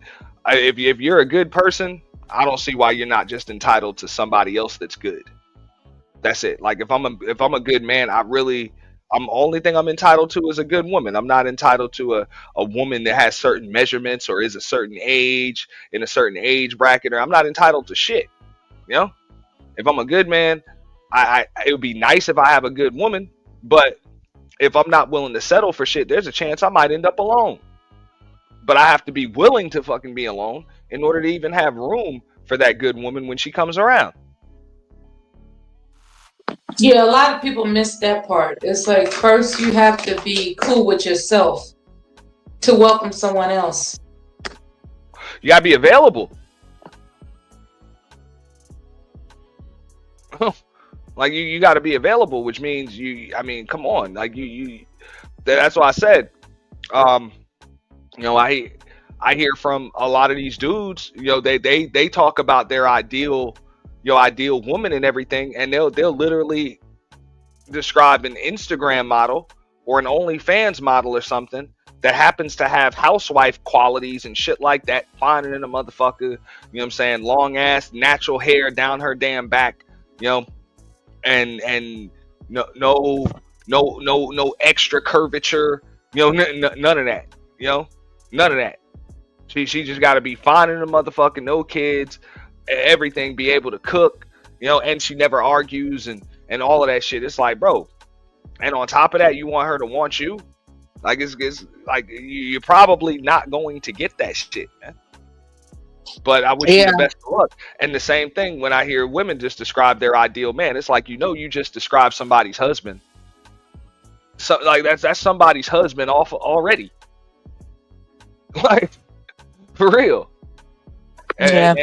If you're a good person, I don't see why you're not just entitled to somebody else that's good. That's it. Like if I'm a good man, I'm only thing I'm entitled to is a good woman. I'm not entitled to a woman that has certain measurements or is a certain age in a certain age bracket, or I'm not entitled to shit. You know, if I'm a good man, it would be nice if I have a good woman, but if I'm not willing to settle for shit, there's a chance I might end up alone. But I have to be willing to fucking be alone in order to even have room for that good woman when she comes around. Yeah, a lot of people miss that part. It's like first you have to be cool with yourself to welcome someone else. You gotta be available. Like you got to be available, which means I mean, come on, like you. That's why I said, you know, I hear from a lot of these dudes. You know, they talk about their ideal, ideal woman and everything, and they'll literally describe an Instagram model or an OnlyFans model or something that happens to have housewife qualities and shit like that, finer than a motherfucker. You know what I'm saying? Long ass, natural hair down her damn back. You know. And no extra curvature, none of that, none of that. She just got to be fine in the motherfucking, no kids, everything, be able to cook, and she never argues and all of that shit. It's like, bro, and on top of that, you want her to want you, like it's like you're probably not going to get that shit, man. But I wish you the best of luck. And the same thing when I hear women just describe their ideal man. It's like, you just described somebody's husband. So like that's somebody's husband off already. Like, for real. And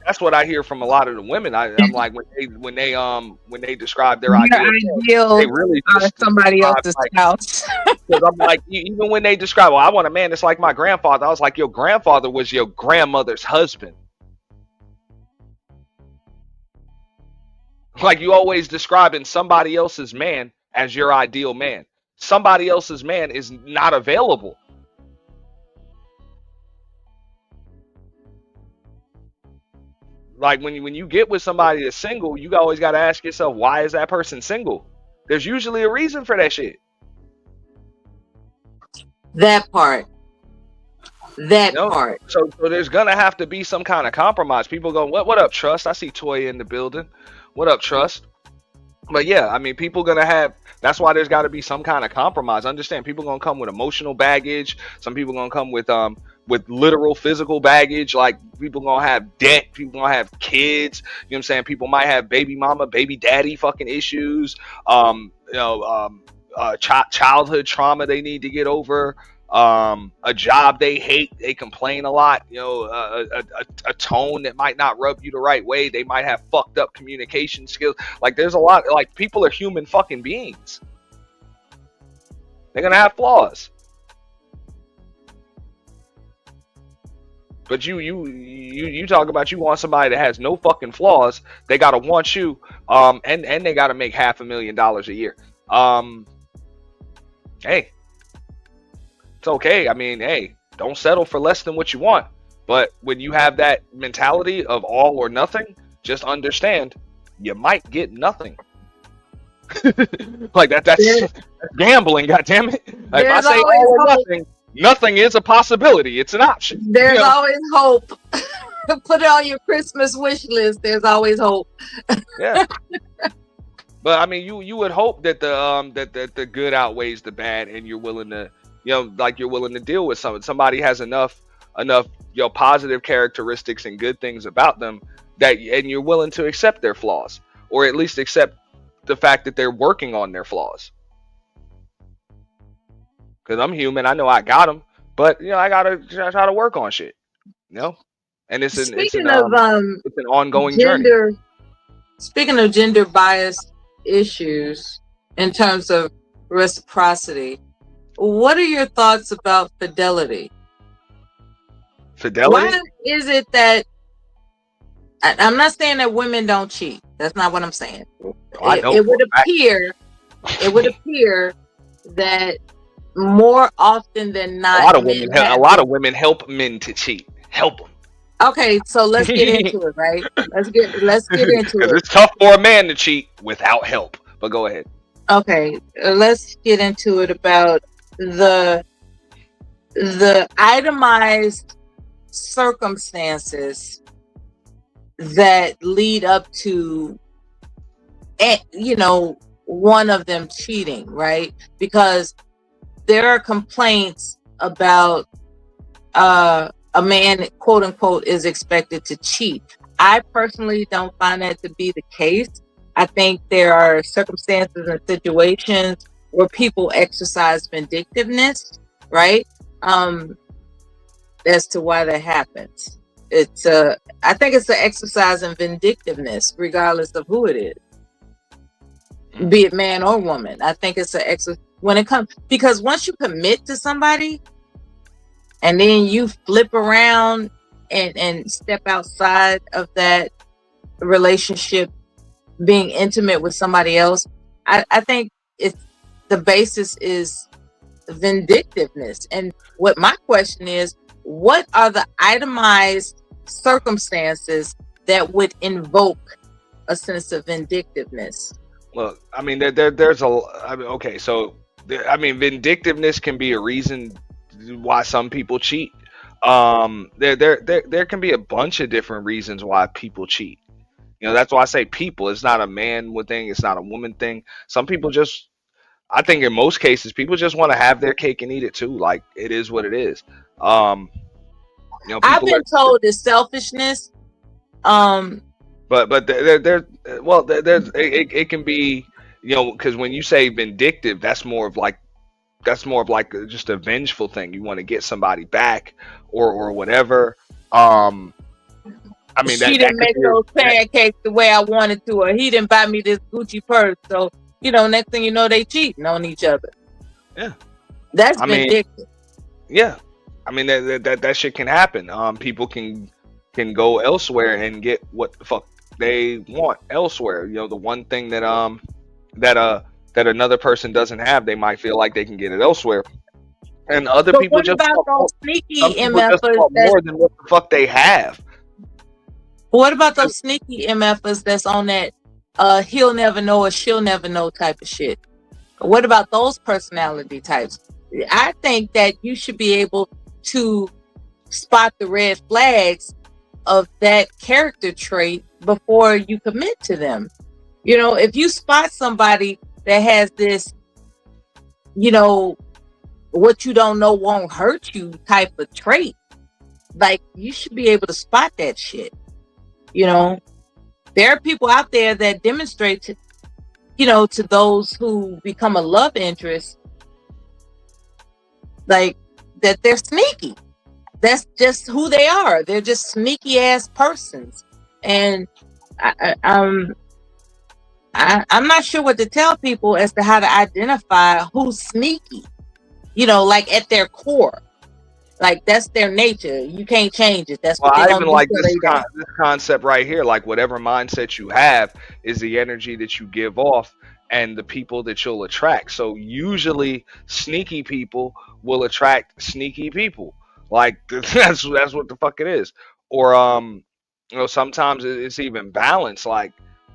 that's what I hear from a lot of the women. I'm like, when they describe their ideal, they really somebody else's house. Because I'm like, even when they describe, well, I want a man that's like my grandfather. I was like, your grandfather was your grandmother's husband. Like, you always describing somebody else's man as your ideal man. Somebody else's man is not available. Like when you get with somebody that's single, you always got to ask yourself, why is that person single? There's usually a reason for that shit. That part. Part. So there's gonna have to be some kind of compromise. People go, what up, Trust? I see Toya in the building. What up, Trust? But yeah, I mean, people gonna have. That's why there's got to be some kind of compromise. Understand? People gonna come with emotional baggage. Some people gonna come with literal physical baggage. Like, people gonna have debt. People gonna have kids. You know what I'm saying? People might have baby mama, baby daddy fucking issues. Childhood trauma they need to get over. A job they hate, they complain a lot, a tone that might not rub you the right way. They might have fucked up communication skills. Like, there's a lot, like, people are human fucking beings. They're gonna have flaws. But you talk about you want somebody that has no fucking flaws. They gotta want you, and they gotta make $500,000 a year. Hey, it's okay. I mean, hey, don't settle for less than what you want. But when you have that mentality of all or nothing, just understand you might get nothing. Like that's gambling, goddammit. Like, if I say all or nothing, nothing is a possibility. It's an option. There's always hope. Put it on your Christmas wish list. There's always hope. Yeah. But I mean, you would hope that the good outweighs the bad, and you're willing to, you're willing to deal with somebody has enough positive characteristics and good things about them and you're willing to accept their flaws, or at least accept the fact that they're working on their flaws. Because I'm human, I know I got them, but I gotta try to work on shit, And it's an ongoing journey. Speaking of gender bias issues in terms of reciprocity, what are your thoughts about fidelity? Fidelity? Why is it that I'm not saying that women don't cheat? That's not what I'm saying. It would appear that more often than not, a lot of women help men to cheat. Help them. Okay, so let's get into it, right? Let's get into it. It's tough for a man to cheat without help. But go ahead. Okay, let's get into it about the itemized circumstances that lead up to, one of them cheating, right? Because there are complaints about a man, quote unquote, is expected to cheat. I personally don't find that to be the case. I think there are circumstances and situations where people exercise vindictiveness, right? Um, as to why that happens. It's I think it's an exercise in vindictiveness, regardless of who it is, be it man or woman. I think it's an exercise when it comes, because once you commit to somebody and then you flip around and step outside of that relationship, being intimate with somebody else, I think it's the basis is vindictiveness. And what my question is, what are the itemized circumstances that would invoke a sense of vindictiveness? Well, I mean, there's a. I mean, okay, so I mean, vindictiveness can be a reason why some people cheat. There can be a bunch of different reasons why people cheat. You know, that's why I say people. It's not a man thing. It's not a woman thing. Some people just. I think in most cases, people just want to have their cake and eat it too. Like it is what it is. Um, you know, I've people are. been told it's selfishness. Um, But there well there's it can be, you know, because when you say vindictive, that's more of like just a vengeful thing. You want to get somebody back or whatever. Um, I mean she that didn't could make be those pancakes the way I wanted to, or he didn't buy me this Gucci purse. So, next thing you know, they cheating on each other. yeah. That's I mean vindictive. yeah. I mean that shit can happen. People can go elsewhere and get what the fuck they want elsewhere. You know, the one thing that that another person doesn't have, they might feel like they can get it elsewhere. And other But people what just about want more. those Some sneaky people just MFers want that's more than what the fuck they have. what about those sneaky MFers that's on that he'll never know or she'll never know type of shit? What about those personality types? I think that you should be able to spot the red flags of that character trait before you commit to them. If you spot somebody that has this, what you don't know won't hurt you type of trait, like you should be able to spot that shit. There are people out there that demonstrate to those who become a love interest, like that they're sneaky. That's just who they are. They're just sneaky ass persons. And I'm not sure what to tell people as to how to identify who's sneaky, like at their core. Like that's their nature. You can't change it. That's Well, what they're I gonna even do like till they die. this concept right here. Like whatever mindset you have is the energy that you give off and the people that you'll attract. So usually sneaky people will attract sneaky people. Like that's what the fuck it is. Or you know, sometimes it's even balanced. Like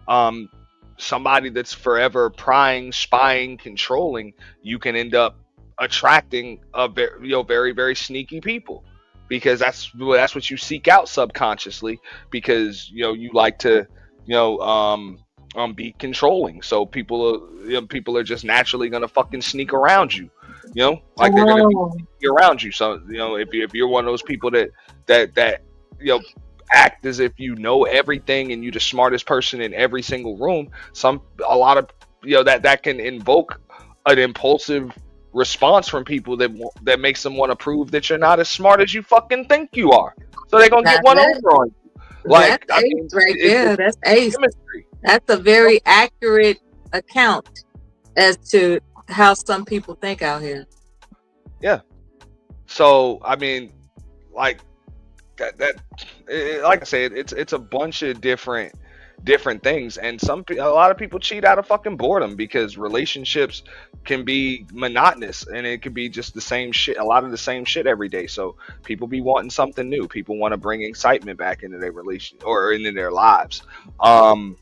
um somebody that's forever prying, spying, controlling, you can end up attracting a very, very very sneaky people, because that's what you seek out subconsciously, because you like to be controlling. So people are just naturally gonna fucking sneak around you, like they're gonna be Oh, around you. So if you're one of those people that you know act as if you know everything and you're the smartest person in every single room, a lot of that can invoke an impulsive response from people that makes them want to prove that you're not as smart as you fucking think you are. So they're gonna now get one over on you. that's Like, I ace mean, right it's there. That's ace. chemistry. That's a very accurate account as to how some people think out here. Yeah. So I mean, like like I said, it's a bunch of different things, and a lot of people cheat out of fucking boredom, because relationships can be monotonous and it can be just the same shit, a lot of the same shit every day. So people be wanting something new. People want to bring excitement back into their relation or into their lives. um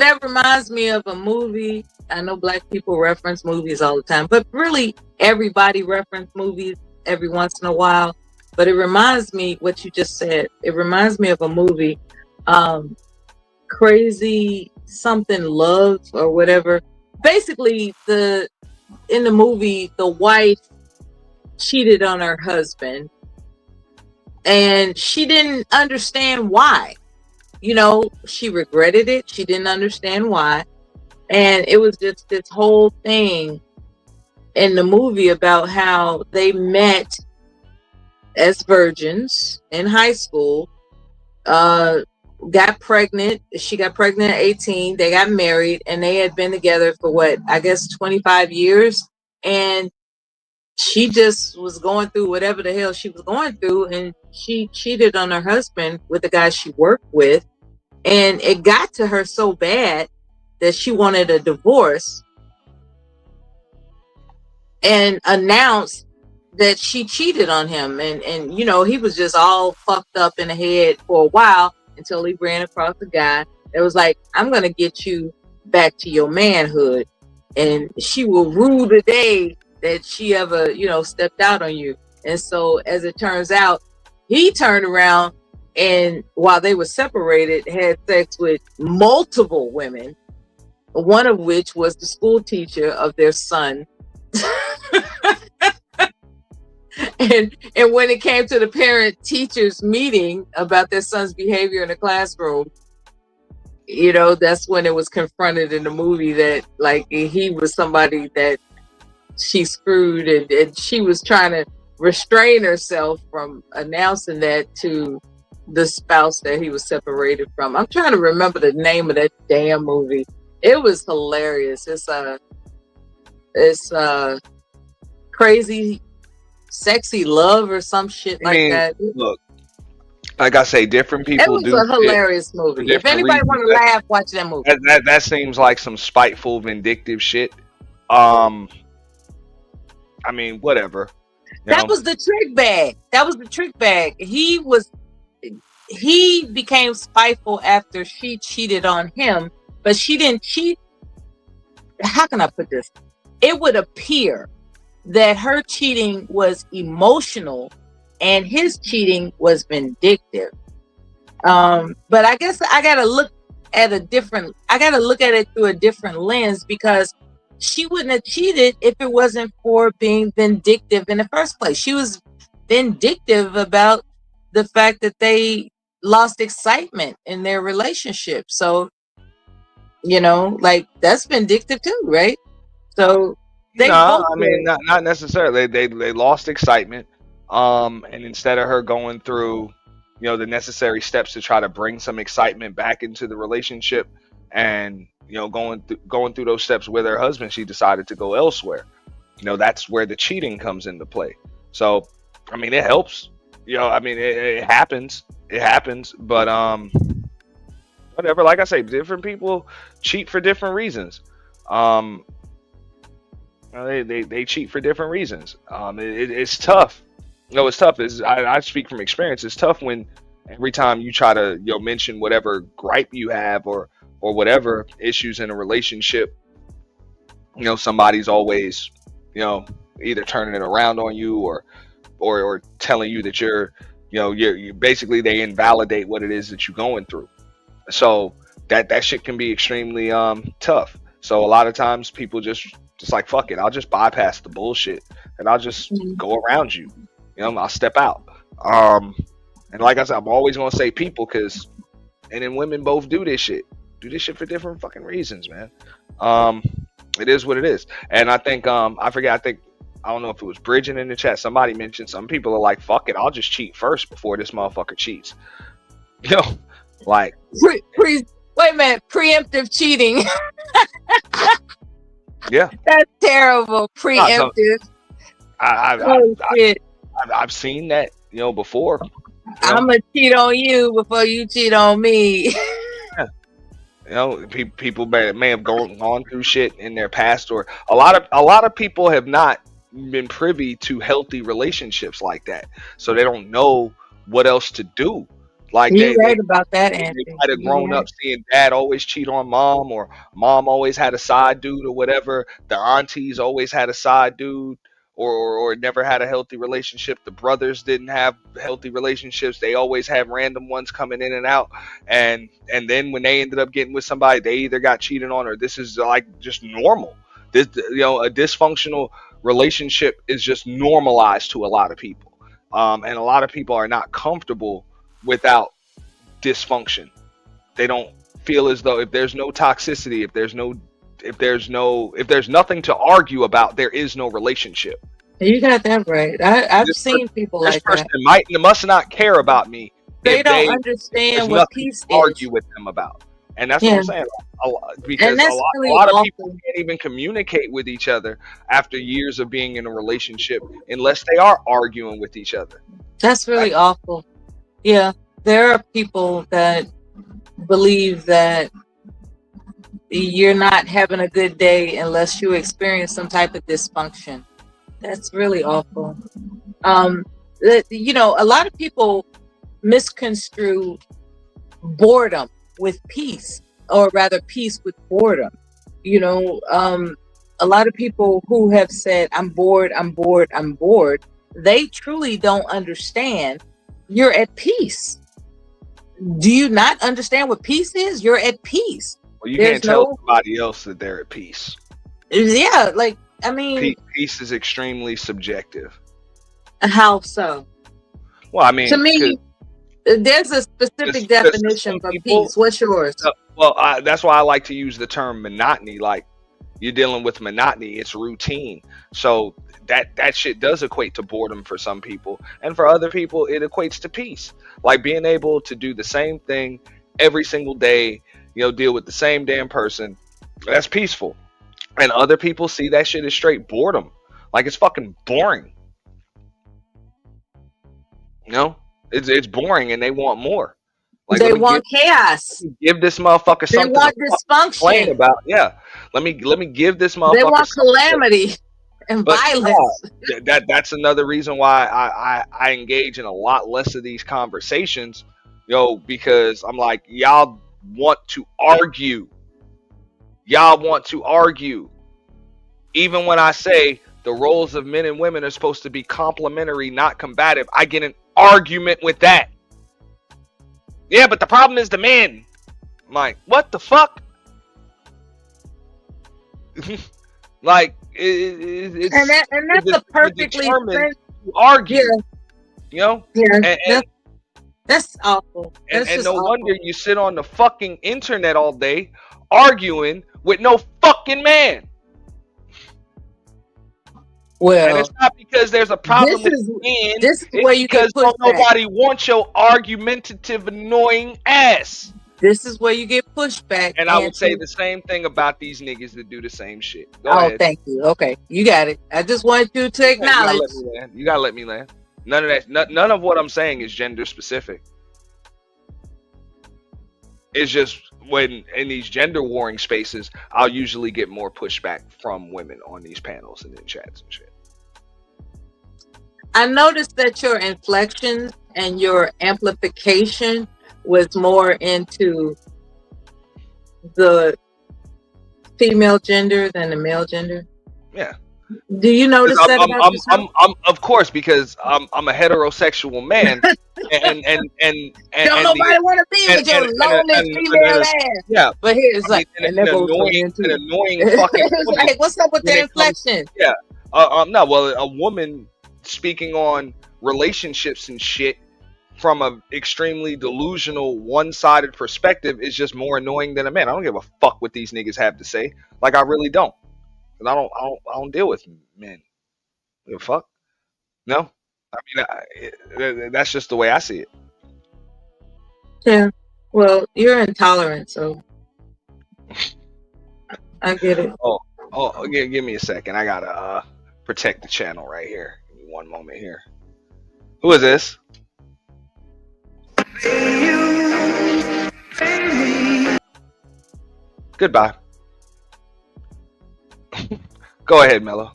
That reminds me of a movie. I know black people reference movies all the time, but really everybody reference movies every once in a while. But it reminds me what you just said. It reminds me of a movie, Crazy something love or whatever. Basically, in the movie, the wife cheated on her husband, and she didn't understand why. She regretted it. She didn't understand why. And it was just this whole thing in the movie about how they met as virgins in high school, got pregnant. She got pregnant at 18. They got married, and they had been together for what, I guess 25 years. And she just was going through whatever the hell she was going through, and she cheated on her husband with the guy she worked with. And it got to her so bad that she wanted a divorce and announced that she cheated on him. And he was just all fucked up in the head for a while until he ran across a guy that was like, I'm going to get you back to your manhood, and she will rue the day that she ever, stepped out on you. And so, as it turns out, he turned around and while they were separated, had sex with multiple women, one of which was the school teacher of their son. And when it came to the parent teachers meeting about their son's behavior in the classroom, that's when it was confronted in the movie that like he was somebody that she screwed, and she was trying to restrain herself from announcing that to the spouse that he was separated from. I'm trying to remember the name of that damn movie. It was hilarious. It's Crazy Sexy Love or some shit like that. Look, like I say, different people do. It was a hilarious movie. If anybody want to laugh, watch that movie. That seems like some spiteful, vindictive shit. I mean, whatever. That was the trick bag. He became spiteful after she cheated on him, but she didn't cheat. How can I put this? It would appear that her cheating was emotional and his cheating was vindictive. But I guess I gotta look at it through a different lens, because she wouldn't have cheated if it wasn't for being vindictive in the first place. She was vindictive about the fact that they lost excitement in their relationship. So, like that's vindictive too, right? So not necessarily. They lost excitement. And instead of her going through, the necessary steps to try to bring some excitement back into the relationship, and going through those steps with her husband, she decided to go elsewhere. That's where the cheating comes into play. So, I mean, it helps. It happens. It happens. But whatever. Like I say, different people cheat for different reasons. They cheat for different reasons. It's tough. It's tough. I speak from experience. It's tough when every time you try to mention whatever gripe you have or whatever issues in a relationship, somebody's always either turning it around on you or telling you that you're basically they invalidate what it is that you're going through. So that shit can be extremely tough. So a lot of times people just like, fuck it, I'll just bypass the bullshit and I'll just go around you. I'll step out. And like I said, I'm always gonna say people, because and then women both do this shit for different fucking reasons, man. It is what it is. And I think I don't know if it was Bridget in the chat, somebody mentioned some people are like, fuck it, I'll just cheat first before this motherfucker cheats. Like wait a minute, preemptive cheating. Yeah, that's terrible. Preemptive. I've seen that before. I'm gonna cheat on you before you cheat on me. People may have gone through shit in their past, or a lot of people have not been privy to healthy relationships like that, so they don't know what else to do. Like you're right about that, Anthony. They might have grown up seeing dad always cheat on mom, or mom always had a side dude, or whatever. The aunties always had a side dude, or never had a healthy relationship. The brothers didn't have healthy relationships. They always had random ones coming in and out. And then when they ended up getting with somebody, they either got cheated on or this is like just normal. This, a dysfunctional relationship is just normalized to a lot of people. And a lot of people are not comfortable without dysfunction. They don't feel as though if there's no toxicity, if there's nothing to argue about, there is no relationship. You got that right. I've This seen people this like person that. must not care about me They if don't there's understand what nothing peace to argue is. with them about. And that's what Yeah, I'm saying. Because and that's a really lot of people awful. can't even communicate with each other after years of being in a relationship unless they are arguing with each other. That's really awful. Yeah, there are people that believe that you're not having a good day unless you experience some type of dysfunction. That's really awful. A lot of people misconstrue boredom with peace, or rather peace with boredom. A lot of people who have said, I'm bored, I'm bored, I'm bored, they truly don't understand you're at peace. Do you not understand what peace is? You're at peace. Well, you There's can't tell no, somebody else that they're at peace. yeah, like, I mean, Peace is extremely subjective. how so? Well, I To mean, me, there's a specific because definition some for people, peace. What's yours? that's why I like to use the term monotony. Like you're dealing with monotony, it's routine. So that shit does equate to boredom for some people, and for other people, it equates to peace. Like being able to do the same thing every single day, deal with the same damn person. That's peaceful. And other people see that shit as straight boredom. Like it's fucking boring. It's boring, and they want more. Like They want chaos. give this motherfucker They something to want complain dysfunction. about. Yeah, let me give this They motherfucker want something. calamity and But violence. that's another reason why I engage in a lot less of these conversations, because I'm like, y'all want to argue. Y'all want to argue. Even when I say the roles of men and women are supposed to be complementary, not combative, I get an argument with that. Yeah, but the problem is the men. I'm like, what the fuck? Like, it's and that's a you're perfectly determined to argue, yeah, and that's awful. That's and just no wonder awful. you sit on the fucking internet all day arguing with no fucking man. And Well, it's not because there's a problem with men. this is It's where you get because don't pushback. nobody wants your argumentative, annoying ass. This is where you get pushback. And I would say the same thing about these niggas that do the same shit. Go ahead. Thank you. Okay, you got it. I just wanted you to acknowledge. You gotta let me land. None of that. None of what I'm saying is gender specific. It's just when in these gender warring spaces, I'll usually get more pushback from women on these panels and in chats and shit. I noticed that your inflection and your amplification was more into the female gender than the male gender. Yeah. Do you notice that about yourself? I'm of course, because I'm a heterosexual man, and don't nobody want to be with your lonely female ass. Yeah, but here it's like an annoying fucking it's like, what's up with the inflection? Yeah, no, well, a woman speaking on relationships and shit from a extremely delusional, one-sided perspective is just more annoying than a man. I don't give a fuck what these niggas have to say. Like, I really don't. And I don't deal with men. Give a fuck. No, I mean, that's just the way I see it. Yeah. Well, you're intolerant, so I get it. Give me a second. I gotta protect the channel right here. Give me one moment here. Who is this? Goodbye. Go ahead, Mello.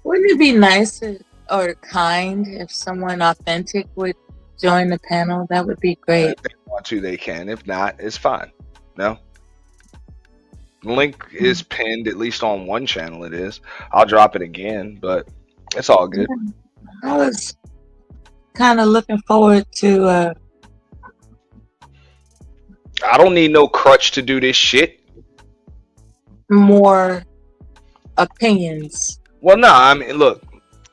Wouldn't it be nice or kind if someone authentic would join the panel? That would be great. If they want to, they can. If not, it's fine. No. Link is pinned, at least on one channel it is. I'll drop it again, but it's all good. I was kind of looking forward to I don't need no crutch to do this shit. more opinions. Well, no, I mean, look,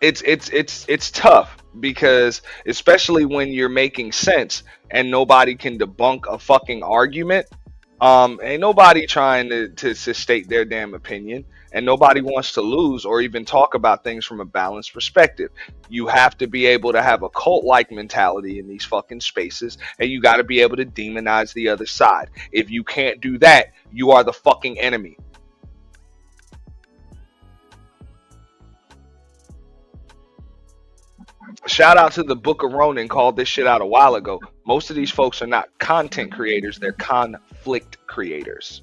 it's tough because especially when you're making sense and nobody can debunk a fucking argument. Ain't nobody trying to state their damn opinion, and nobody wants to lose or even talk about things from a balanced perspective. You have to be able to have a cult-like mentality in these fucking spaces, and you got to be able to demonize the other side. If you can't do that, you are the fucking enemy. Shout out to the Book of Ronan, called this shit out a while ago. Most of these folks are not content creators, they're conflict creators.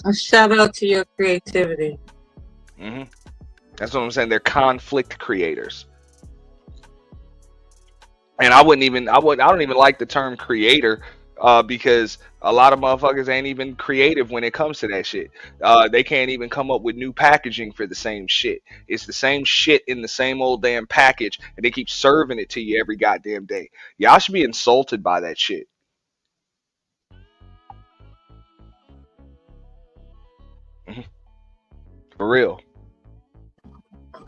A shout out to your creativity. That's what I'm saying. They're conflict creators. And I don't even like the term creator, because a lot of motherfuckers ain't even creative when it comes to that shit. They can't even come up with new packaging for the same shit. It's the same shit in the same old damn package, and they keep serving it to you every goddamn day. Y'all should be insulted by that shit. For real.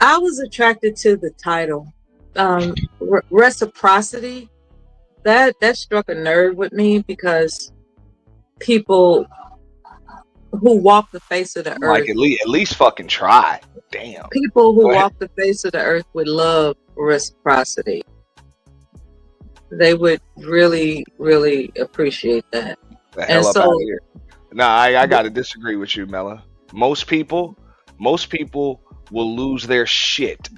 I was attracted to the title, Reciprocity. That struck a nerve with me because people who walk the face of the Like, earth, at least fucking try. Damn. people who Go ahead. walk the face of the earth would love reciprocity. They would really, really appreciate that. The hell And up out so, of here. Nah, I gotta disagree with you, Mella. Most people will lose their shit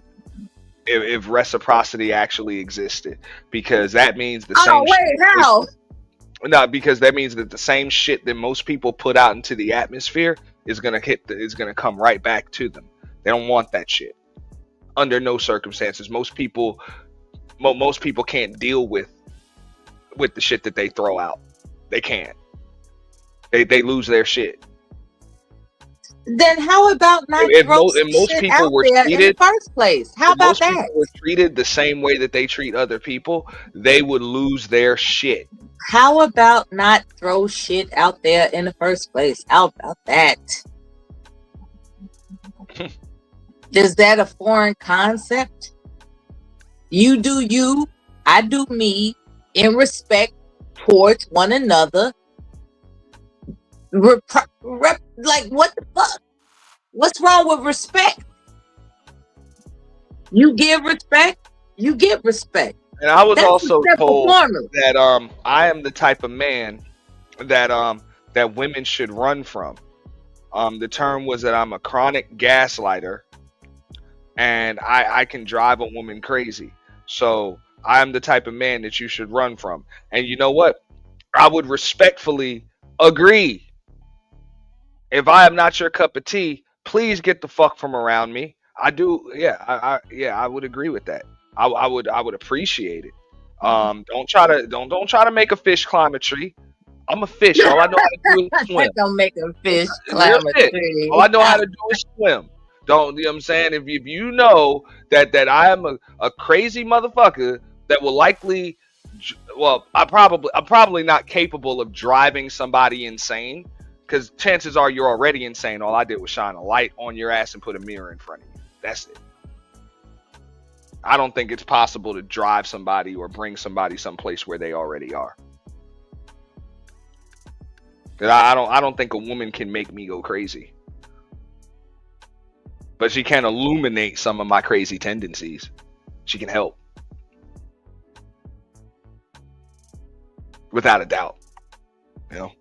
if reciprocity actually existed, because that means the same shit. how? No, because that means that the same shit that most people put out into the atmosphere is gonna come right back to them. They don't want that shit under no circumstances. Most people can't deal with the shit that they throw out. They can't. They lose their shit. Then how about not throw some shit out there in the first place? How about that? If most people were treated the same way that they treat other people, they would lose their shit. How about not throw shit out there in the first place? How about that? Is that a foreign concept? You do you, I do me, in respect towards one another. Like, what the fuck? What's wrong with respect? You give respect, you get respect. And I was That's also a simple told formula. that I am the type of man that women should run from. The term was that I'm a chronic gaslighter, and I can drive a woman crazy. So I am the type of man that you should run from. And you know what? I would respectfully agree. If I am not your cup of tea, please get the fuck from around me. I do, yeah, I would agree with that. I would appreciate it. Don't try to make a fish climb a tree. I'm a fish. All I know how to do is swim. Don't make a fish Real climb a shit. tree. All I know how to do is swim. Don't, you know what I'm saying? If you know that I am a crazy motherfucker that will likely, well, I'm probably not capable of driving somebody insane, because chances are you're already insane. All I did was shine a light on your ass and put a mirror in front of you. That's it. I don't think it's possible to drive somebody or bring somebody someplace where they already are. I don't think a woman can make me go crazy. But she can illuminate some of my crazy tendencies. She can help. Without a doubt. You know?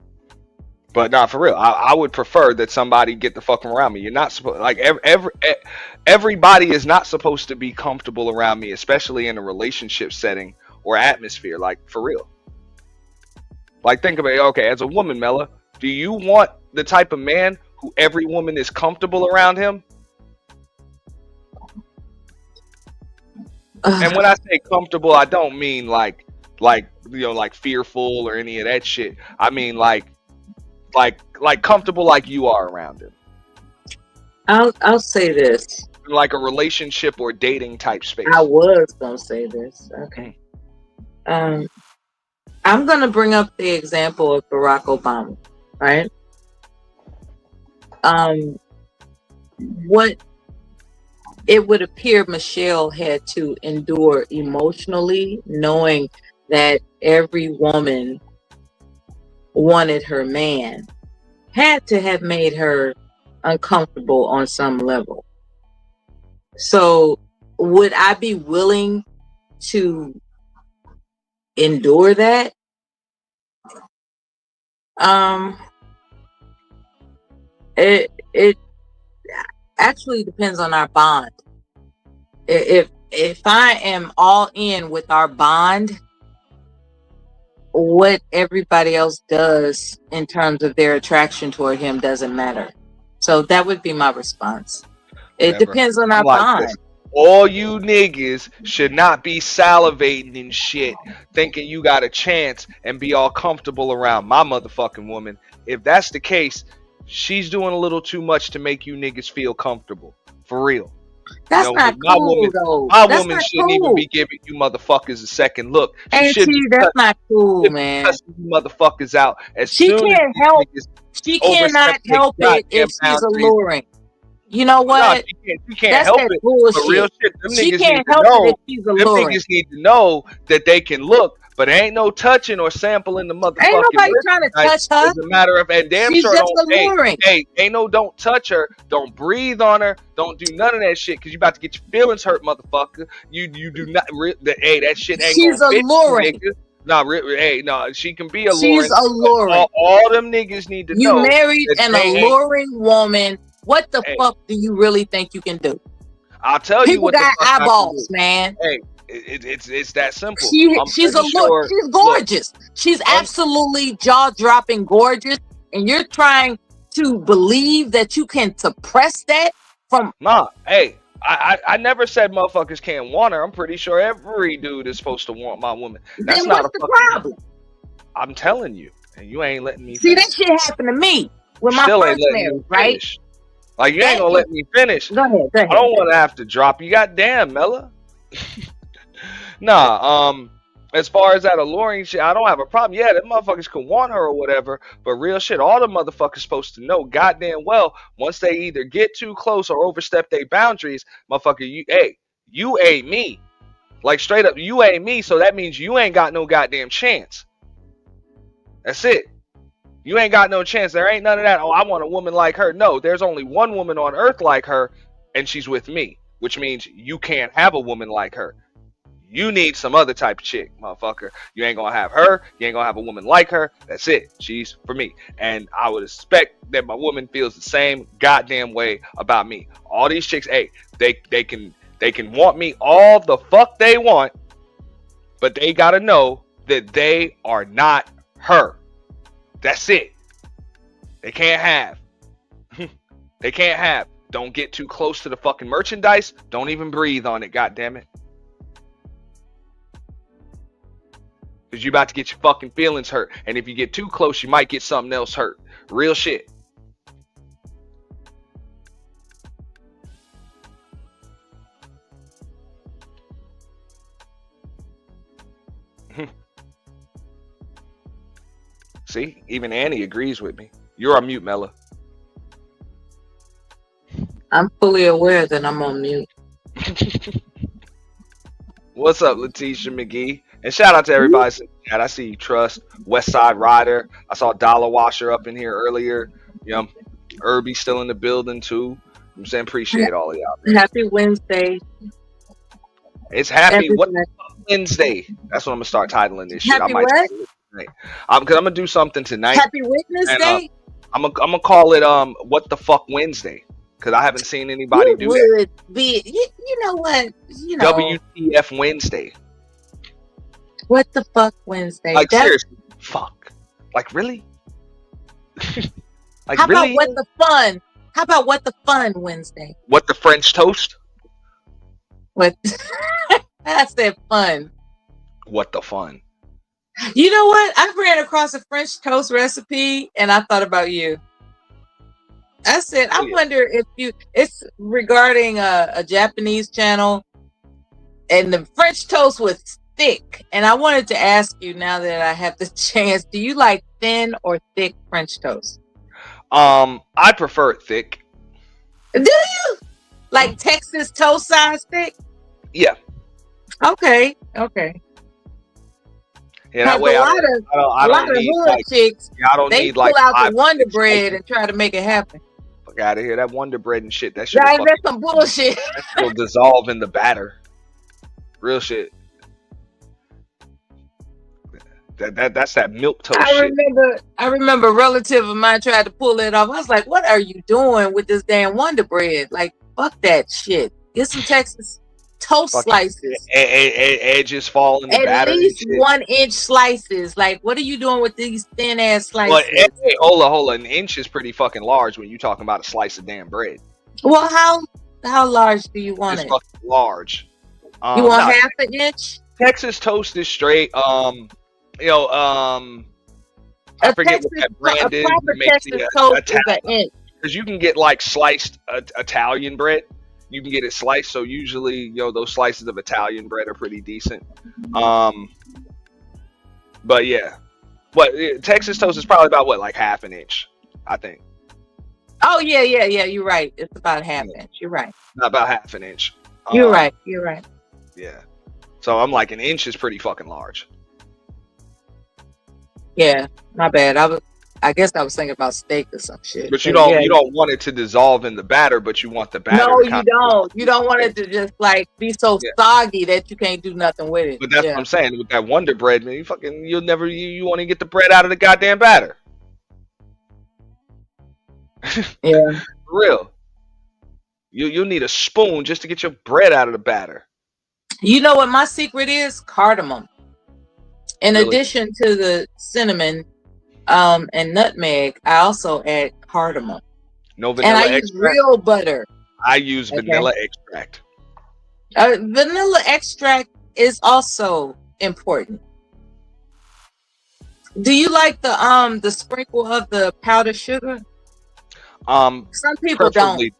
But not for real. I would prefer that somebody get the fuck from around me. You're not supposed, like, everybody is not supposed to be comfortable around me, especially in a relationship setting or atmosphere. Like, for real. Like, think about it. Okay, as a woman, Mella, do you want the type of man who every woman is comfortable around him? And when I say comfortable, I don't mean like like like fearful or any of that shit. I mean, like comfortable like you are around him, I'll say this. like a relationship or dating type I space. was gonna say this. Mm. Okay. Um, I'm gonna bring up the example of Barack Obama, right? Um, what it would appear Michelle had to endure emotionally, knowing that every woman wanted her man, had to have made her uncomfortable on some level. So, would I be willing to endure that? Um, it actually depends on our bond. If I am all in with our bond, what everybody else does in terms of their attraction toward him doesn't matter. So that would be my response. It Whatever. depends on I'm our like this. bond. All you niggas should not be salivating and shit, thinking you got a chance and be all comfortable around my motherfucking woman. If that's the case, she's doing a little too much to make you niggas feel comfortable. For real. That's Because not cool though. my That's woman not shouldn't even cool. be giving you motherfuckers a second look. She should be Auntie, that's not cool, man. cussing you motherfuckers out as She soon as can't these help. niggas She overstep cannot their help it if goddamn she's boundaries. alluring. You know Well, no, what? she can't That's help that it. But real bullshit. shit, them She niggas need can't to help it if know. she's Them alluring. niggas need to know that they can look, but ain't no touching or sampling the Ain't motherfucking nobody trying to merchandise. touch her. It's a matter of, and damn She's sure just don't, alluring. don't touch her, don't breathe on her, don't do none of that shit, cause you about to get your feelings hurt, motherfucker. You do not, that shit ain't She's gonna fit you, alluring. nigga. No, no, she can be She's alluring, but alluring. all them niggas need to You know married that an they ain't. alluring woman. What the Hey, fuck do you really think you can do? I'll tell you People what the got fuck I can do. eyeballs, man. Hey, it's that simple. I'm She's pretty sure. she's Look, gorgeous. She's un, absolutely jaw-dropping gorgeous. And you're trying to believe that you can suppress that from nah, hey, I never said motherfuckers can't want her. I'm pretty sure every dude is supposed to want my woman. That's then not what's a the fucking. problem? I'm telling you, and you ain't letting me See, that finish. shit happened to me with my Still ain't first letting me marriage, right? finish. Like you ain't That gonna let me finish. go ahead, go I ahead. don't want to have to drop you. Goddamn, Mella. Nah, as far as that alluring shit, I don't have a problem. Yeah, that motherfuckers can want her or whatever, but real shit, all the motherfuckers supposed to know goddamn well once they either get too close or overstep their boundaries, motherfucker, you ain't me. Like straight up, you ain't me, so that means you ain't got no goddamn chance. That's it. You ain't got no chance. There ain't none of that. Oh, I want a woman like her. No, there's only one woman on earth like her, and she's with me, which means you can't have a woman like her. You need some other type of chick, motherfucker. You ain't gonna have her. You ain't gonna have a woman like her. That's it. She's for me. And I would expect that my woman feels the same goddamn way about me. All these chicks, hey, they can want me all the fuck they want, but they gotta know that they are not her. That's it. They can't have. They can't have. Don't get too close to the fucking merchandise. Don't even breathe on it, goddammit. Because you about to get your fucking feelings hurt. And if you get too close, you might get something else hurt. Real shit. See, even Annie agrees with me. You're on mute, Mella. I'm fully aware that I'm on mute. What's up, Letitia McGee? And shout out to everybody in the chat. I see Trust, West Side Rider. I saw Dollar Washer up in here earlier. You know, Irby still in the building too. I'm saying appreciate all of y'all. Happy Wednesday, It's happy what everybody. Wednesday. That's what I'm gonna start titling this shit. I Happy might what? tonight. Because I'm gonna do something tonight, Happy Witness and Day? I'm gonna call it what the fuck Wednesday, because I haven't seen anybody You do that. would be, you know what? You know, WTF Wednesday. what the fuck Wednesday? Like That's, seriously, fuck. Like really? Like how about really? what the fun? How about what the fun Wednesday? What the French toast? What? I said fun. What the fun? You know what? I ran across a French toast recipe and I thought about you. I said, Oh I yeah. wonder if it's regarding a Japanese channel and the French toast was thick. And I wanted to ask you now that I have the chance, do you like thin or thick French toast? I prefer it thick. Do you? Like Texas toast size thick? Yeah. Okay. Yeah, Because that way I a lot don't of need hood like chicks, I don't they need like pull out the 5 or Wonder 6 Bread slices. and try to make it happen. Fuck out of here. That Wonder Bread and shit. That shit'll Guys, that's fucking some bullshit. that shit'll dissolve in the batter. Real shit. That's that milk toast shit. I remember a relative of mine tried to pull it off. I was like, what are you doing with this damn Wonder Bread? Like, fuck that shit. Get some Texas toast Fucking slices. edges fall in the At batter and least shit. 1 inch slices. Like, what are you doing with these thin ass Well, slices? hey, hold on. An inch is pretty fucking large when you talking about a slice of damn bread. Well, how large do you want It's it? fucking large. You want No, half an inch? Texas toast is straight. You know, I forget what that A brand is. proper It makes Texas the toast is Italian, an inch. because you can get like sliced Italian bread. You can get it sliced, so usually those slices of Italian bread are pretty decent. But yeah, Texas toast is probably about what, like half an inch, I think. Oh yeah. You're right. It's about half Yeah, inch. You're right. not about half an inch. You're right. You're right. Yeah. So I'm like, an inch is pretty fucking large. Yeah, my bad. I guess I was thinking about steak or some shit. But you But don't yeah. you don't want it to dissolve in the batter, but you want the batter No, to you kind of don't. You don't want it to just like be so yeah. soggy that you can't do nothing with it. But that's what Yeah. I'm saying with that Wonder Bread, man. You'll never you want to get the bread out of the goddamn batter. Yeah. For real. You'll need a spoon just to get your bread out of the batter. You know what my secret is? Cardamom. In Really? addition to the cinnamon, and nutmeg, I also add cardamom. No And I vanilla use extract? real butter. I use Okay. vanilla extract. Vanilla extract is also important. Do you like the sprinkle of the powdered sugar? Some people don't. Preferably.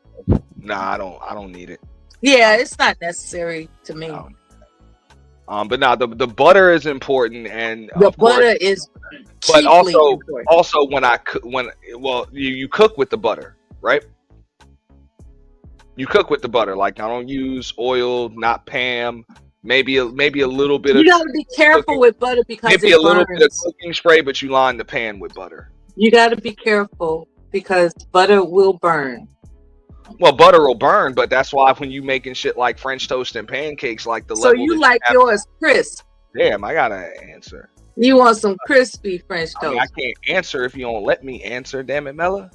Nah, I don't need it. Yeah, it's not necessary to me. No. But now the butter is important, and The of course, butter is but chiefly important. also when I cook, you cook with the butter, right? You cook with the butter. Like, I don't use oil, not Pam. Maybe a little bit You of gotta be careful cooking, with butter because maybe a it little bit of burns. cooking spray, but you line the pan with butter. You gotta be careful because butter will burn. Well, butter will burn, but that's why when you making shit like French toast and pancakes, like the So level that you you like have. yours crisp. Damn, I gotta answer. You want some crispy French I mean, I toast. can't answer if you don't let me answer. Damn it, Mella.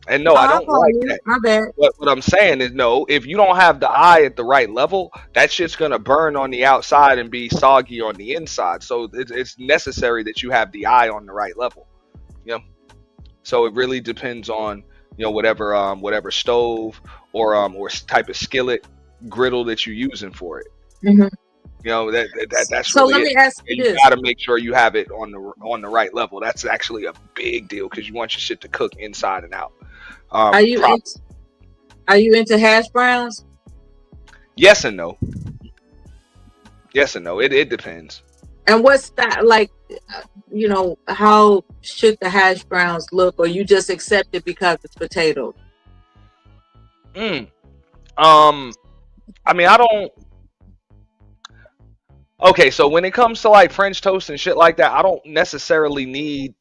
And no, I Oh, don't like that. my bad. What I'm saying is, no, if you don't have the eye at the right level, that shit's gonna burn on the outside and be soggy on the inside. So it's necessary that you have the eye on the right level. You know. So it really depends on whatever stove or type of skillet griddle that you're using for it. Mhm. That's So really let it. me ask And you you this. got to make sure you have it on the right level. That's actually a big deal because you want your shit to cook inside and out. Are you into hash browns? Yes and no. Yes and no. It depends. And what's that like? How should the hash browns look, or you just accept it because it's potato? Mm. I mean, I don't. Okay, so when it comes to like French toast and shit like that, I don't necessarily need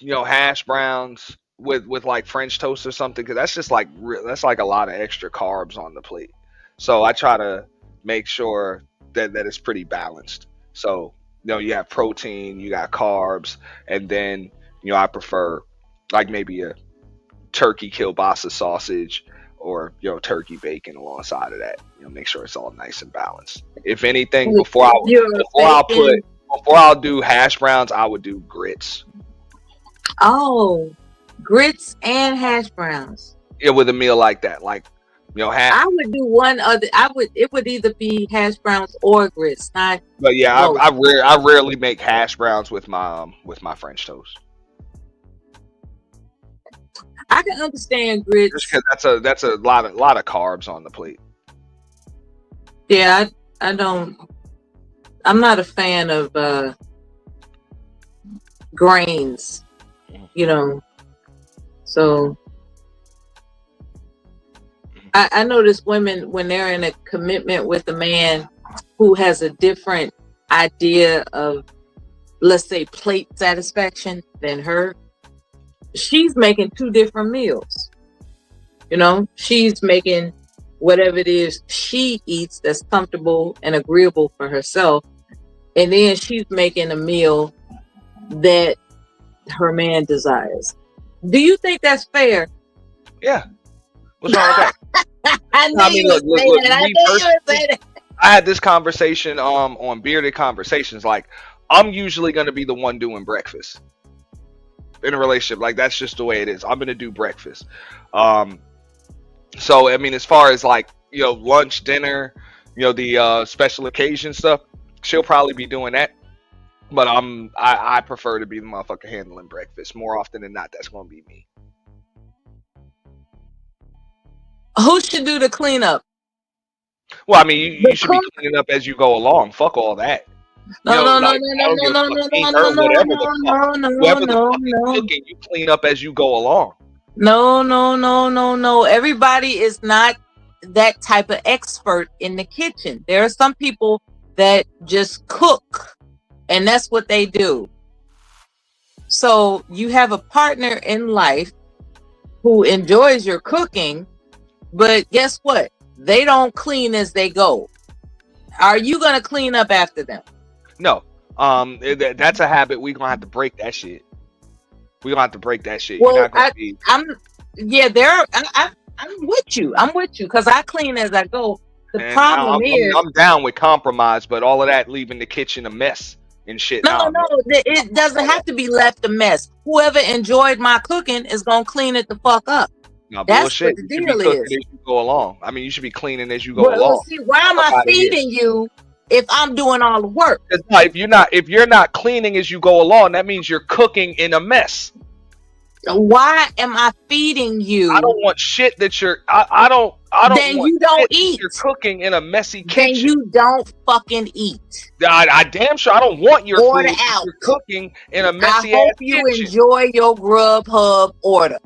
hash browns with like French toast or something, because that's just like that's like a lot of extra carbs on the plate. So I try to make sure that it's pretty balanced. So you have protein, you got carbs, and then I prefer like maybe a turkey kielbasa sausage or turkey bacon alongside of that. Make sure it's all nice and balanced. If anything, before I'll do hash browns, I would do grits. Oh, grits and hash browns. Yeah, with a meal like that, like I would do one other. It would either be hash browns or grits, not But yeah, both. I rarely make hash browns with my French toast. I can understand Just grits. because that's a lot of carbs on the plate. Yeah, I don't. I'm not a fan of grains. So I notice women when they're in a commitment with a man who has a different idea of, let's say, plate satisfaction than her. She's making two different meals. She's making whatever it is she eats that's comfortable and agreeable for herself. And then she's making a meal that her man desires. Do you think that's fair? Yeah. What's wrong with that? I mean, look, I had this conversation on Bearded Conversations. Like, I'm usually going to be the one doing breakfast in a relationship. Like, that's just the way it is. I'm going to do breakfast. So I mean, as far as like lunch, dinner, the special occasion stuff, she'll probably be doing that. But I prefer to be the motherfucker handling breakfast more often than not. That's going to be me. Who should do the cleanup? Well, I mean, you should be cleaning up as you go along. Fuck all that. No. Cooking, you clean up as you go along. No. Everybody is not that type of expert in the kitchen. There are some people that just cook, and that's what they do. So you have a partner in life who enjoys your cooking, but guess what? They don't clean as they go. Are you gonna clean up after them? No. That's a habit. We're gonna have to break that shit. We're gonna have to break that shit. Well, I'm with you. I'm with you because I clean as I go. The problem is I'm down with compromise, but all of that leaving the kitchen a mess and shit. No, it doesn't have to be left a mess. Whoever enjoyed my cooking is gonna clean it the fuck up. No, that's bullshit. What the deal is. As you go along. I mean, you should be cleaning as you go along. See, why am I feeding you if I'm doing all the work? No, if you're not cleaning as you go along, that means you're cooking in a mess. Why am I feeding you? I don't want shit that you're. I don't. Then you don't eat. You're cooking in a messy kitchen. Then you don't fucking eat. I damn sure I don't want your order food. Out. You're cooking in a messy I hope you kitchen. Enjoy your Grubhub order.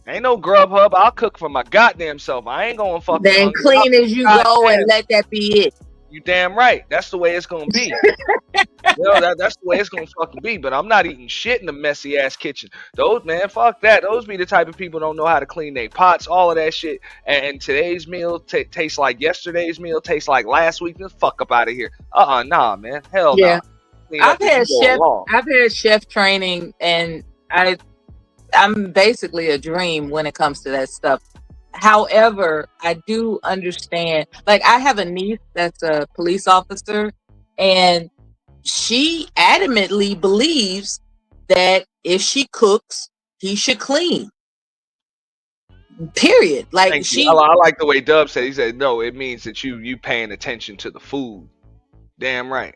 Ain't no Grubhub. I'll cook for my goddamn self. I ain't going fucking. Then clean as you go and let that be it. You damn right. That's the way it's gonna be. That's the way it's gonna fucking be. But I'm not eating shit in the messy ass kitchen. Those man, fuck that. Those be the type of people don't know how to clean their pots, all of that shit. And today's meal tastes like yesterday's meal, tastes like last week. Just fuck up out of here. Nah, man. Hell no. Nah. I've had chef training, and I'm basically a dream when it comes to that stuff. However, I do understand, like I have a niece that's a police officer, and she adamantly believes that if she cooks, he should clean. Period. Like I like the way Dub said. He said, no, it means that you paying attention to the food. Damn right.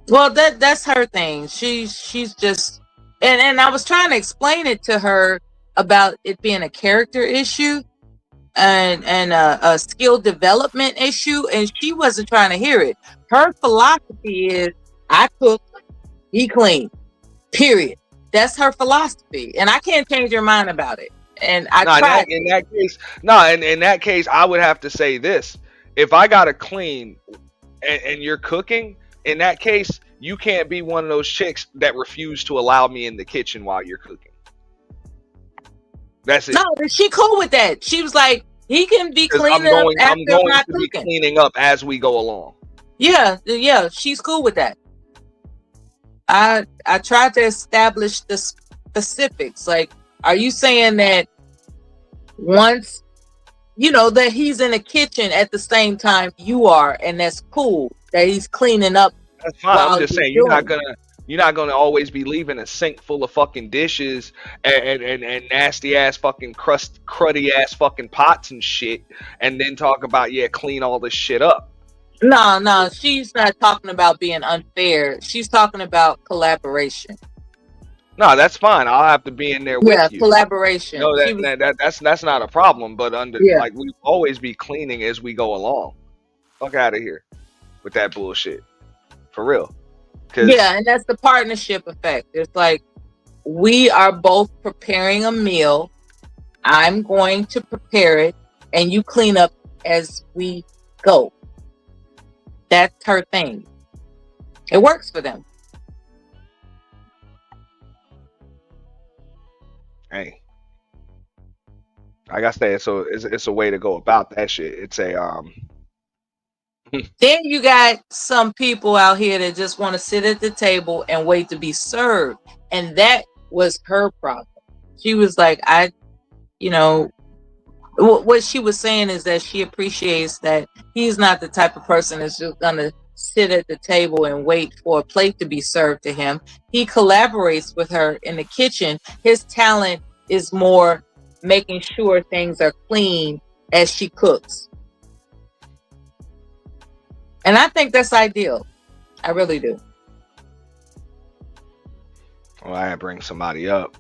Well, that's her thing. She's just and I was trying to explain it to her about it being a character issue and a skill development issue, and she wasn't trying to hear it. Her philosophy is, I cook, he clean. Period. That's her philosophy, and I can't change her mind about it. And I tried. In that case, I would have to say this: if I gotta clean and you're cooking, in that case, you can't be one of those chicks that refuse to allow me in the kitchen while you're cooking. That's it. No, she cool with that. She was like, he can be cleaning up after my cooking. Be cleaning up as we go along. Yeah, she's cool with that. I tried to establish the specifics. Like, are you saying that once, that he's in the kitchen at the same time you are, and that's cool, that he's cleaning up? That's fine. I'm just saying, you're not gonna. You're not gonna always be leaving a sink full of fucking dishes and nasty ass fucking cruddy ass fucking pots and shit, and then talk about yeah, clean all this shit up. No, she's not talking about being unfair. She's talking about collaboration. No, that's fine. I'll have to be in there Yeah, with you. collaboration. No, She was, that's not a problem. But under yeah, like we always be cleaning as we go along. Fuck out of here with that bullshit for real. Cause yeah, and that's the partnership effect. It's like we are both preparing a meal. I'm going to prepare it, and you clean up as we go. That's her thing. It works for them. hey, like I said, so it's a way to go about that shit. It's a Then you got some people out here that just want to sit at the table and wait to be served. And that was her problem. She was like, you know, what she was saying is that she appreciates that he's not the type of person that's just going to sit at the table and wait for a plate to be served to him. He collaborates with her in the kitchen. His talent is more making sure things are clean as she cooks. And I think that's ideal. I really do. well, I bring somebody up.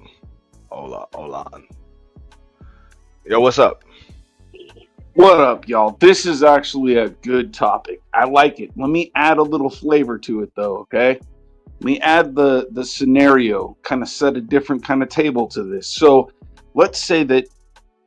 Hold on. Yo, what's up? What up, y'all? This is actually a good topic. I like it. Let me add a little flavor to it, though. Okay, let me add the scenario. Kind of set a different kind of table to this. So, let's say that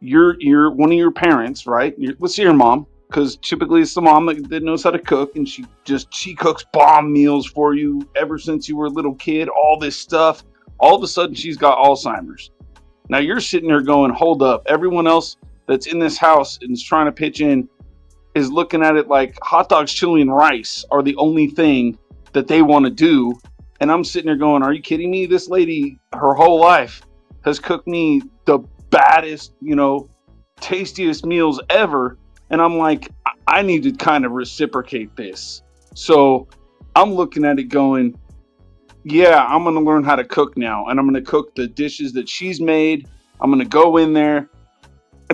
you're one of your parents, right? Let's say your mom, because typically it's the mom that knows how to cook, and she cooks bomb meals for you ever since you were a little kid. All this stuff. All of a sudden, she's got Alzheimer's. Now you're sitting there going, hold up. Everyone else that's in this house and is trying to pitch in is looking at it like hot dogs, chili, and rice are the only thing that they want to do. And I'm sitting there going, are you kidding me? This lady, her whole life, has cooked me the baddest, tastiest meals ever. And I'm like, I need to kind of reciprocate this. So I'm looking at it going, yeah, I'm going to learn how to cook now. And I'm going to cook the dishes that she's made. I'm going to go in there.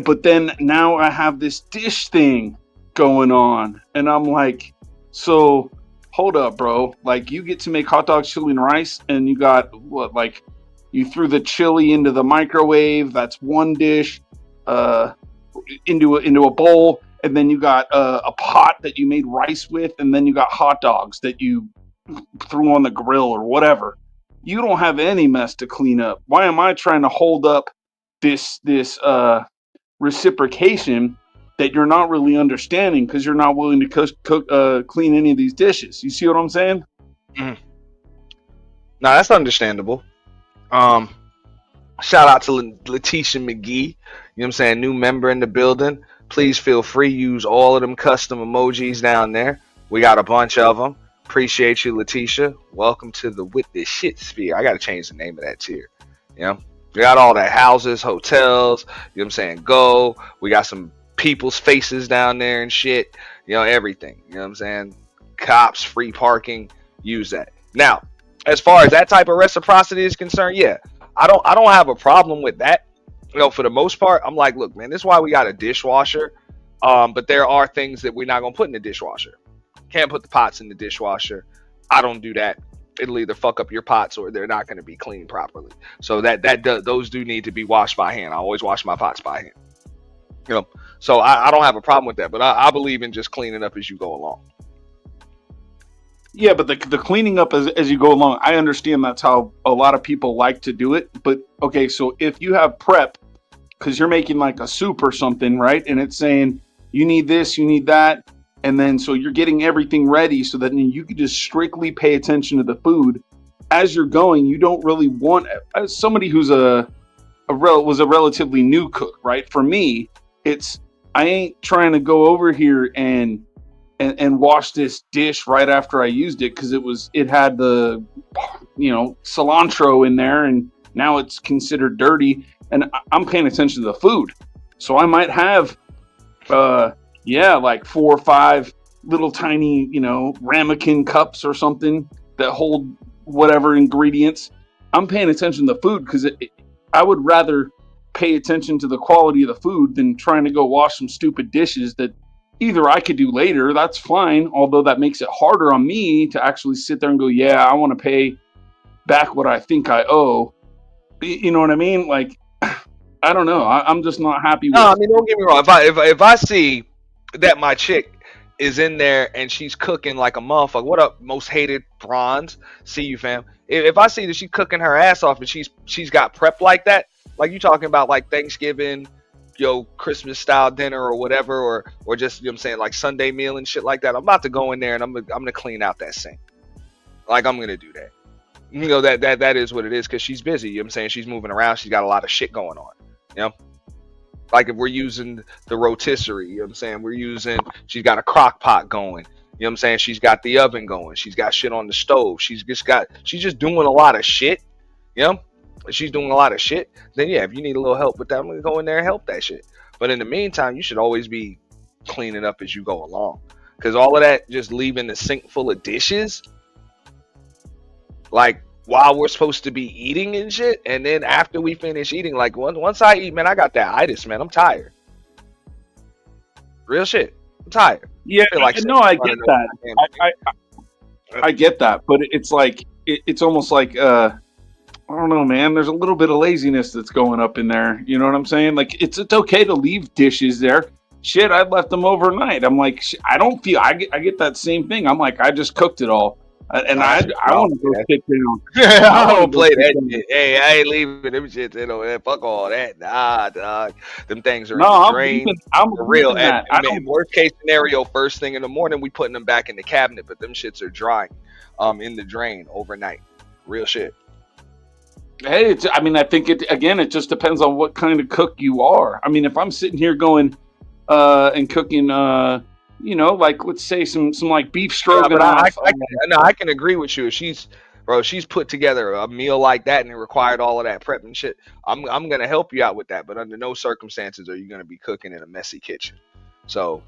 But then now I have this dish thing going on. And I'm like, so hold up, bro. Like, you get to make hot dogs, chili, and rice. And you got what? Like, you threw the chili into the microwave. That's one dish into a bowl. And then you got a pot that you made rice with. And then you got hot dogs that you threw on the grill or whatever. You don't have any mess to clean up. Why am I trying to hold up this reciprocation that you're not really understanding because you're not willing to clean any of these dishes? You see what I'm saying? Mm. Now that's understandable. Um, Shout out to Letitia McGee. You know what I'm saying? New member in the building. Please feel free. Use all of them custom emojis down there. We got a bunch of them. Appreciate you, Letitia. Welcome to the With This Shit Sphere. I got to change the name of that tier. You know? We got all that houses, hotels. You know what I'm saying? Go. We got some people's faces down there and shit. You know, everything. You know what I'm saying? Cops, free parking. Use that. Now, as far as that type of reciprocity is concerned, yeah. I don't have a problem with that. You know, for the most part, I'm like, look, man, this is why we got a dishwasher. But there are things that we're not gonna put in the dishwasher. Can't put the pots in the dishwasher. I don't do that. It'll either fuck up your pots or they're not gonna be cleaned properly. So those do need to be washed by hand. I always wash my pots by hand. You know, so I don't have a problem with that. But I believe in just cleaning up as you go along. Yeah, but the cleaning up as you go along, I understand that's how a lot of people like to do it. But okay, so if you have prep, because you're making like a soup or something, right? And it's saying you need this, you need that. And then so you're getting everything ready so that you can just strictly pay attention to the food as you're going. You don't really want, as somebody who's was a relatively new cook, right? For me, it's I ain't trying to go over here and wash this dish right after I used it because it had the cilantro in there and now it's considered dirty, and I'm paying attention to the food. So I might have like 4 or 5 little tiny ramekin cups or something that hold whatever ingredients. I'm paying attention to the food because I would rather pay attention to the quality of the food than trying to go wash some stupid dishes that either I could do later. That's fine. Although that makes it harder on me to actually sit there and go, yeah, I want to pay back what I think I owe. You know what I mean? Like, I don't know. I'm just not happy No, with. I mean, don't get me wrong. If I see that my chick is in there and she's cooking like a motherfucker, what up, most hated bronze? See you, fam. If I see that she's cooking her ass off and she's got prep like that, like you talking about like Thanksgiving, Christmas style dinner or whatever, or just you know what I'm saying like Sunday meal and shit like that, I'm about to go in there and I'm gonna clean out that sink. Like I'm gonna do that. That is what it is because she's busy. You know what I'm saying? She's moving around. She's got a lot of shit going on. You know? Like if we're using the rotisserie, you know what I'm saying? She's got a crock pot going. You know what I'm saying? She's got the oven going. She's got shit on the stove. She's just doing a lot of shit. You know? If she's doing a lot of shit, then yeah, if you need a little help with that, I'm gonna go in there and help that shit. But in the meantime, you should always be cleaning up as you go along. Because all of that just leaving the sink full of dishes, like while we're supposed to be eating and shit, and then after we finish eating, like once I eat, man, I got that itis, man. I'm tired. Real shit. I'm tired. Yeah, like no, I get that. I get that, but it's like it's almost like I don't know, man. There's a little bit of laziness that's going up in there. You know what I'm saying? Like it's okay to leave dishes there. Shit, I left them overnight. I'm like, I don't feel. I get that same thing. I'm like, I just cooked it all. And I want to go sit down. I don't play that shit. Hey, I ain't leaving them shits in over there. Fuck all that. Nah, dog. Them things are in the drain. I'm for real. And worst case scenario, first thing in the morning, we putting them back in the cabinet, but them shits are drying in the drain overnight. Real shit. Hey, I think it just depends on what kind of cook you are. I mean, if I'm sitting here going and cooking like let's say some like beef stroganoff. I can agree with you. If she's put together a meal like that and it required all of that prep and shit, I'm gonna help you out with that. But under no circumstances are you gonna be cooking in a messy kitchen. So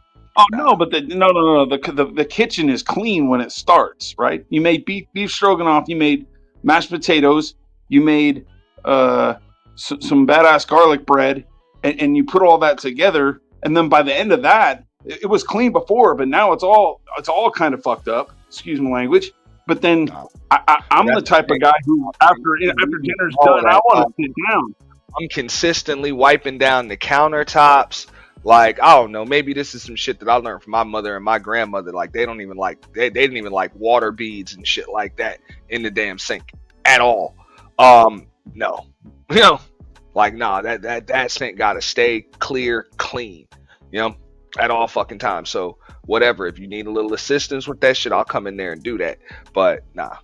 no, but the kitchen is clean when it starts, right? You made beef stroganoff, you made mashed potatoes, you made some badass garlic bread, and you put all that together, and then by the end of that, it was clean before, but now it's all kind of fucked up. Excuse my language. But then I'm the type of guy who after dinner's done, I want to sit down. I'm consistently wiping down the countertops. Like, I don't know, maybe this is some shit that I learned from my mother and my grandmother. Like, they didn't even like water beads and shit like that in the damn sink at all. No, that sink gotta stay clear, clean, at all fucking times. So whatever, if you need a little assistance with that shit, I'll come in there and do that. But nah,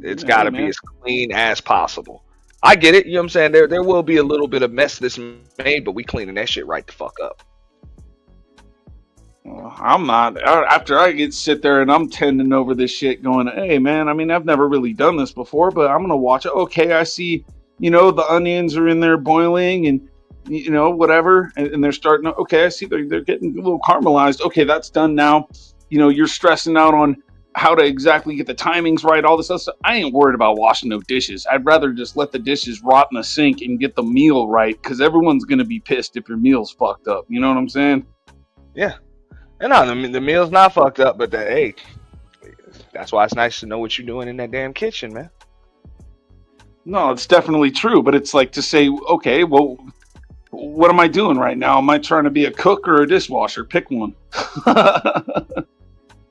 it's gotta be as clean as possible. I get it, you know what I'm saying? There will be a little bit of mess that's made, but we cleaning that shit right the fuck up. Well, I'm not. After I sit there and I'm tending over this shit going, hey man, I've never really done this before, but I'm gonna watch it. Okay, I see, the onions are in there boiling and whatever, and they're starting to, okay, I see they're getting a little caramelized. Okay, that's done now. You're stressing out on how to exactly get the timings right, all this other stuff. I ain't worried about washing no dishes. I'd rather just let the dishes rot in the sink and get the meal right, because everyone's gonna be pissed if your meal's fucked up. You know what I'm saying? Yeah. And no, the meal's not fucked up, but that's why it's nice to know what you're doing in that damn kitchen, man. No, it's definitely true, but it's like to say, okay, well, what am I doing right now? Am I trying to be a cook or a dishwasher? Pick one.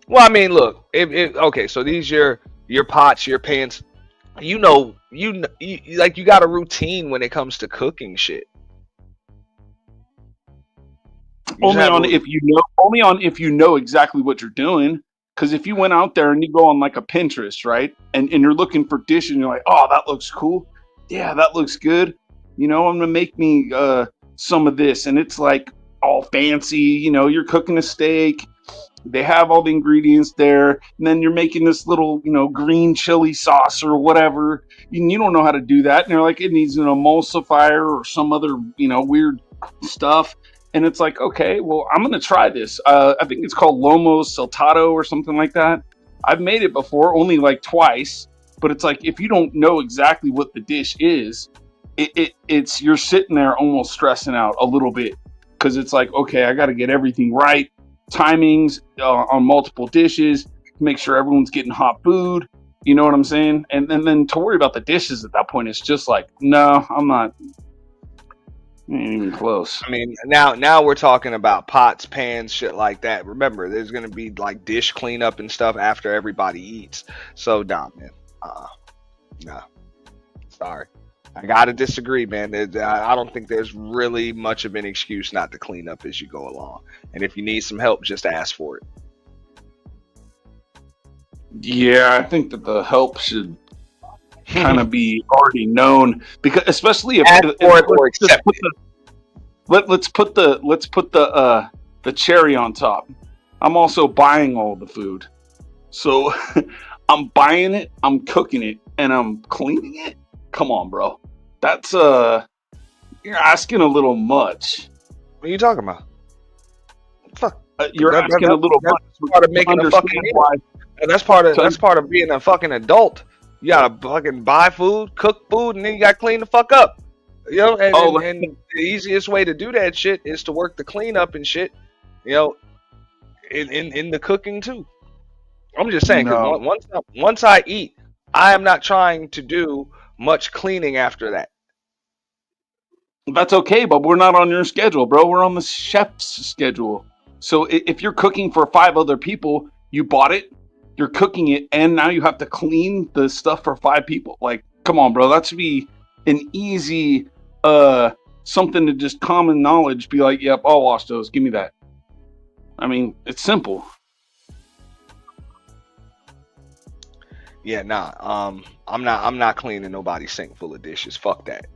Well, look, okay, so these your pots, your pans, you got a routine when it comes to cooking shit. Only if you know exactly what you're doing. Because if you went out there and you go on like a Pinterest, right, and you're looking for dishes and you're like, oh, that looks cool. Yeah, that looks good. I'm gonna make me some of this, and it's like all fancy. You're cooking a steak. They have all the ingredients there, and then you're making this little, green chili sauce or whatever. And you don't know how to do that, and you're like, it needs an emulsifier or some other, weird stuff. And it's like, okay, well, I'm gonna try this. I think it's called lomo saltado or something like that. I've made it before, only like twice. But it's like if you don't know exactly what the dish is, it's you're sitting there almost stressing out a little bit because it's like, okay, I got to get everything right, timings on multiple dishes, make sure everyone's getting hot food. You know what I'm saying? And then to worry about the dishes at that point, it's just like, no, I'm not. Ain't even close. I mean, now we're talking about pots, pans, shit like that. Remember, there's gonna be like dish cleanup and stuff after everybody eats. So, nah, man. Nah. Sorry. I gotta disagree, man. I don't think there's really much of an excuse not to clean up as you go along. And if you need some help, just ask for it. Yeah, I think that the help should kind of be already known because, especially if, Ask for it or let's just accept put it. let's put the cherry on top. I'm also buying all the food, so I'm buying it, I'm cooking it, and I'm cleaning it. Come on, bro. That's you're asking a little much. What are you talking about? Fuck. You're asking a little much. Part of making a fucking meal. Why. And that's part of being a fucking adult. You gotta fucking buy food, cook food, and then you gotta clean the fuck up. You know, and the easiest way to do that shit is to work the cleanup and shit. You know, in the cooking too. I'm just saying, because once I eat, I am not trying to do much cleaning after that. That's okay, but we're not on your schedule, bro. We're on the chef's schedule. So if you're cooking for 5 other people, you bought it, you're cooking it, and now you have to clean the stuff for 5 people. Like, come on, bro. That should be an easy something to just common knowledge. Be like, yep, I'll wash those. Give me that. I mean, it's simple. Yeah, nah. I'm not cleaning nobody's sink full of dishes. Fuck that.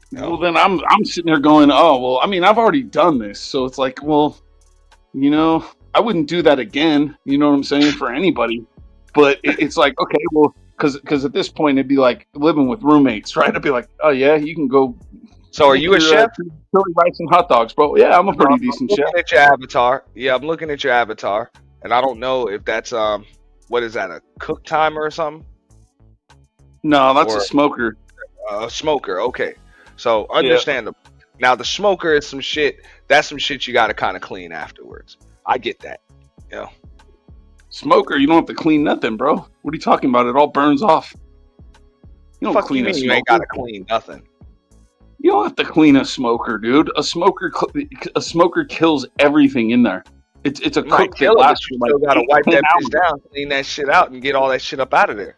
No. Well, then I'm sitting there going, oh, well, I mean, I've already done this. So it's like, well, you know, I wouldn't do that again. You know what I'm saying? For anybody. But it's like, okay, well, because at this point, it'd be like living with roommates, right? I'd be like, oh, yeah, you can go. So are you a chef? Chili rice and hot dogs, bro. Yeah, I'm a pretty decent chef. I'm looking at your avatar. Yeah, I'm looking at your avatar. And I don't know if that's, what is that, a cook timer or something? No, that's a smoker. A smoker, okay. So understandable. Yeah. Now the smoker is some shit. That's some shit you got to kind of clean afterwards. I get that. You know, smoker, you don't have to clean nothing, bro. What are you talking about? It all burns off. You don't clean a smoker. You ain't got to clean nothing. You don't have to clean a smoker, dude. A smoker kills everything in there. It's a cook that lasts. You still gotta wipe that bitch down, clean that shit out, and get all that shit up out of there.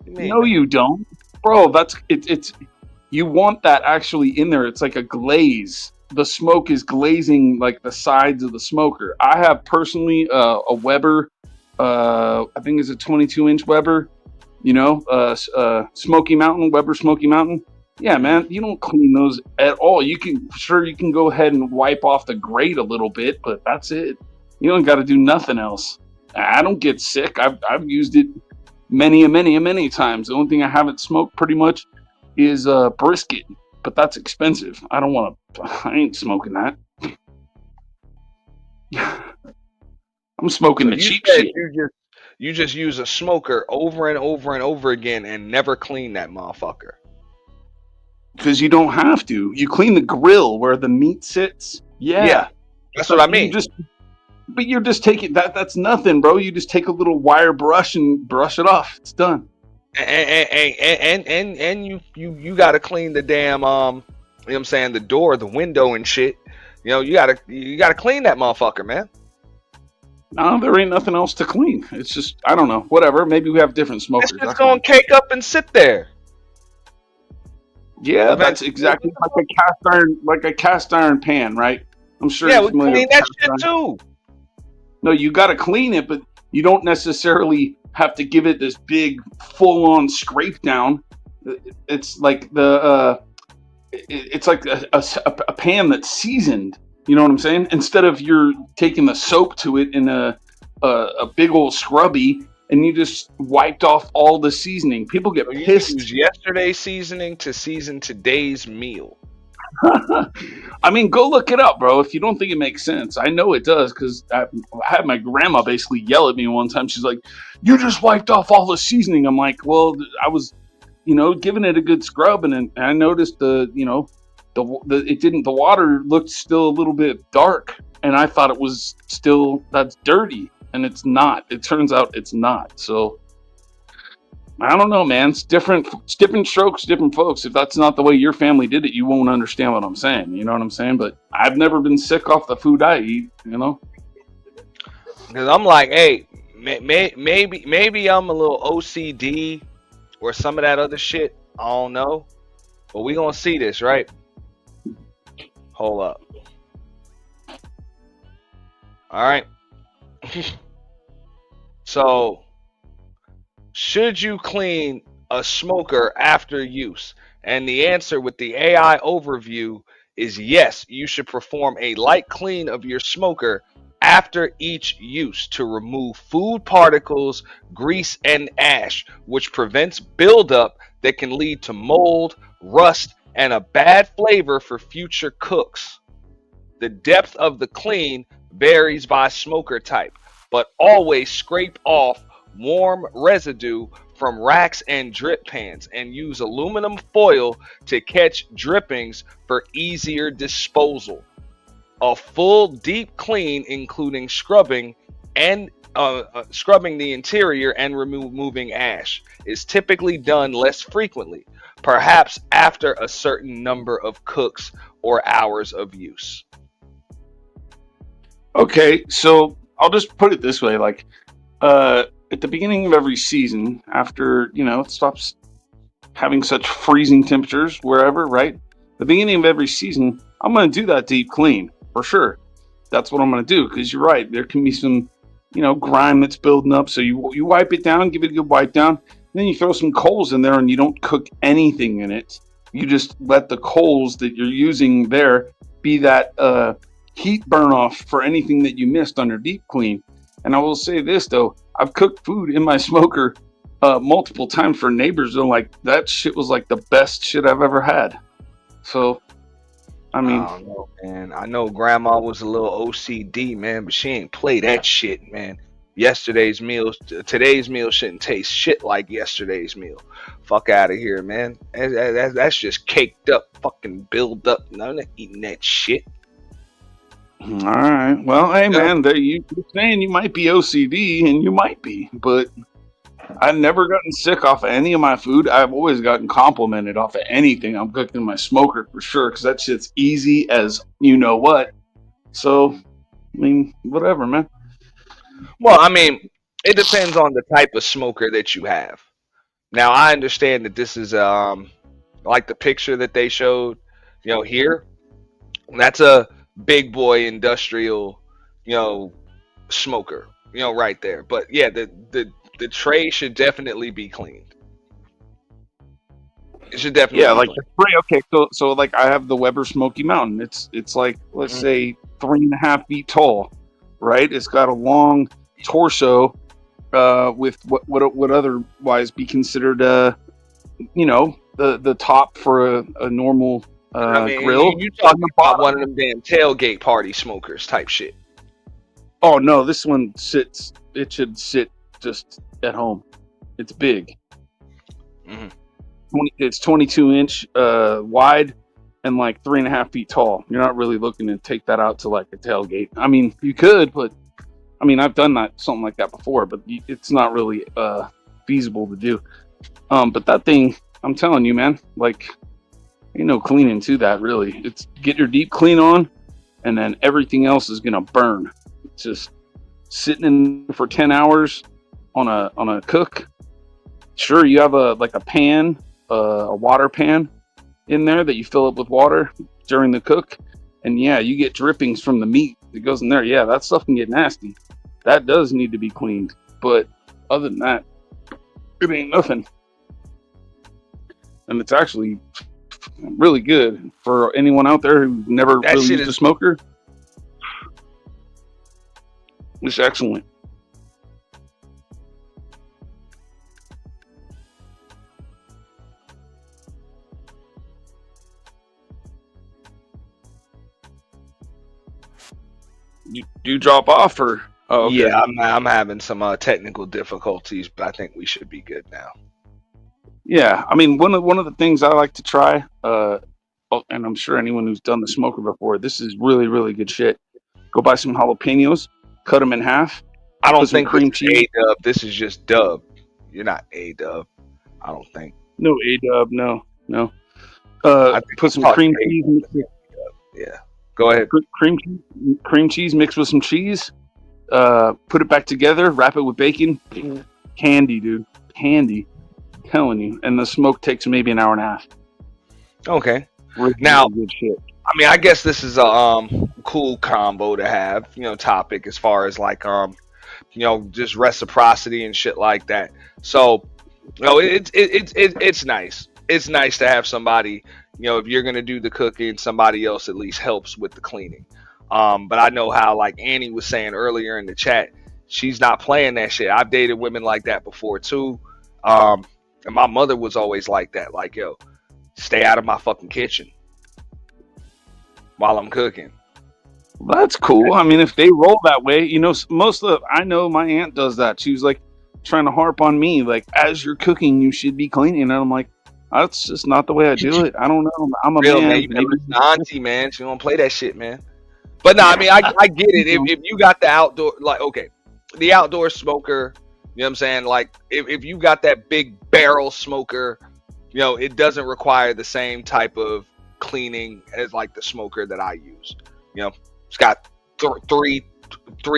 No, you don't, bro. It's. You want that actually in there. It's like a glaze. The smoke is glazing like the sides of the smoker. I have personally a Weber, I think it's a 22-inch Weber, you know, Smoky Mountain, Weber Smoky Mountain. Yeah, man, you don't clean those at all. You can go ahead and wipe off the grate a little bit, but that's it. You don't got to do nothing else. I don't get sick. I've used it many times. The only thing I haven't smoked pretty much is brisket, but that's expensive. I ain't smoking that. I'm smoking the cheap shit. You just use a smoker over and over and over again and never clean that motherfucker. Because you don't have to. You clean the grill where the meat sits. Yeah. That's what I mean. But you're just taking that's nothing, bro. You just take a little wire brush and brush it off. It's done. And you gotta clean the damn you know what I'm saying, the door, the window and shit. You know, you gotta clean that motherfucker, man. No, there ain't nothing else to clean. It's just, I don't know, whatever. Maybe we have different smokers. It's just gonna cake up and sit there. Yeah, that's exactly like a cast iron pan, right? I'm sure. Yeah, we clean that shit too. No, you gotta clean it, but you don't necessarily have to give it this big full-on scrape down. It's like it's like a pan that's seasoned. You know what I'm saying? Instead of you're taking the soap to it in a big old scrubby, and you just wiped off all the seasoning. People get pissed. You use yesterday's seasoning to season today's meal. I mean, go look it up, bro. If you don't think it makes sense, I know it does because I had my grandma basically yell at me one time. She's like, "You just wiped off all the seasoning." I'm like, "Well, I was, giving it a good scrub, and I noticed the water looked still a little bit dark, and I thought it was still that's dirty, and it's not. It turns out it's not. So." I don't know, man. It's different strokes, different folks. If that's not the way your family did it, you won't understand what I'm saying. You know what I'm saying? But I've never been sick off the food I eat. Because I'm like, hey, maybe I'm a little OCD or some of that other shit. I don't know, but we gonna see this, right? Hold up. All right. So, should you clean a smoker after use? And the answer with the AI overview is yes, you should perform a light clean of your smoker after each use to remove food particles, grease, and ash, which prevents buildup that can lead to mold, rust, and a bad flavor for future cooks. The depth of the clean varies by smoker type, but always scrape off warm residue from racks and drip pans and use aluminum foil to catch drippings for easier disposal. A full deep clean, including scrubbing the interior and removing ash, is typically done less frequently, perhaps after a certain number of cooks or hours of use. Okay, so I'll just put it this way: like, at the beginning of every season, after it stops having such freezing temperatures wherever, right? The beginning of every season, I'm going to do that deep clean for sure. That's what I'm going to do because you're right. There can be some, grime that's building up. So you wipe it down, give it a good wipe down. Then you throw some coals in there and you don't cook anything in it. You just let the coals that you're using there be that heat burn off for anything that you missed on your deep clean. And I will say this though, I've cooked food in my smoker multiple times for neighbors. They're like, that shit was like the best shit I've ever had. So, I mean, I don't know, man. I know grandma was a little OCD, man, but she ain't play that shit, man. Today's meal shouldn't taste shit like yesterday's meal. Fuck out of here, man. That's just caked up, fucking build up. No, I'm not eating that shit. all right. Well, hey, Yeah. man, you're saying you might be OCD, and you might be, but I've never gotten sick off of any of my food. I've always gotten complimented off of anything I'm cooking in my smoker for sure, because that shit's easy as you know what. So, I mean, whatever, man. Well, I mean, it depends on the type of smoker that you have. Now, I understand that this is like the picture that they showed, here. That's a big boy industrial, you know, smoker, right there. But yeah, the tray should definitely be cleaned. It should definitely Yeah, be like cleaned. the spray. Okay, so like I have the Weber Smoky Mountain. It's like let's Mhm. say 3.5 feet tall, right? It's got a long torso, with what would otherwise be considered the top for a normal I mean, grill, you and talking the about bottom. one of them damn tailgate party smokers type shit. Oh no, this one sits. It should sit just at home. It's big. Hmm. It's 22-inch wide and like 3.5 feet tall. You're not really looking to take that out to like a tailgate. I mean, you could, but I mean, I've done that something like that before, but it's not really feasible to do. But that thing, I'm telling you, man, like ain't no cleaning to that really. It's get your deep clean on, and then everything else is gonna burn. It's just sitting in for 10 hours on a cook. Sure, you have a pan, a water pan in there that you fill up with water during the cook, and yeah, you get drippings from the meat that goes in there. Yeah, that stuff can get nasty. That does need to be cleaned, but other than that, it ain't nothing. And it's actually really good for anyone out there who never That really shit used a is. smoker. It's excellent. You drop off or? Oh, okay. Yeah, I'm having some technical difficulties, but I think we should be good now. Yeah, I mean one of the things I like to try, and I'm sure anyone who's done the smoker before, this is really really good shit. Go buy some jalapenos, cut them in half, I put don't some think this cream is cheese. A-Dub. This is just Dub. You're not A-Dub. I don't think. No A-dub, no. I think Put I'm some talking cream A-Dub. cheese, mixed with, Yeah. Go ahead. cream cheese mixed with some cheese. Put it back together, wrap it with bacon. Candy, dude, candy. I'm telling you, and the smoke takes maybe an hour and a half. Okay. Really, Now, really good shit. I mean, I guess this is a cool combo to have, topic as far as like just reciprocity and shit like that. So, it's nice. It's nice to have somebody, if you're gonna do the cooking, somebody else at least helps with the cleaning. But I know how, like Annie was saying earlier in the chat, she's not playing that shit. I've dated women like that before too. And my mother was always like that, like, yo, stay out of my fucking kitchen while I'm cooking. Well, that's cool. I mean, if they roll that way, I know my aunt does that. She was like trying to harp on me, like, as you're cooking, you should be cleaning. And I'm like, that's just not the way I do it. I don't know. I'm a Real man. man, you make this auntie, man. She don't play that shit, man. But no, I mean, I get it. If you got the outdoor, like, okay, the outdoor smoker, you know what I'm saying? Like, if you got that big barrel smoker, it doesn't require the same type of cleaning as like the smoker that I use. It's got three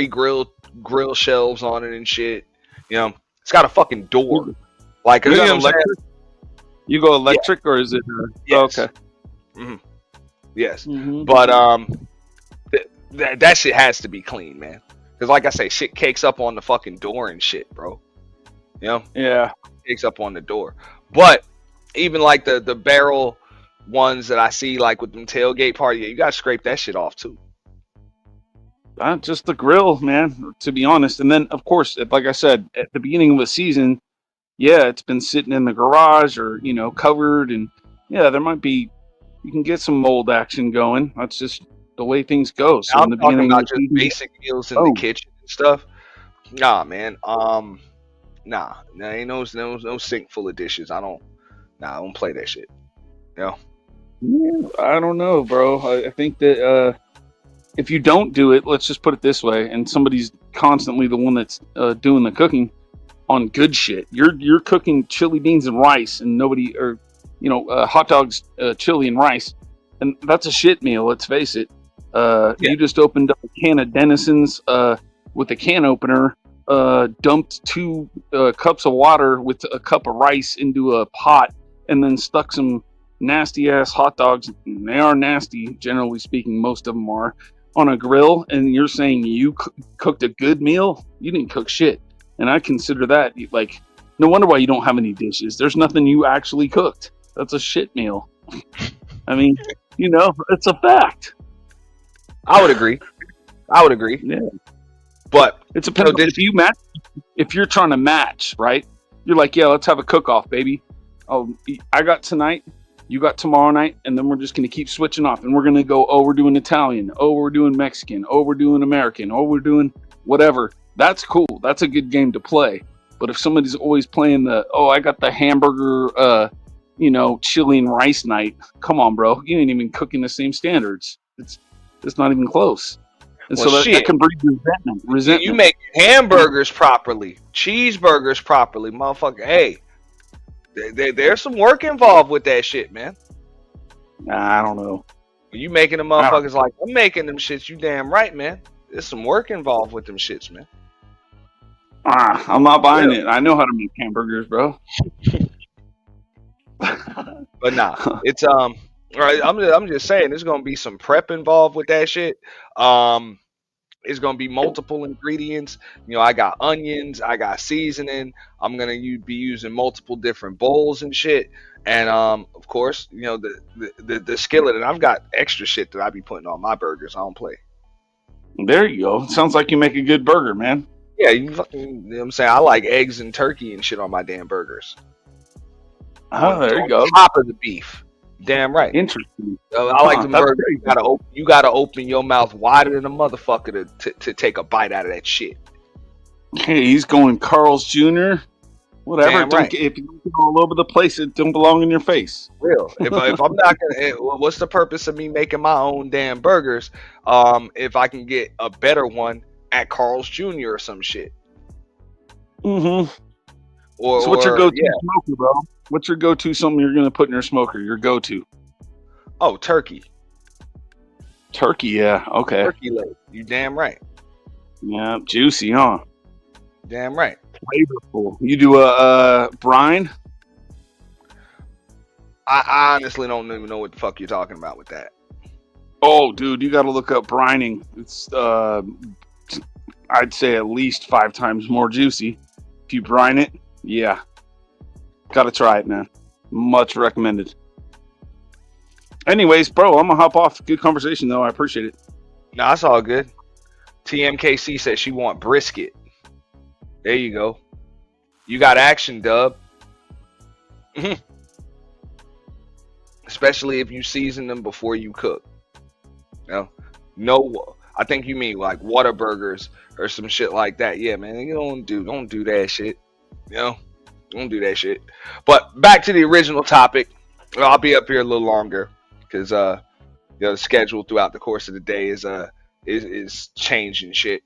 grill shelves on it and shit. It's got a fucking door. Like, You you got know what I'm saying? electric? You go electric or is it? Yes. Okay. Mhm. Yes. Mhm. But that shit has to be clean, man. Because like I say, shit cakes up on the fucking door and shit, bro. Yeah. Cakes up on the door. But even like the barrel ones that I see, like with them tailgate party, you gotta scrape that shit off too. Just the grill, man, to be honest. And then, of course, like I said, at the beginning of the season, yeah, it's been sitting in the garage or, covered. And yeah, you can get some mold action going. That's just the way things go. So Now in I'm the talking beginning of about the just season, basic meals in the kitchen and stuff. Nah, man. Nah, there ain't no sink full of dishes. I don't play that shit. yeah, I don't know, bro. I think that if you don't do it, let's just put it this way, and somebody's constantly the one that's doing the cooking on good shit. You're cooking chili beans and rice, and nobody, or hot dogs, chili and rice, and that's a shit meal. Let's face it. You just opened up a can of Denison's with a can opener, dumped 2 cups of water with a cup of rice into a pot, and then stuck some nasty ass hot dogs. And they are nasty, generally speaking. Most of them are on a grill. And you're saying you cooked a good meal? You didn't cook shit. And I consider that like, no wonder why you don't have any dishes. There's nothing you actually cooked. That's a shit meal. I mean, it's a fact. I would agree. Yeah. But It depends on if you're trying to match, right? You're like, yeah, let's have a cook-off, baby. Oh, I got tonight, you got tomorrow night, and then we're just going to keep switching off. And we're going to go, oh, we're doing Italian. Oh, we're doing Mexican. Oh, we're doing American. Oh, we're doing whatever. That's cool. That's a good game to play. But if somebody's always playing I got the hamburger, chili and rice night. Come on, bro. You ain't even cooking the same standards. It's not even close. And well, so that can breed resentment. You make hamburgers properly, cheeseburgers properly, motherfucker. Hey, there's some work involved with that shit, man. I don't know. When you making them motherfuckers like I'm making them shits, you damn right, man. There's some work involved with them shits, man. I'm not buying it. I know how to make hamburgers, bro. But nah, it's right. I'm just saying, there's gonna be some prep involved with that shit. It's gonna be multiple ingredients. I got onions, I got seasoning. I'm gonna be using multiple different bowls and shit. And of course, the skillet. And I've got extra shit that I be putting on my burgers. I don't play. There you go. Sounds like you make a good burger, man. Yeah, you know what I'm saying? I like eggs and turkey and shit on my damn burgers. Oh, there you go. Top of the beef. Damn right. Interesting. I like them That's burgers. crazy. You gotta open your mouth wider than a motherfucker to take a bite out of that shit. Hey, he's going Carl's Jr. Whatever. Damn Don't right. get if you don't get all over the place, it don't belong in your face. Real. If I'm not gonna, what's the purpose of me making my own damn burgers? If I can get a better one at Carl's Jr. or some shit, Mm-hmm. So what's your or go-to yeah. smoker, bro? What's your go-to something you're gonna put in your smoker? Your go-to Oh, turkey. turkey? Yeah. Okay. Turkey leg. You damn right. Yeah. Juicy, huh? Damn right. Flavorful. You do a brine? I honestly don't even know what the fuck you're talking about with that. Oh, dude, you got to look up brining. It's I'd say at least 5 times more juicy. If you brine it, yeah, gotta try it, man. Much recommended. Anyways, bro, I'm gonna hop off. Good conversation, though. I appreciate it. No, that's all good. TMKC says she want brisket. There you go. You got action, Dub. Especially if you season them before you cook. No, I think you mean like water burgers or some shit like that. Yeah, man, you don't do that shit. You know, don't do that shit. But back to the original topic. I'll be up here a little longer because the schedule throughout the course of the day is changing shit.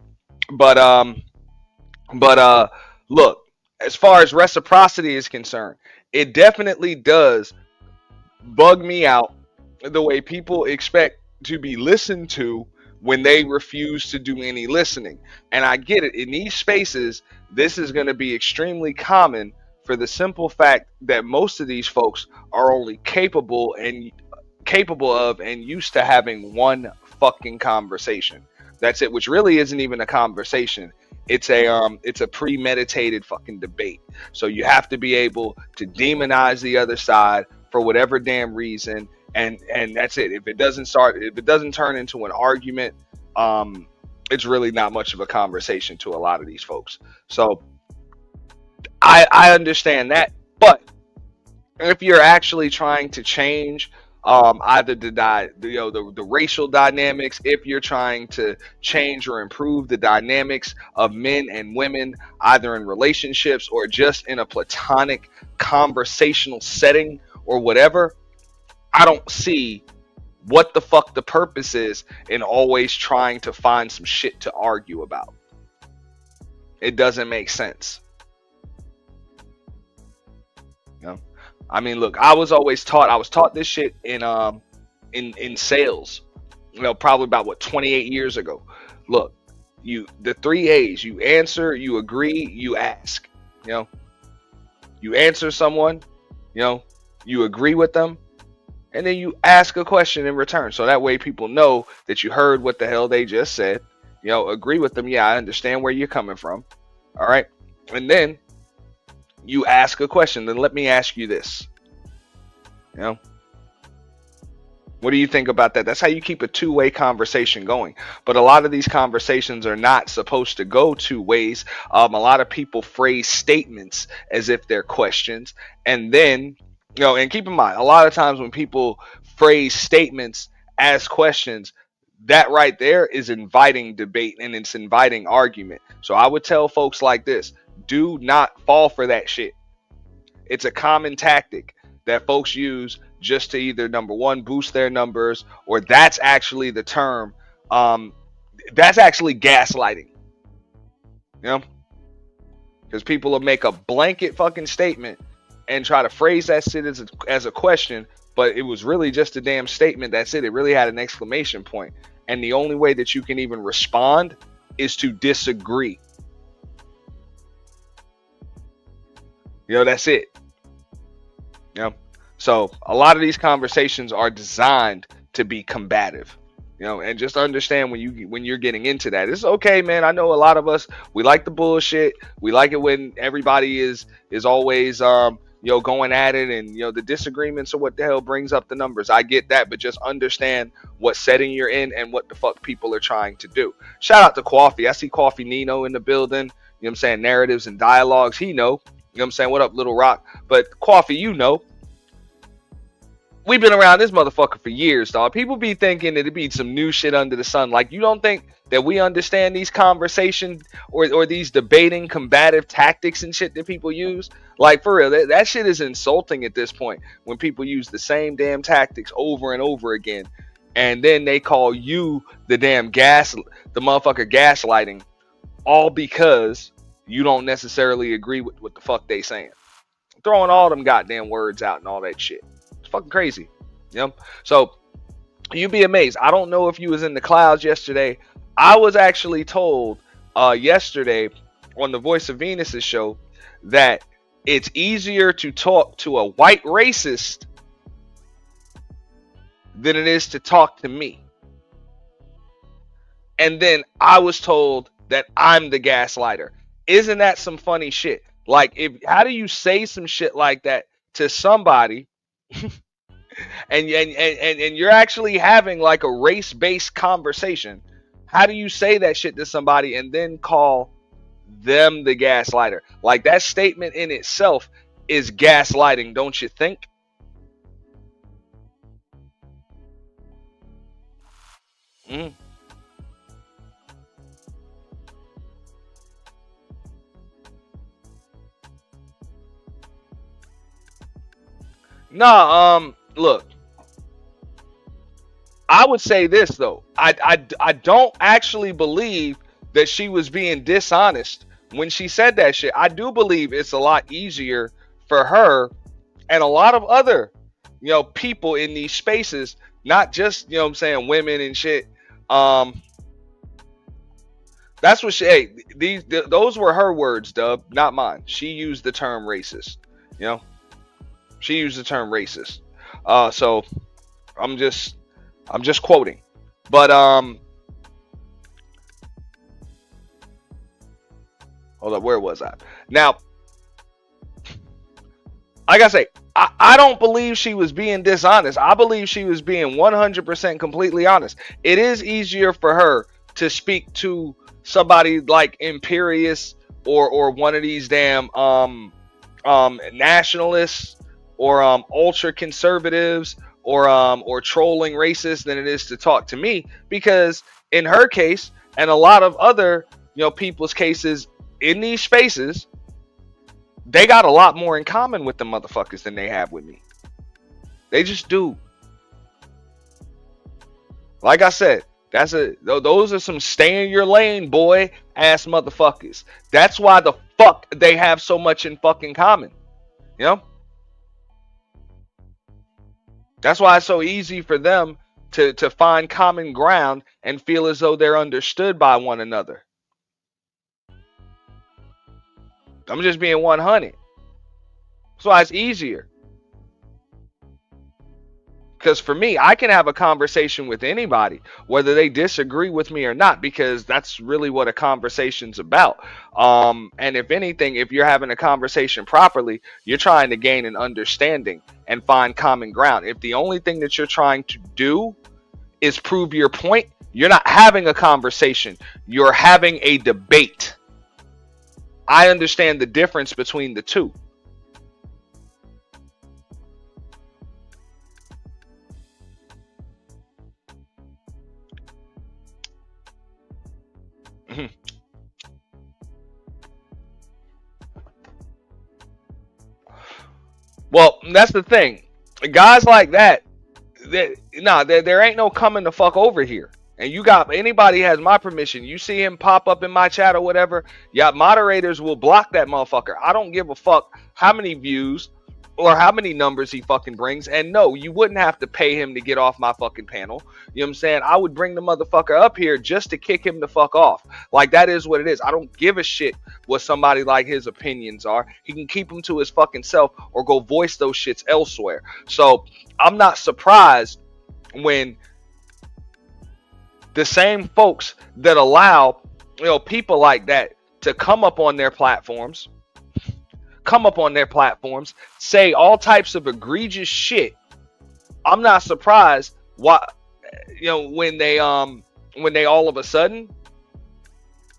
But look, as far as reciprocity is concerned, it definitely does bug me out the way people expect to be listened to when they refuse to do any listening. And I get it. In these spaces, this is going to be extremely common for the simple fact that most of these folks are only capable of and used to having one fucking conversation. That's it, which really isn't even a conversation. It's a premeditated fucking debate. So you have to be able to demonize the other side for whatever damn reason, and that's it. If it doesn't turn into an argument, it's really not much of a conversation to a lot of these folks. So I understand that, but if you're actually trying to change either the racial dynamics, if you're trying to change or improve the dynamics of men and women, either in relationships or just in a platonic conversational setting or whatever, I don't see what the fuck the purpose is in always trying to find some shit to argue about. It doesn't make sense. You know? I mean, look, I was taught this shit in sales, probably about 28 years ago. Look, the 3 A's: you answer, you agree, you ask. You answer someone, you agree with them, and then you ask a question in return. So that way people know that you heard what the hell they just said. Agree with them. Yeah, I understand where you're coming from. All right. And then you ask a question. Then let me ask you this. What do you think about that? That's how you keep a two-way conversation going. But a lot of these conversations are not supposed to go two ways. A lot of people phrase statements as if they're questions. And then, and keep in mind, a lot of times when people phrase statements as questions, that right there is inviting debate and it's inviting argument. So I would tell folks like this: do not fall for that shit. It's a common tactic that folks use just to either, number one, boost their numbers, or that's actually the term. That's actually gaslighting. Because people will make a blanket fucking statement and try to phrase that shit as a question, but it was really just a damn statement. That's it. It really had an exclamation point. And the only way that you can even respond is to disagree. That's it. So a lot of these conversations are designed to be combative, and just understand when you're getting into that. It's okay, man. I know a lot of us, we like the bullshit. We like it when everybody is always going at it, and the disagreements are what the hell brings up the numbers. I get that, but just understand what setting you're in and what the fuck people are trying to do. Shout out to Coffee. I see Coffee Nino in the building. You know what I'm saying? Narratives and dialogues. He know. You know what I'm saying? What up, Little Rock? But Coffee, we've been around this motherfucker for years, dog. People be thinking that it be some new shit under the sun. Like, you don't think that we understand these conversations or these debating combative tactics and shit that people use? Like, for real, that shit is insulting at this point when people use the same damn tactics over and over again. And then they call you the motherfucker gaslighting, all because you don't necessarily agree with what the fuck they saying. Throwing all them goddamn words out and all that shit. It's fucking crazy. You know? So you'd be amazed. I don't know if you was in the clouds yesterday. I was actually told yesterday on the Voice of Venus's show that it's easier to talk to a white racist than it is to talk to me. And then I was told that I'm the gaslighter. Isn't that some funny shit? Like, how do you say some shit like that to somebody and you're actually having like a race-based conversation? How do you say that shit to somebody and then call them the gaslighter? Like, that statement in itself is gaslighting, don't you think? Mm. Nah, look, I would say this though. I don't actually believe that she was being dishonest when she said that shit. I do believe it's a lot easier for her and a lot of other, people in these spaces, not just, what I'm saying, women and shit. That's what those were her words, Dub, not mine. She used the term racist. She used the term racist. So I'm just quoting. But hold up, where was I? Now, like I say, I don't believe she was being dishonest. I believe she was being 100% completely honest. It is easier for her to speak to somebody like Imperious or one of these damn nationalists or ultra conservatives or trolling racists than it is to talk to me, because in her case and a lot of other people's cases in these spaces, they got a lot more in common with the motherfuckers than they have with me. They just do. Like I said, those are some stay in your lane, boy, ass motherfuckers. That's why the fuck they have so much in fucking common. That's why it's so easy for them to find common ground and feel as though they're understood by one another. I'm just being 100. That's why it's easier. Because for me, I can have a conversation with anybody, whether they disagree with me or not, because that's really what a conversation's about. And if anything, if you're having a conversation properly, you're trying to gain an understanding and find common ground. If the only thing that you're trying to do is prove your point, you're not having a conversation. You're having a debate. I understand the difference between the two. Well, that's the thing. Guys like that, there ain't no coming the fuck over here. And you got anybody has my permission. You see him pop up in my chat or whatever, yeah, moderators will block that motherfucker. I don't give a fuck how many views or how many numbers he fucking brings. And no, you wouldn't have to pay him to get off my fucking panel. You know what I'm saying? I would bring the motherfucker up here just to kick him the fuck off. Like, that is what it is. I don't give a shit what somebody like his opinions are. He can keep them to his fucking self or go voice those shits elsewhere. So I'm not surprised when the same folks that allow people like that to come up on their platforms, say all types of egregious shit. I'm not surprised why, when they all of a sudden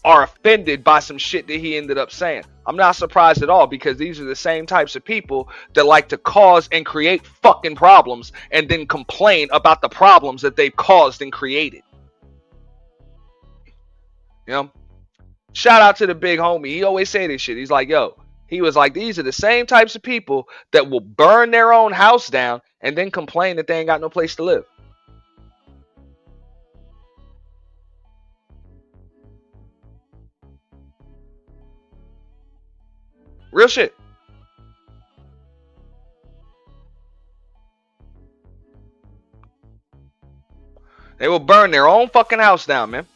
are offended by some shit that he ended up saying. I'm not surprised at all, because these are the same types of people that like to cause and create fucking problems and then complain about the problems that they've caused and created. You know? Shout out to the big homie. He always say this shit. He's like, yo, he was like, these are the same types of people that will burn their own house down and then complain that they ain't got no place to live. Real shit. They will burn their own fucking house down, man.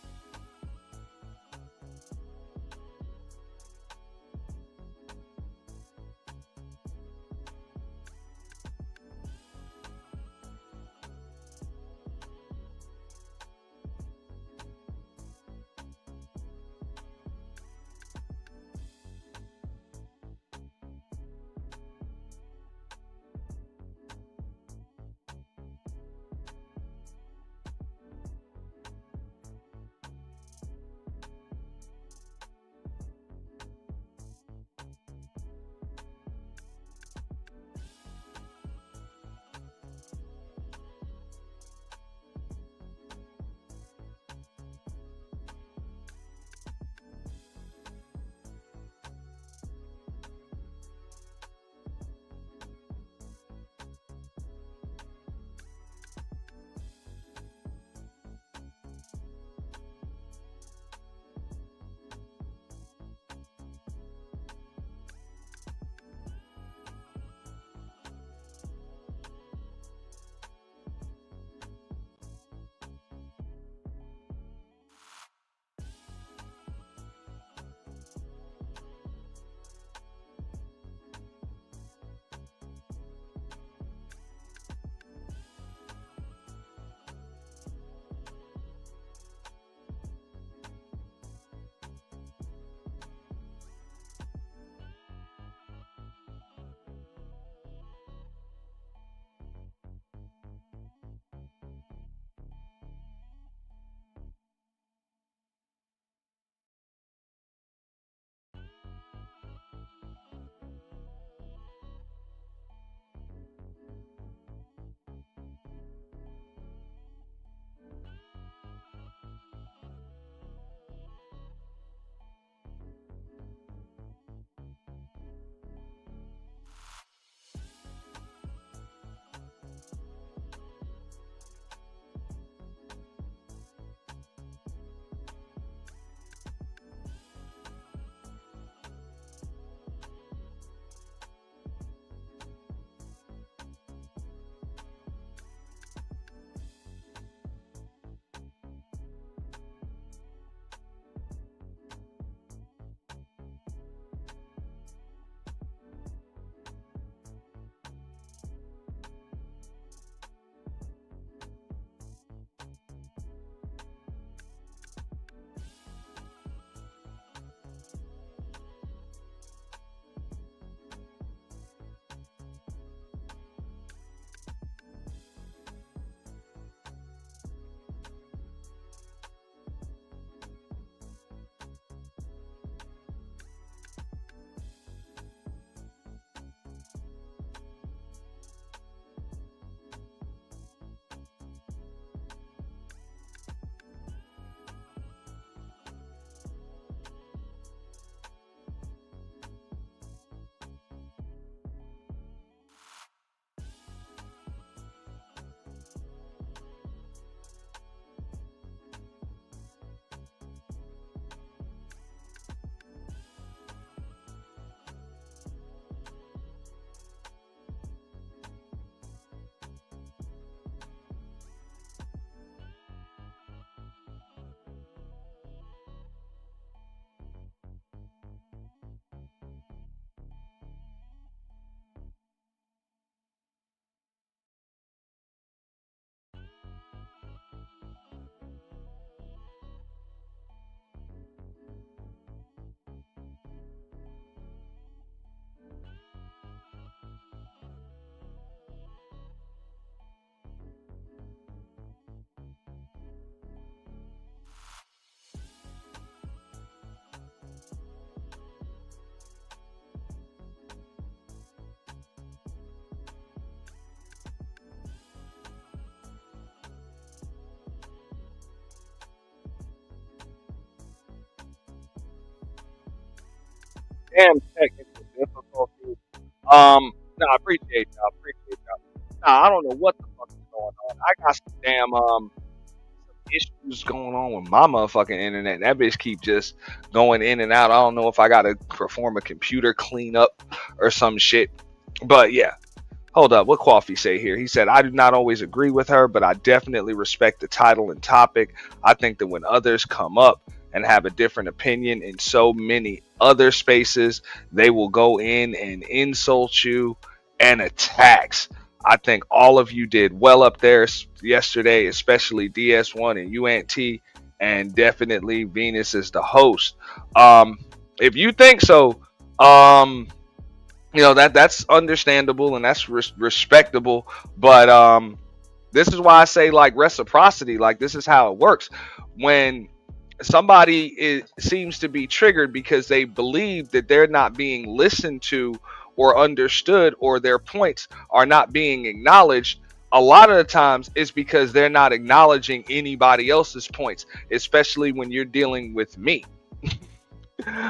damn technical difficulties. No, I appreciate y'all. Nah, I don't know what the fuck is going on. I got some damn issues going on with my motherfucking internet. That bitch keep just going in and out. I don't know if I gotta perform a computer cleanup or some shit. But yeah. Hold up, what Coffee say here? He said, I do not always agree with her, but I definitely respect the title and topic. I think that when others come up and have a different opinion in so many other spaces, they will go in and insult you and attacks. I think all of you did well up there yesterday, especially DS1 and UNT, and definitely Venus is the host. If you think so, that's understandable and that's respectable, but this is why I say, like, reciprocity, like, this is how it works. When somebody seems to be triggered because they believe that they're not being listened to or understood, or their points are not being acknowledged, a lot of the times it's because they're not acknowledging anybody else's points, especially when you're dealing with me.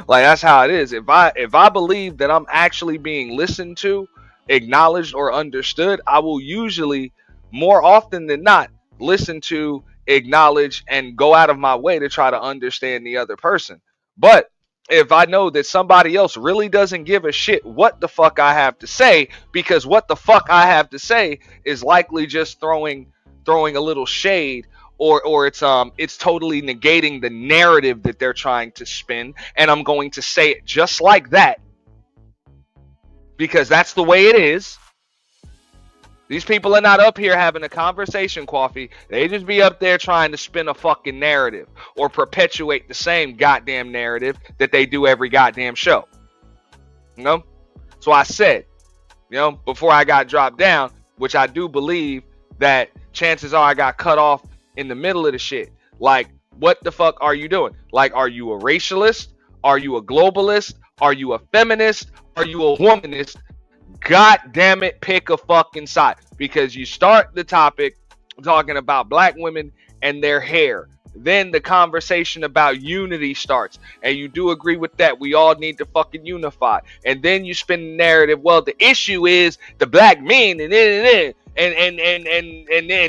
Like, that's how it is. If I believe that I'm actually being listened to, acknowledged, or understood, I will usually, more often than not, listen to, acknowledge, and go out of my way to try to understand the other person. But if I know that somebody else really doesn't give a shit what the fuck I have to say, because what the fuck I have to say is likely just throwing a little shade, or it's totally negating the narrative that they're trying to spin, and I'm going to say it just like that because that's the way it is. These people are not up here having a conversation, Coffee. They just be up there trying to spin a fucking narrative or perpetuate the same goddamn narrative that they do every goddamn show. You know? So I said, before I got dropped down, which I do believe that chances are I got cut off in the middle of the shit. Like, what the fuck are you doing? Like, are you a racialist? Are you a globalist? Are you a feminist? Are you a womanist? God damn it, pick a fucking side. Because you start the topic talking about black women and their hair. Then the conversation about unity starts. And you do agree with that. We all need to fucking unify. And then you spin the narrative, well, the issue is the black men and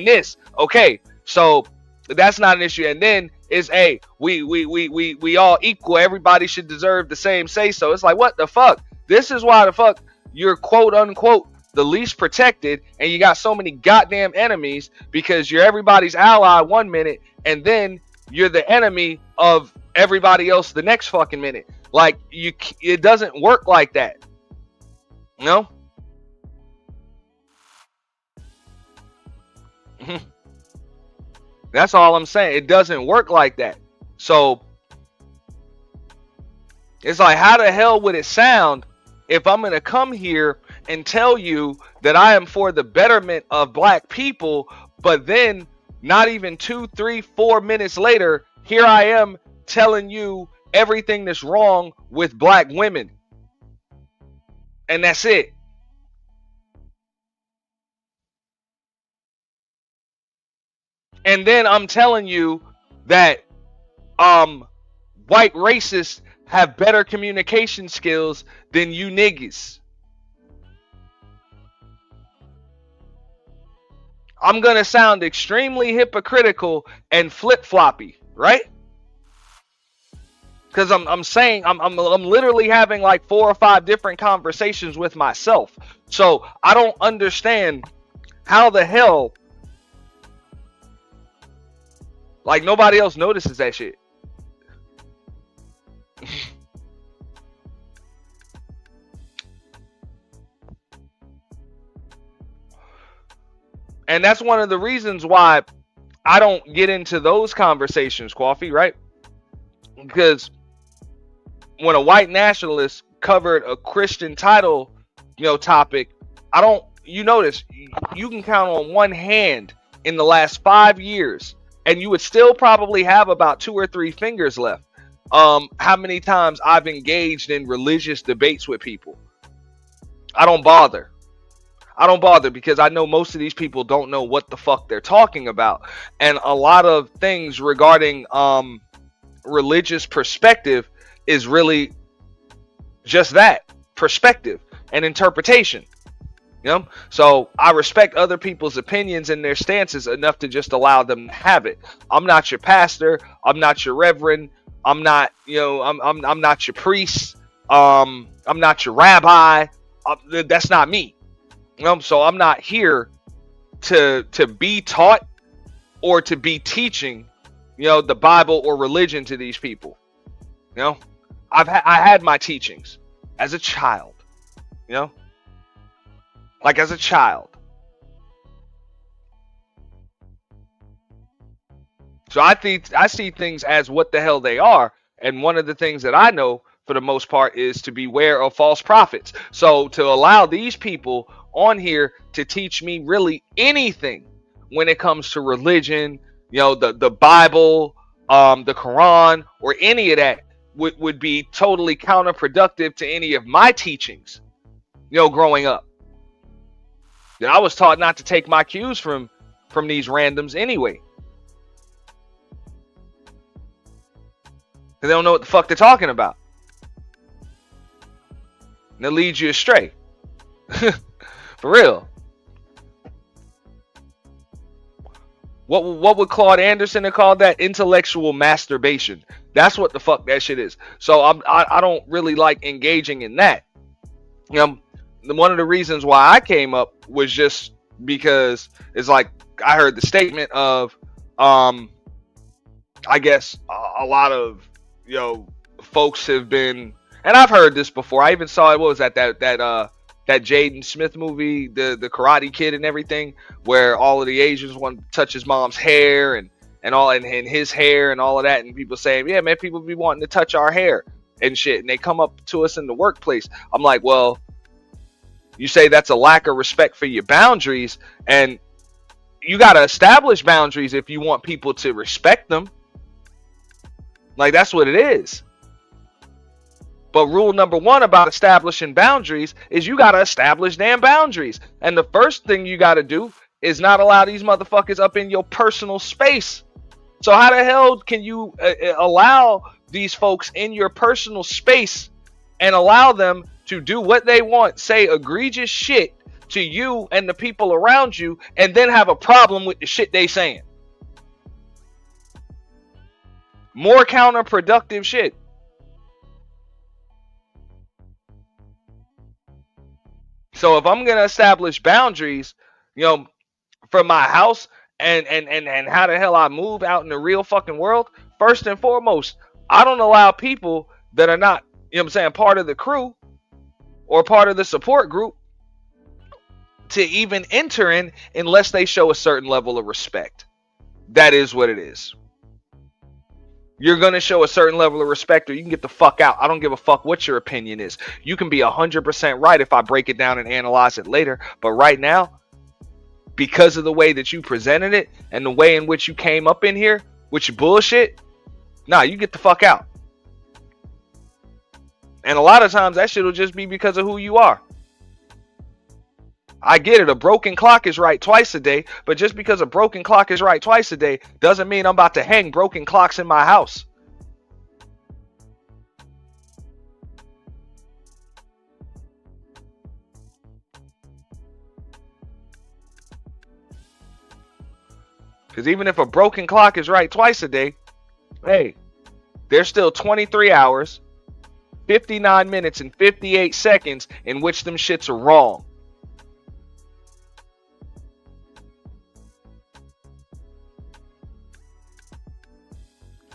this. Okay, so that's not an issue. And then it's, hey, we all equal. Everybody should deserve the same say so. It's like, what the fuck? This is why the fuck you're quote unquote the least protected, and you got so many goddamn enemies, because you're everybody's ally one minute and then you're the enemy of everybody else the next fucking minute. Like, it doesn't work like that. No. That's all I'm saying. It doesn't work like that. So it's like, how the hell would it sound if I'm going to come here and tell you that I am for the betterment of black people, but then not even 2, 3, 4 minutes later, here I am telling you everything that's wrong with black women. And that's it. And then I'm telling you that white racists have better communication skills than you niggas. I'm going to sound extremely hypocritical and flip-floppy, right? Because I'm saying I'm literally having like 4 or 5 different conversations with myself. So I don't understand how the hell, like, nobody else notices that shit. And that's one of the reasons why I don't get into those conversations, Coffee, right? Because when a white nationalist covered a Christian title, topic, you notice, you can count on one hand in the last 5 years, and you would still probably have about 2 or 3 fingers left. How many times I've engaged in religious debates with people. I don't bother because I know most of these people don't know what the fuck they're talking about. And a lot of things regarding religious perspective is really just that, perspective and interpretation. You know, so I respect other people's opinions and their stances enough to just allow them to have it. I'm not your pastor. I'm not your reverend. I'm not, you know, I'm not your priest. I'm not your rabbi. That's not me. You know, so I'm not here to be taught or to be teaching, you know, the Bible or religion to these people. You know, I had my teachings as a child. You know. Like as a child. So I see things as what the hell they are. And one of the things that I know for the most part is to beware of false prophets. So to allow these people on here to teach me really anything when it comes to religion, you know, the Bible, the Quran, or any of that would be totally counterproductive to any of my teachings, you know, growing up. I was taught not to take my cues from these randoms anyway. They don't know what the fuck they're talking about. And it leads you astray. For real. What would Claude Anderson have called that? Intellectual masturbation. That's what the fuck that shit is. So I don't really like engaging in that. You know, one of the reasons why I came up was just because it's like I heard the statement of I guess a lot of, you know, folks have been, and I've heard this before. I even saw it. What was that Jaden Smith movie, the Karate Kid and everything, where all of the Asians want to touch his mom's hair and all and his hair and all of that, and people saying, yeah, man, people be wanting to touch our hair and shit, and they come up to us in the workplace. I'm like, well, you say that's a lack of respect for your boundaries, and you got to establish boundaries if you want people to respect them. Like, that's what it is. But rule number one about establishing boundaries is you got to establish damn boundaries. And the first thing you got to do is not allow these motherfuckers up in your personal space. So how the hell can you allow these folks in your personal space and allow them to do what they want, say egregious shit to you and the people around you, and then have a problem with the shit they saying? More counterproductive shit. So if I'm going to establish boundaries, you know, for my house and how the hell I move out in the real fucking world, first and foremost, I don't allow people that are not, you know what I'm saying, part of the crew or part of the support group to even enter in unless they show a certain level of respect. That is what it is. You're going to show a certain level of respect or you can get the fuck out. I don't give a fuck what your opinion is. You can be 100% right if I break it down and analyze it later. But right now, because of the way that you presented it and the way in which you came up in here with your bullshit, nah, you get the fuck out. And a lot of times that shit will just be because of who you are. I get it. A broken clock is right twice a day, but just because a broken clock is right twice a day doesn't mean I'm about to hang broken clocks in my house. Because even if a broken clock is right twice a day, hey, there's still 23 hours, 59 minutes, and 58 seconds in which them shits are wrong.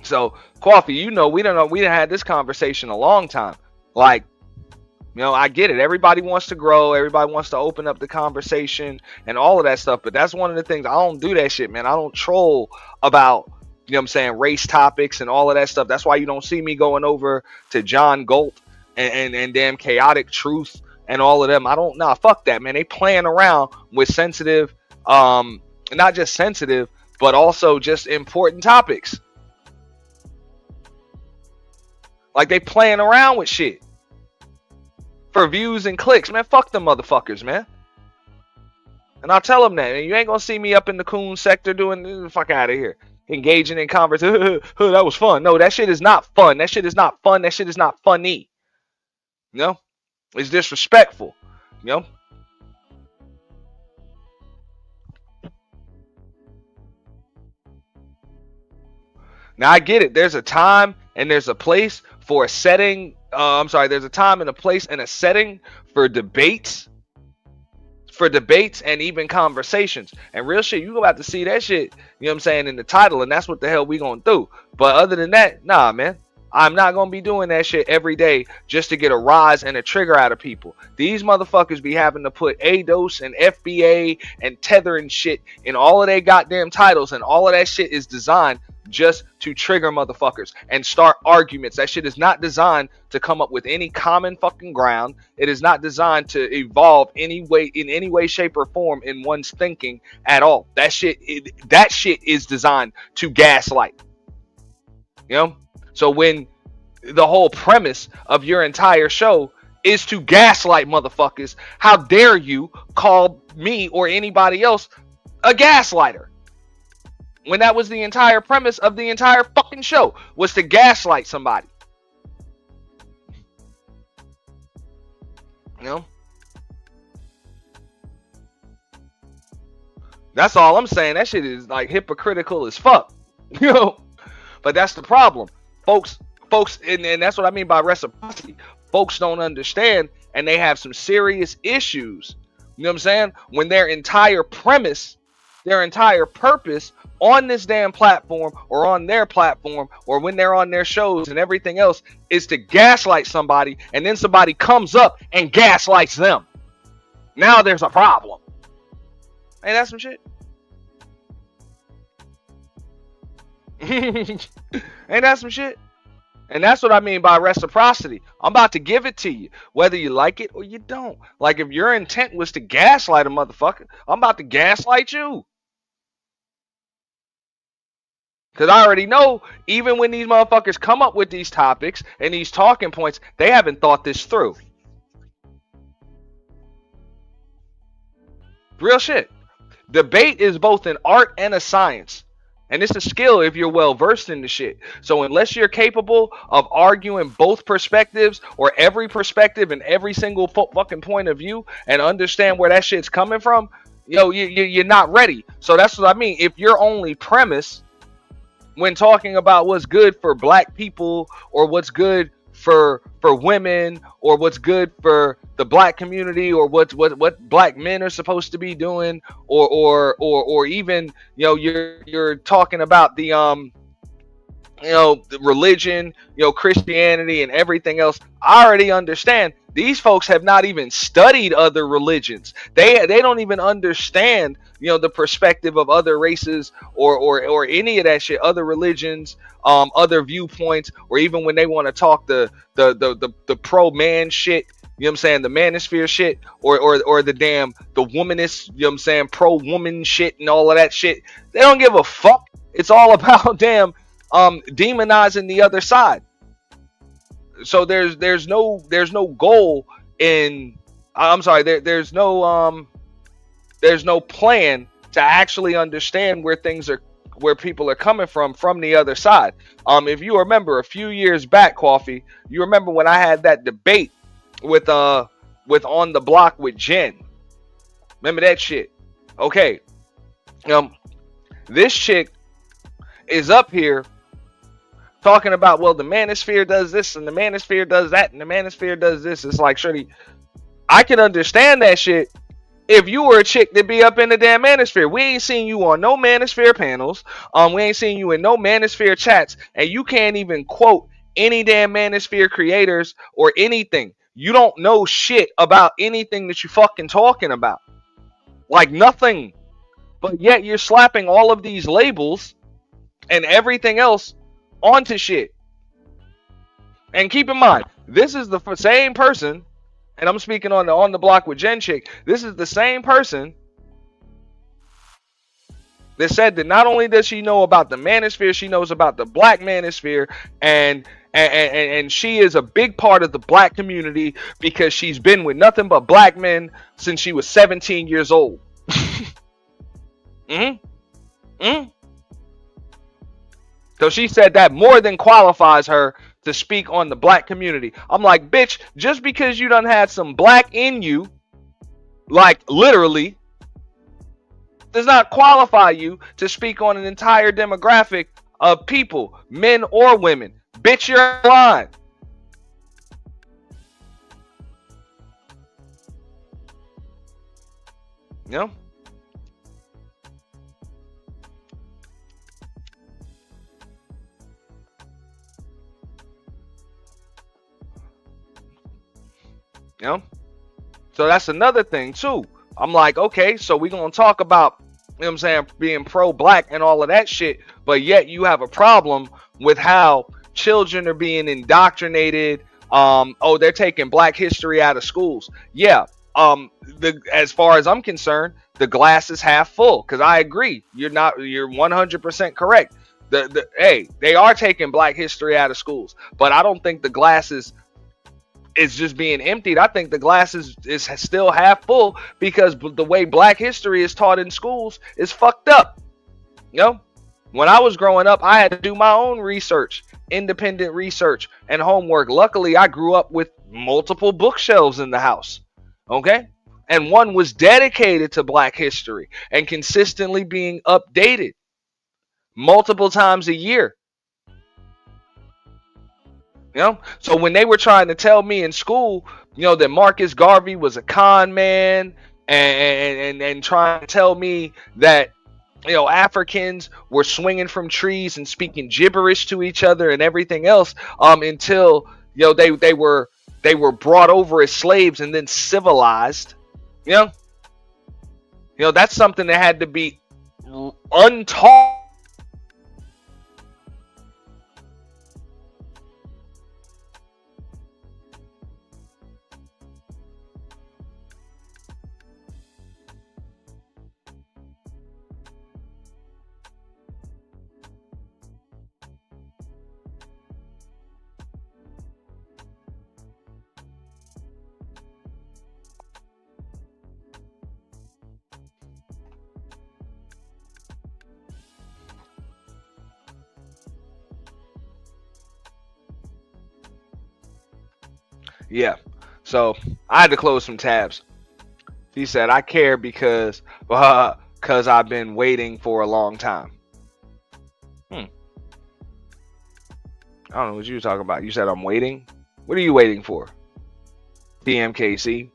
So, Coffee, you know, we done had this conversation a long time. Like, you know, I get it. Everybody wants to grow. Everybody wants to open up the conversation and all of that stuff. But that's one of the things. I don't do that shit, man. I don't troll about, you know what I'm saying, race topics and all of that stuff. That's why you don't see me going over to John Galt and damn Chaotic Truth and all of them. I don't, nah, fuck that, man. They playing around with sensitive, not just sensitive, but also just important topics. Like they playing around with shit for views and clicks, man. Fuck them motherfuckers, man. And I'll tell them that. And you ain't gonna see me up in the coon sector doing the fuck out of here, engaging in conversation. That was fun. No, that shit is not fun. That shit is not fun. That shit is not funny. You know, it's disrespectful. You know. Now I get it. There's a time and there's a place for a setting. There's a time and a place and a setting for debates, and even conversations. And real shit, you about to see that shit, you know what I'm saying, in the title, and that's what the hell we gonna do. But other than that, nah, man. I'm not gonna be doing that shit every day just to get a rise and a trigger out of people. These motherfuckers be having to put ADOS and FBA and tether and shit in all of their goddamn titles, and all of that shit is designed just to trigger motherfuckers and start arguments. That shit is not designed to come up with any common fucking ground. It is not designed to evolve in any way, shape, or form in one's thinking at all. That shit is designed to gaslight. You know? So when the whole premise of your entire show is to gaslight motherfuckers, how dare you call me or anybody else a gaslighter? When that was the entire premise of the entire fucking show, was to gaslight somebody. You know? That's all I'm saying. That shit is like hypocritical as fuck. You know? But that's the problem. Folks, and that's what I mean by reciprocity. Folks don't understand, and they have some serious issues. You know what I'm saying? When their entire premise, their entire purpose on this damn platform or on their platform or when they're on their shows and everything else is to gaslight somebody, and then somebody comes up and gaslights them. Now there's a problem. Ain't that some shit? Ain't that some shit? And that's what I mean by reciprocity. I'm about to give it to you, whether you like it or you don't. Like, if your intent was to gaslight a motherfucker, I'm about to gaslight you. Because I already know, even when these motherfuckers come up with these topics and these talking points, they haven't thought this through. Real shit. Debate is both an art and a science. And it's a skill if you're well versed in the shit. So unless you're capable of arguing both perspectives or every perspective and every single fucking point of view and understand where that shit's coming from, you're not ready. So that's what I mean. If your only premise when talking about what's good for black people or what's good for women or what's good for the black community or what black men are supposed to be doing or even you're talking about the the religion, Christianity and everything else. I already understand these folks have not even studied other religions. They don't even understand the perspective of other races or any of that shit, other religions, other viewpoints, or even when they want to talk the pro man shit, you know what I'm saying, the manosphere shit, or the womanist, you know what I'm saying, pro woman shit and all of that shit. They don't give a fuck. It's all about demonizing the other side. So there's no goal in there's no plan to actually understand where people are coming from the other side. If you remember a few years back, Coffee, you remember when I had that debate with On the Block with Jen. Remember that shit? Okay. This chick is up here talking about, well, the manosphere does this and the manosphere does that and the manosphere does this. It's like, surely I can understand that shit if you were a chick that be up in the damn manosphere. We ain't seen you on no manosphere panels. We ain't seen you in no manosphere chats, and you can't even quote any damn manosphere creators or anything. You don't know shit about anything that you fucking talking about. Like nothing. But yet you're slapping all of these labels and everything else onto shit. And keep in mind, this is the same person, and I'm speaking on the block with Jen chick. This is the same person that said that not only does she know about the manosphere, she knows about the black manosphere, and she is a big part of the black community because she's been with nothing but black men since she was 17 years old. So she said that more than qualifies her to speak on the black community. I'm like, bitch, just because you done had some black in you, like literally, does not qualify you to speak on an entire demographic of people, men or women. Bitch, you're lying. You know? You know? So that's another thing too. I'm like, okay, so we're gonna talk about, you know what I'm saying, being pro-black and all of that shit, but yet you have a problem with how children are being indoctrinated. Oh, they're taking black history out of schools. Yeah. As far as I'm concerned, the glass is half full, because I agree. You're 100% correct. Hey, they are taking black history out of schools, but I don't think the glass is just being emptied. I think the glass is still half full, because the way black history is taught in schools is fucked up. You know, when I was growing up, I had to do my own research, independent research and homework. Luckily, I grew up with multiple bookshelves in the house. Okay. And one was dedicated to black history and consistently being updated multiple times a year. You know, so when they were trying to tell me in school, you know, that Marcus Garvey was a con man, and trying to tell me that, you know, Africans were swinging from trees and speaking gibberish to each other and everything else, until, you know, they were brought over as slaves and then civilized. You know, that's something that had to be untaught. Yeah. So I had to close some tabs. He said, I care because I've been waiting for a long time. I don't know what you were talking about. You said I'm waiting? What are you waiting for? TMKC?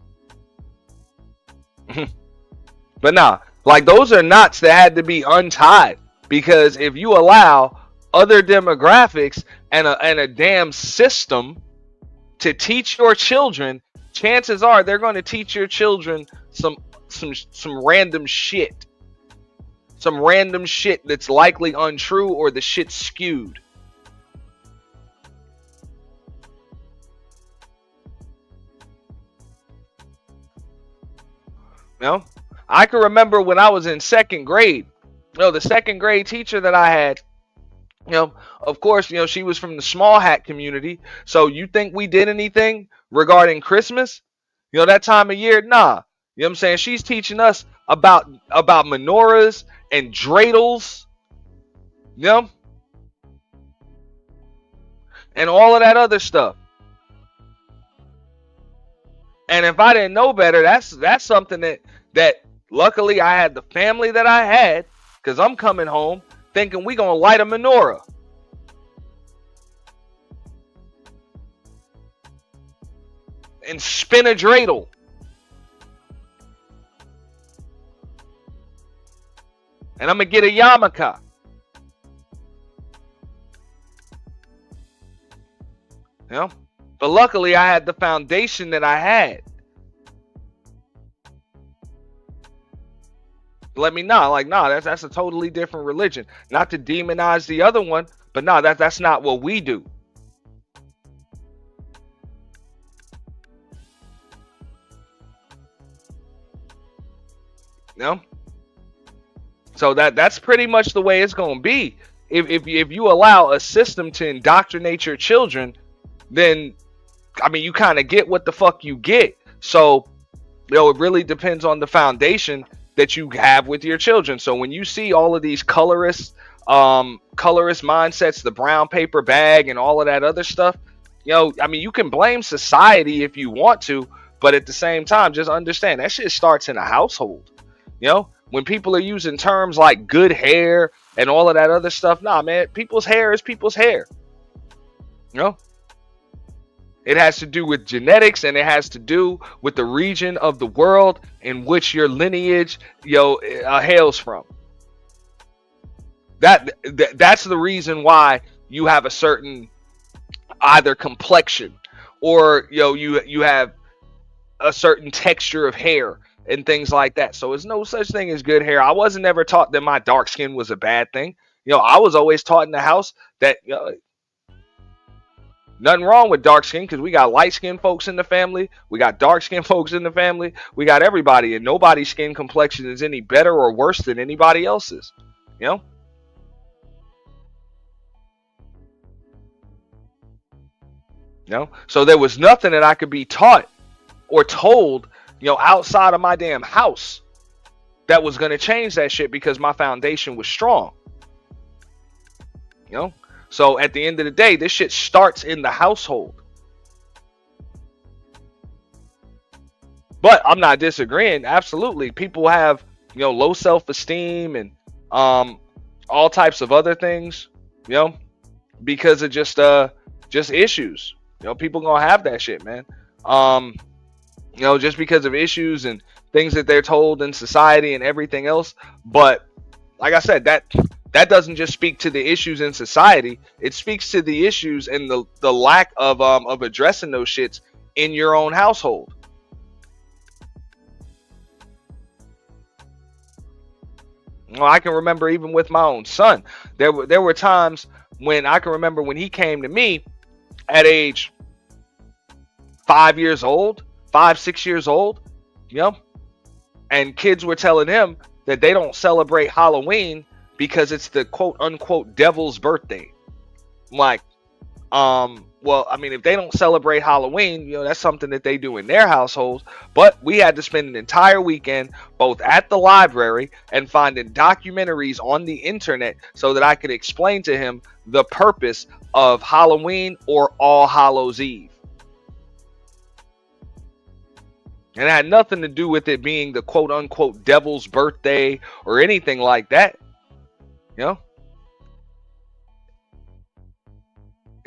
But nah, like, those are knots that had to be untied, because if you allow other demographics and a damn system to teach your children, chances are they're going to teach your children some random shit. Some random shit that's likely untrue, or the shit skewed. You know? I can remember when I was in second grade, you know, the second grade teacher that I had, you know, of course, you know, she was from the small hat community. So you think we did anything regarding Christmas? You know, that time of year? Nah. You know what I'm saying? She's teaching us about menorahs and dreidels, you know, and all of that other stuff. And if I didn't know better, that's something that luckily I had the family that I had, because I'm coming home thinking we gonna light a menorah. And spin a dreidel. And I'm gonna get a yarmulke. You know? But luckily I had the foundation that I had. Let me know, like, nah, that's a totally different religion. Not to demonize the other one, but nah, that's not what we do. You know? So that's pretty much the way it's gonna be. If you allow a system to indoctrinate your children, then I mean, you kind of get what the fuck you get. So, you know, it really depends on the foundation that you have with your children. So when you see all of these colorist mindsets, the brown paper bag and all of that other stuff, I mean, you can blame society if you want to, but at the same time, just understand that shit starts in a household. When people are using terms like good hair and all of that other stuff, nah, man, people's hair is people's hair. It has to do with genetics, and it has to do with the region of the world in which your lineage hails from. That's the reason why you have a certain either complexion, or you have a certain texture of hair and things like that. So there's no such thing as good hair. I wasn't ever taught that my dark skin was a bad thing. I was always taught in the house that nothing wrong with dark skin, because we got light skinned folks in the family, we got dark skinned folks in the family, we got everybody, and nobody's skin complexion is any better or worse than anybody else's. So there was nothing that I could be taught or told, outside of my damn house that was going to change that shit, because my foundation was strong. So at the end of the day, this shit starts in the household. But I'm not disagreeing. Absolutely, people have low self-esteem and all types of other things, because of just issues. People gonna have that shit, man. Just because of issues and things that they're told in society and everything else. But like I said, that doesn't just speak to the issues in society. It speaks to the issues and the lack of addressing those shits in your own household. I can remember even with my own son, there were times when I can remember when he came to me at age 5 years old, 6 years old, and kids were telling him that they don't celebrate Halloween because it's the quote unquote devil's birthday. I'm like, well, I mean, if they don't celebrate Halloween, that's something that they do in their households. But we had to spend an entire weekend both at the library and finding documentaries on the internet so that I could explain to him the purpose of Halloween or All Hallows Eve. And it had nothing to do with it being the quote unquote devil's birthday or anything like that.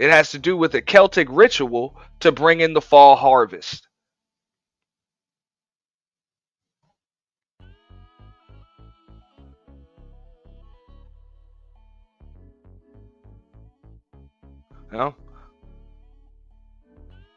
It has to do with a Celtic ritual to bring in the fall harvest.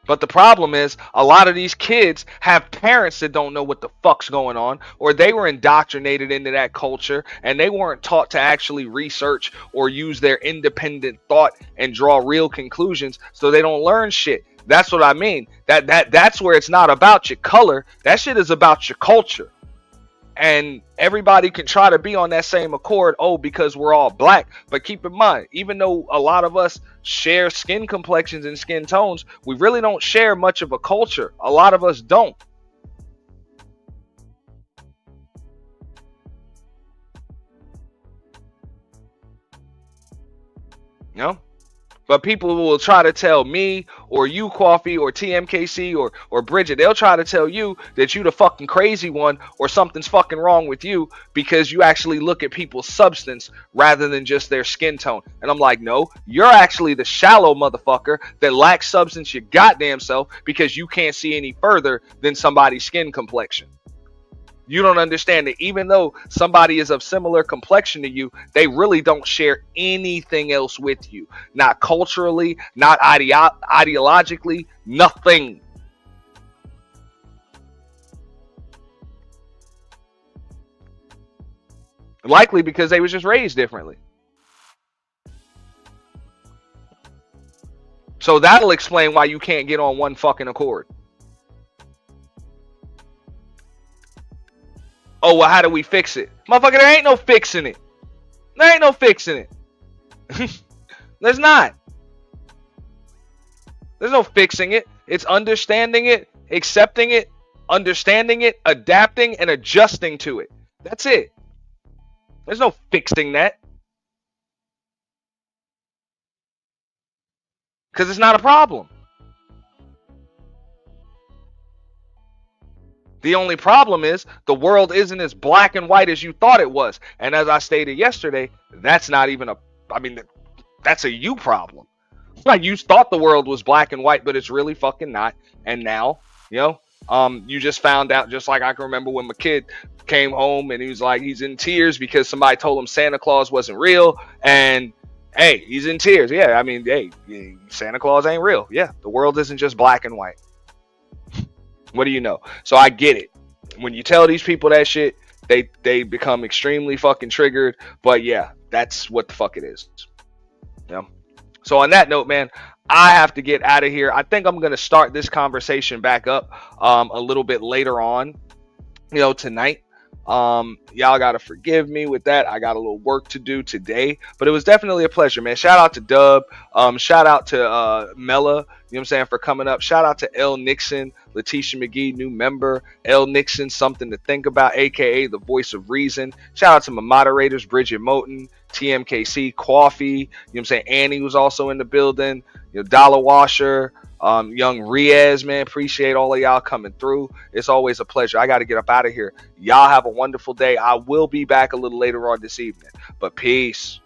But the problem is, a lot of these kids have parents that don't know what the fuck's going on, or they were indoctrinated into that culture and they weren't taught to actually research or use their independent thought and draw real conclusions, so they don't learn shit. That's what I mean. That's where it's not about your color. That shit is about your culture. And everybody can try to be on that same accord, because we're all black. But keep in mind, even though a lot of us share skin complexions and skin tones, we really don't share much of a culture. A lot of us don't. But people will try to tell me or you, Coffee, or TMKC or Bridget, they'll try to tell you that you the fucking crazy one or something's fucking wrong with you because you actually look at people's substance rather than just their skin tone. And I'm like, no, you're actually the shallow motherfucker that lacks substance your goddamn self because you can't see any further than somebody's skin complexion. You don't understand that even though somebody is of similar complexion to you, they really don't share anything else with you. Not culturally, not ideologically, nothing. Likely because they was just raised differently. So that'll explain why you can't get on one fucking accord. Oh, well, how do we fix it? Motherfucker, there ain't no fixing it. There ain't no fixing it. There's not. There's no fixing it. It's understanding it, accepting it, understanding it, adapting, and adjusting to it. That's it. There's no fixing that. Because it's not a problem. The only problem is the world isn't as black and white as you thought it was. And as I stated yesterday, that's not even that's a you problem. Like, you thought the world was black and white, but it's really fucking not. And now, you just found out, just like I can remember when my kid came home and he was like, he's in tears because somebody told him Santa Claus wasn't real. And hey, he's in tears. Yeah, I mean, hey, Santa Claus ain't real. Yeah, the world isn't just black and white. What do you know? So I get it. When you tell these people that shit, they become extremely fucking triggered. But yeah, that's what the fuck it is. Yeah. So on that note, man, I have to get out of here. I think I'm going to start this conversation back up a little bit later on, tonight. Y'all got to forgive me with that. I got a little work to do today, but it was definitely a pleasure, man. Shout out to Dub. Shout out to Mella, you know what I'm saying, for coming up. Shout out to L Nixon, Letitia McGee, new member. L Nixon, something to think about, aka the voice of reason. Shout out to my moderators, Bridget Moten, TMKC, Coffee, you know what I'm saying. Annie was also in the building, Dollar Washer, young Riaz, man. Appreciate all of y'all coming through. It's always a pleasure. I got to get up out of here. Y'all have a wonderful day. I will be back a little later on this evening, but peace.